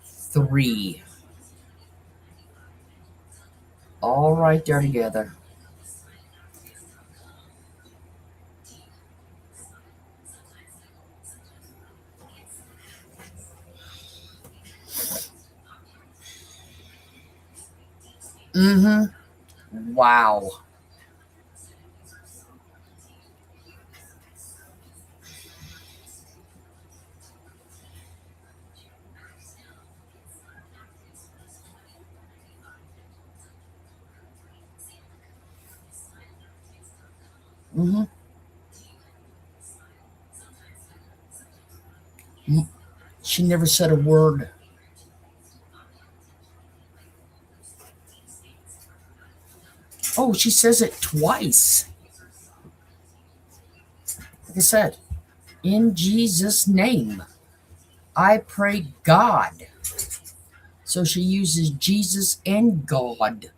three. All right there together. Mm-hmm. Wow. Mm-hmm. She never said a word. Oh, she says it twice. Like I said, in Jesus' name, I pray God. So she uses Jesus and God.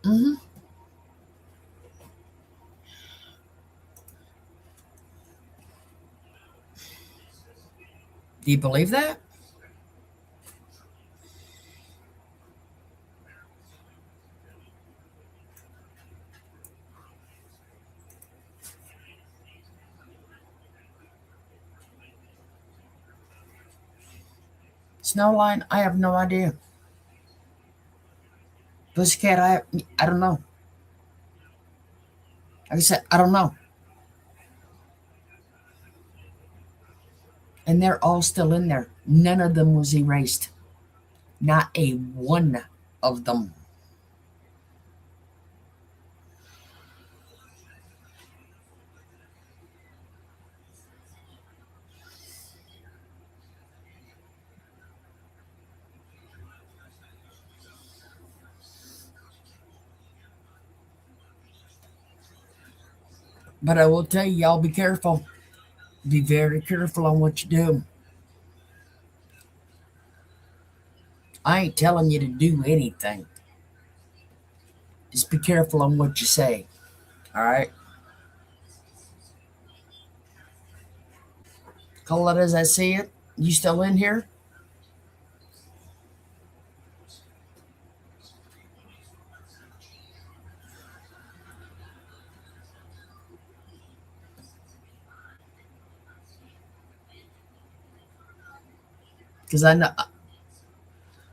Mm-hmm. Do you believe that? Snowline, I have no idea. Pussycat, I don't know. Like I said, I don't know. And they're all still in there. None of them was erased. Not a one of them. But I will tell you, y'all be careful. Be very careful on what you do. I ain't telling you to do anything. Just be careful on what you say. All right? Call it as I see it. You still in here? Because I know.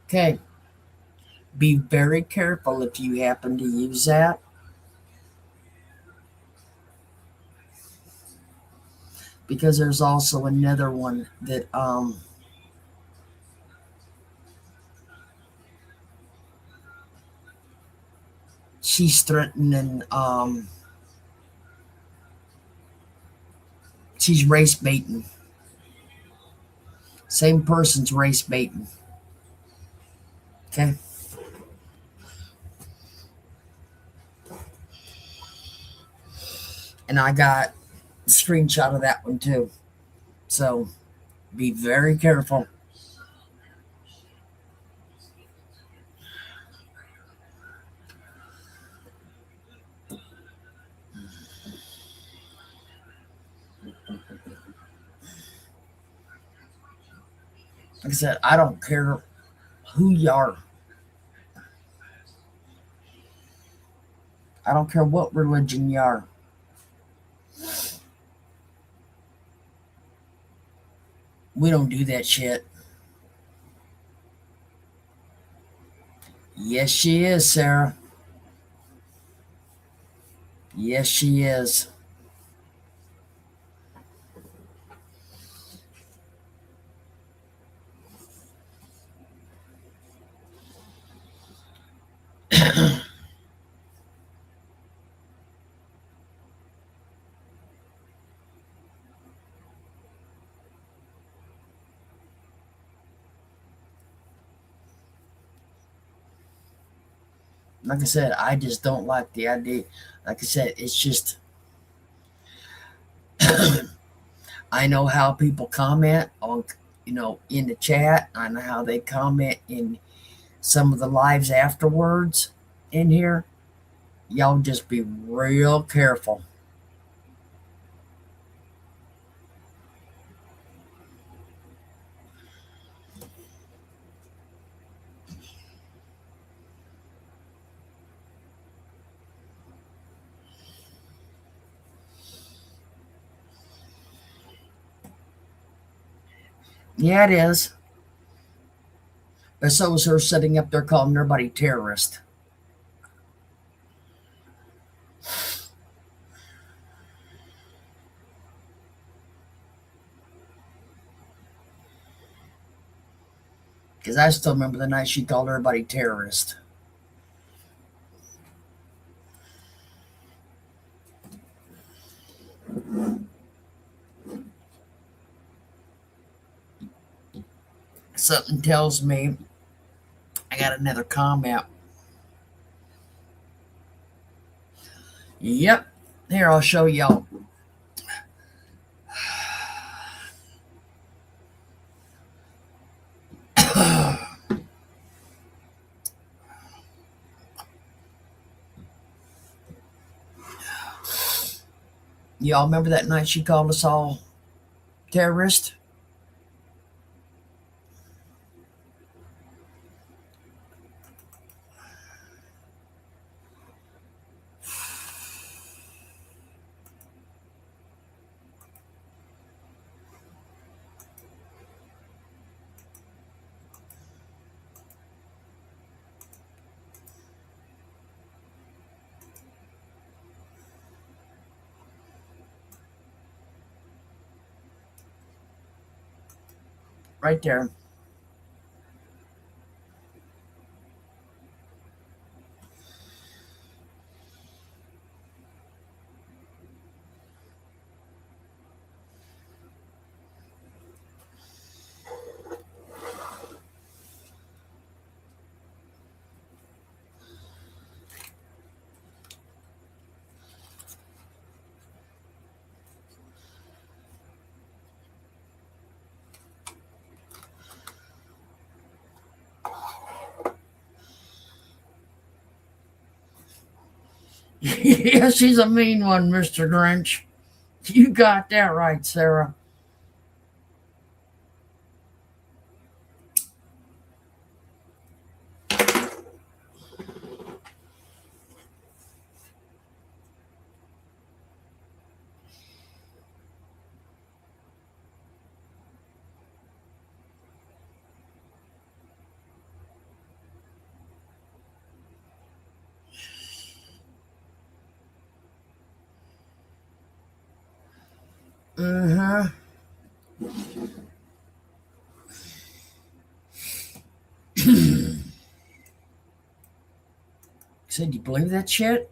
Okay. Be very careful if you happen to use that. Because there's also another one that she's threatening she's race baiting. Same person's race baiting. Okay. And I got a screenshot of that one too. So Be very careful. Like I said, I don't care who you are. I don't care what religion you are. We don't do that shit. Yes, she is, Sarah. Yes, she is. Like I said, I just don't like the idea. Like I said, it's just I know how people comment on, in the chat. I know how they comment in some of the lives afterwards in here. Y'all just be real careful. Yeah, it is. But so is her sitting up there calling everybody terrorist. Because I still remember the night she called everybody terrorist. Something tells me I got another comment. Yep. Here, I'll show y'all. Y'all remember that night she called us all terrorists? Right there. Yeah, she's a mean one, Mr. Grinch. You got that right, Sarah. Uh-huh. Said, you believe that shit?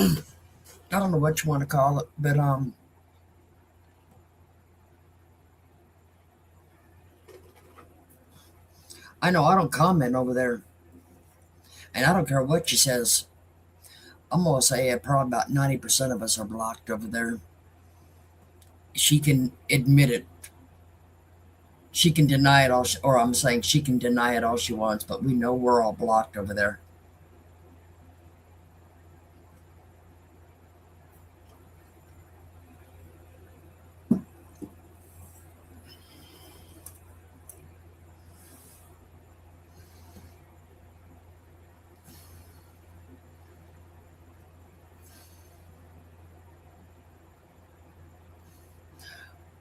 I don't know what you want to call it, but I know I don't comment over there, and I don't care what she says. I'm gonna say probably about 90% of us are blocked over there. She can admit it. She can deny it all, or I'm saying she can deny it all she wants, but we know we're all blocked over there.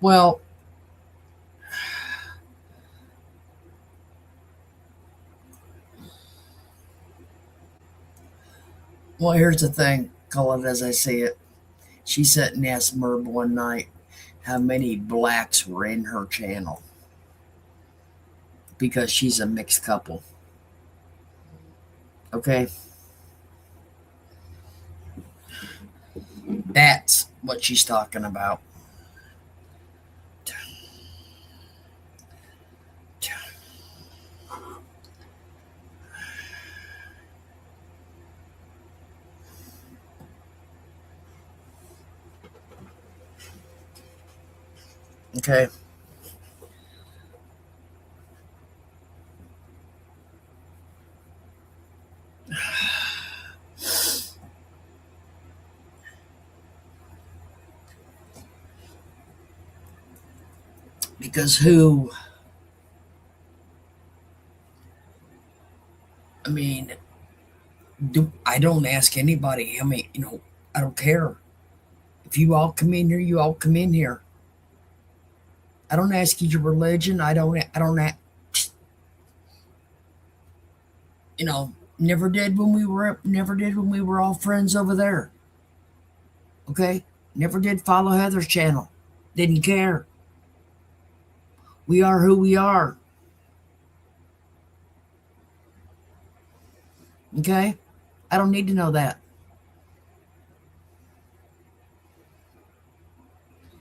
Well, well, here's the thing. Call it as I see it. She sat and asked Merb one night how many blacks were in her channel because she's a mixed couple. Okay, that's what she's talking about. Okay, because who? I mean, I don't ask anybody. I mean, I don't care. If you all come in here, you all come in here. I don't ask you your religion. I don't. Never did when we were. Never did when we were all friends over there. Okay. Never did follow Heather's channel. Didn't care. We are who we are. Okay. I don't need to know that.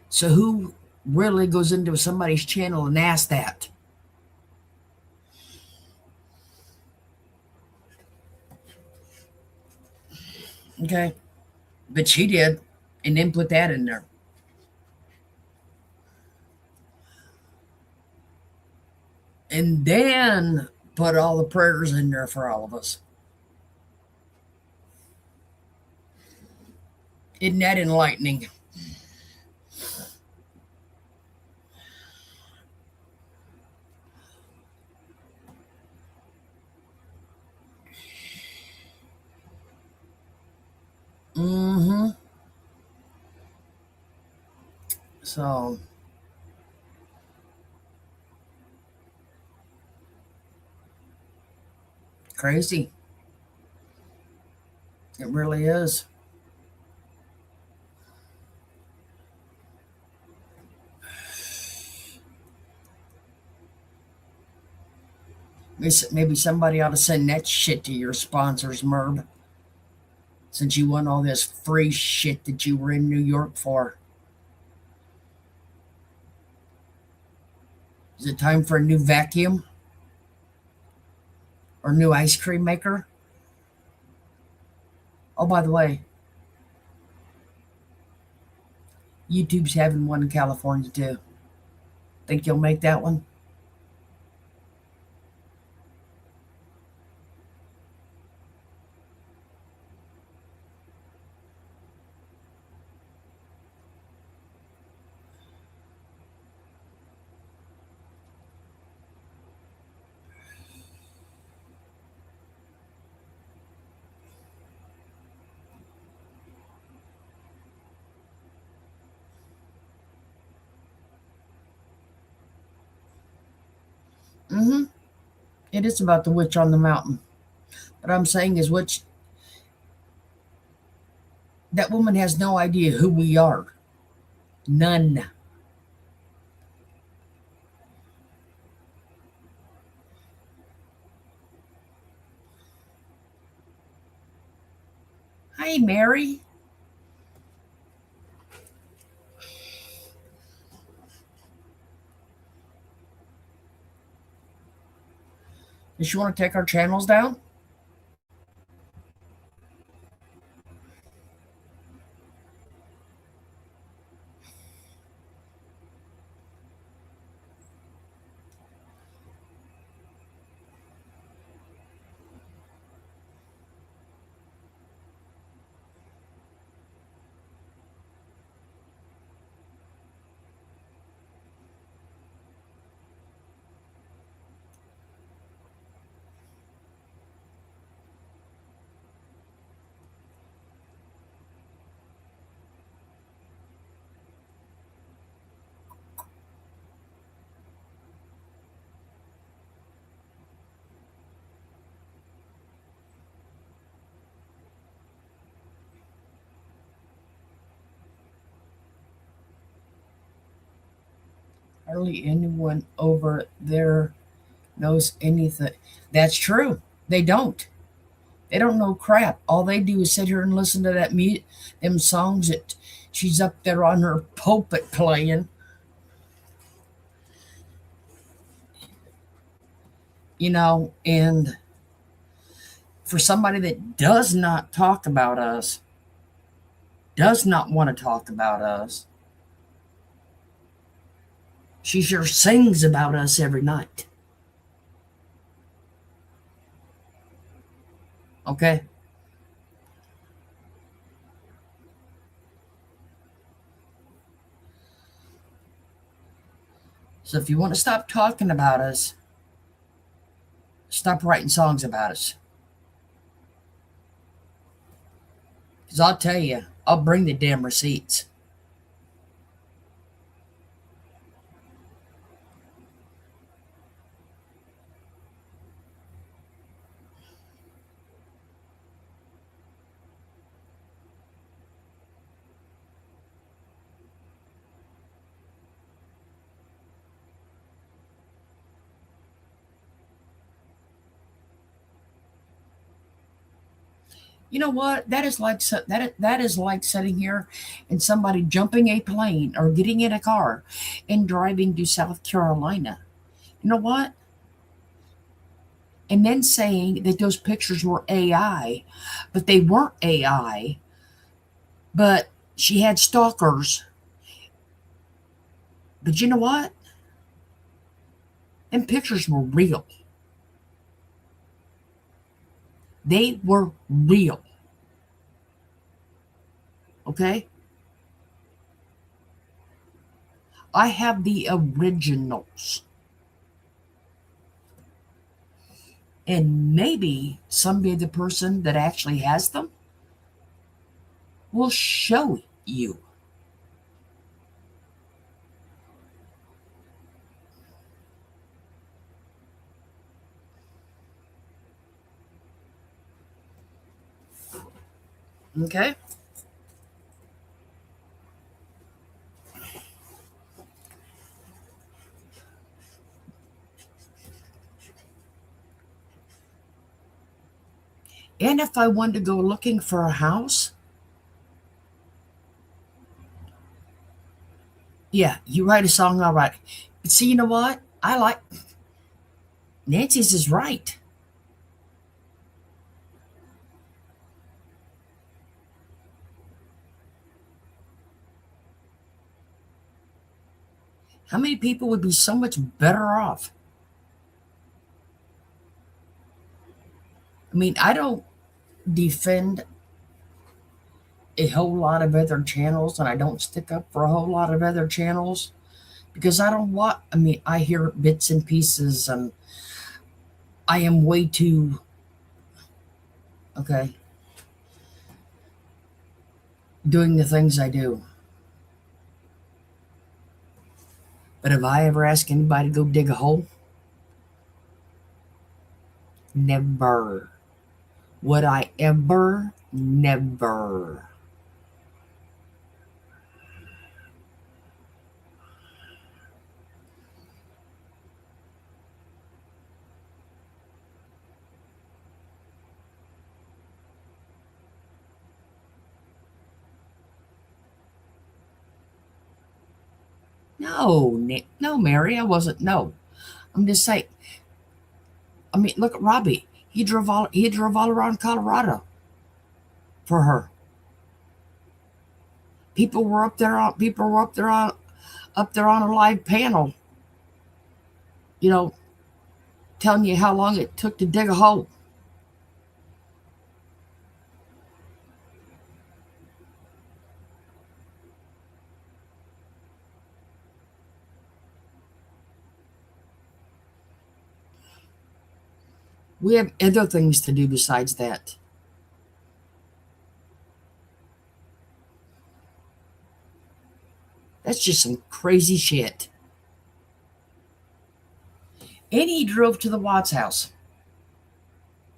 So who really goes into somebody's channel and asks that? Okay. But she did, and then put that in there. And then put all the prayers in there for all of us. Isn't that enlightening? Mm-hmm. So crazy. It really is. Maybe somebody ought to send that shit to your sponsors, Merb. Since you won all this free shit that you were in New York for. Is it time for a new vacuum? Or new ice cream maker? Oh, by the way, YouTube's having one in California too. Think you'll make that one? Mm-hmm. It is about the witch on the mountain. What I'm saying is, which that woman has no idea who we are. None. Hi, Mary. Does she want to take our channels down? Hardly anyone over there knows anything. That's true. They don't. They don't know crap. All they do is sit here and listen to them songs that she's up there on her pulpit playing. And for somebody that does not talk about us, does not want to talk about us, she sure sings about us every night. Okay? So if you want to stop talking about us, stop writing songs about us. Because I'll tell you, I'll bring the damn receipts. You know what? That is like sitting here and somebody jumping a plane or getting in a car and driving to South Carolina. You know what? And then saying that those pictures were AI, but they weren't AI, but she had stalkers. But you know what? Them pictures were real. They were real. Okay? I have the originals. And maybe someday the person that actually has them will show you. Okay? And if I wanted to go looking for a house, yeah, you write a song, I'll write. But see, you know what? I like Nancy's is right. How many people would be so much better off? I mean, I don't defend a whole lot of other channels and I don't stick up for a whole lot of other channels because I don't want, I mean, I hear bits and pieces and I am way too, okay, doing the things I do. But if I ever ask anybody to go dig a hole, never. Would I ever? Never. No, Nick. No, Mary, I wasn't. No. I'm just saying, I mean, look at Robbie. He drove all around Colorado for her. People were up there on a live panel, you know, telling you how long it took to dig a hole. We have other things to do besides that. That's just some crazy shit. And he drove to the Watts house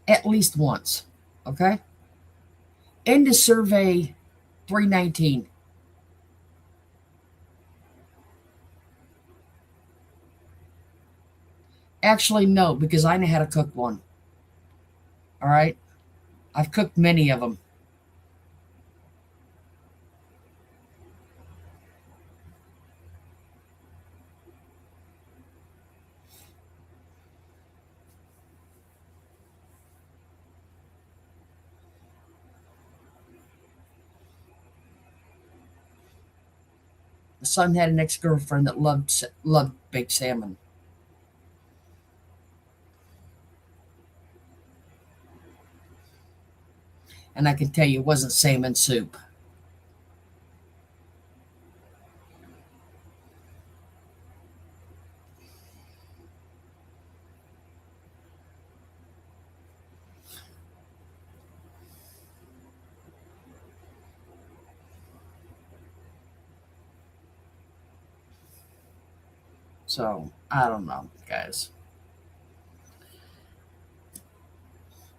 at least once. Okay? And to survey 319. Actually, no, because I know how to cook one. All right? I've cooked many of them. My son had an ex-girlfriend that loved baked salmon. And I can tell you it wasn't salmon soup. So, I don't know, guys.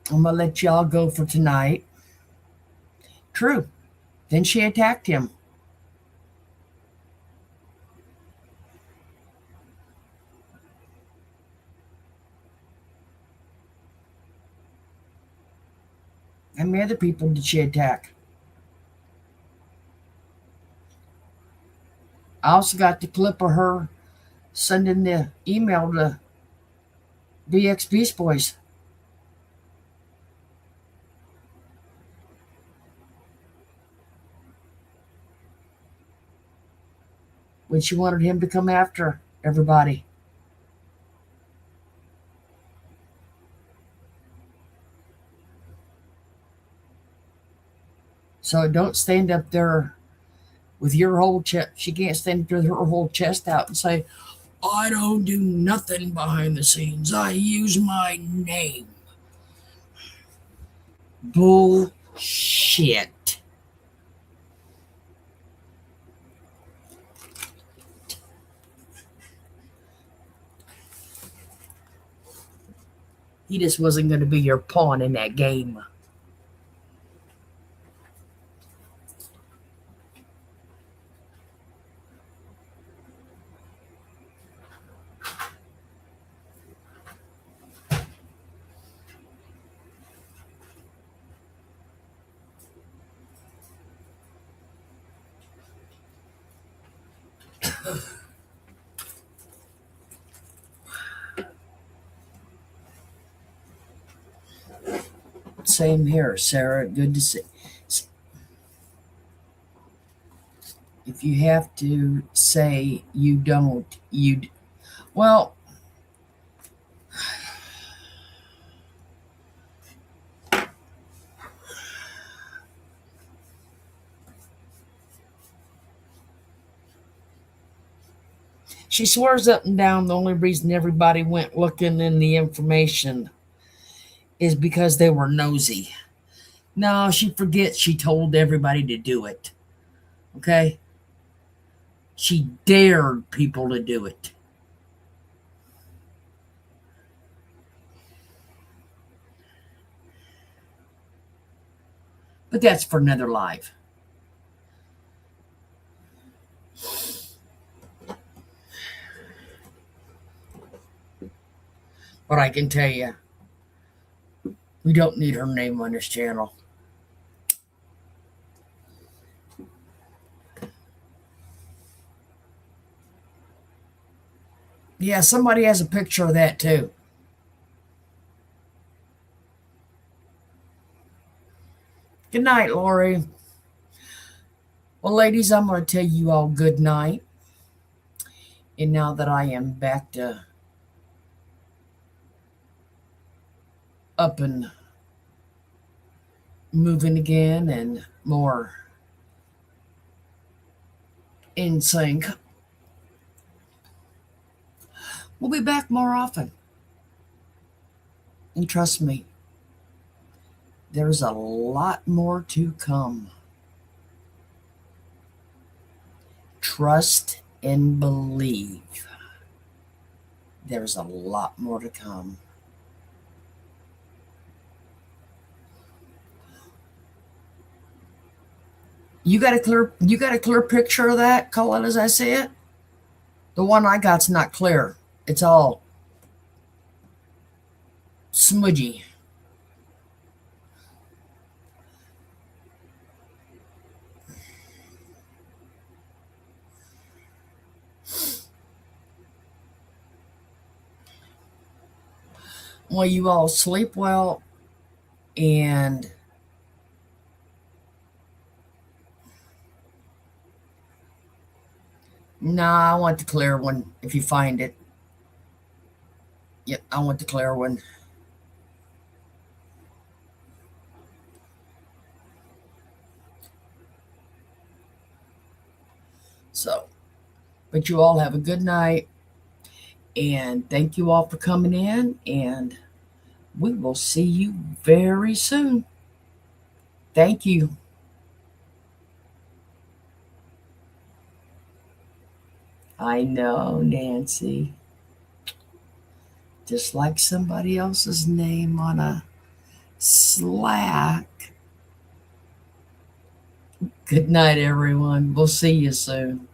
I'm going to let y'all go for tonight. True. Then she attacked him. How many other people did she attack? I also got the clip of her sending the email to BX Beast Boys. When she wanted him to come after everybody. So don't stand up there with your whole chest. She can't stand up there with her whole chest out and say, I don't do nothing behind the scenes. I use my name. Bullshit. He just wasn't going to be your pawn in that game. Same here, Sarah. Good to see. If you have to say you don't, well, she swears up and down the only reason everybody went looking in the information is because they were nosy. No, she forgets she told everybody to do it. Okay? She dared people to do it. But that's for another live. But I can tell you, we don't need her name on this channel. Yeah, somebody has a picture of that too. Good night, Lori. Well, ladies, I'm going to tell you all good night. And now that I am back to up and moving again and more in sync, we'll be back more often. And trust me, there's a lot more to come. Trust and believe. There's a lot more to come. You got a clear picture of that, Colin, as I see it? The one I got's not clear. It's all smudgy. Well, you all sleep well, and nah, I want the clear one if you find it. Yep, I want the clear one. So, but you all have a good night, and thank you all for coming in, and we will see you very soon. Thank you. I know, Nancy. Just like somebody else's name on a Slack. Good night, everyone. We'll see you soon.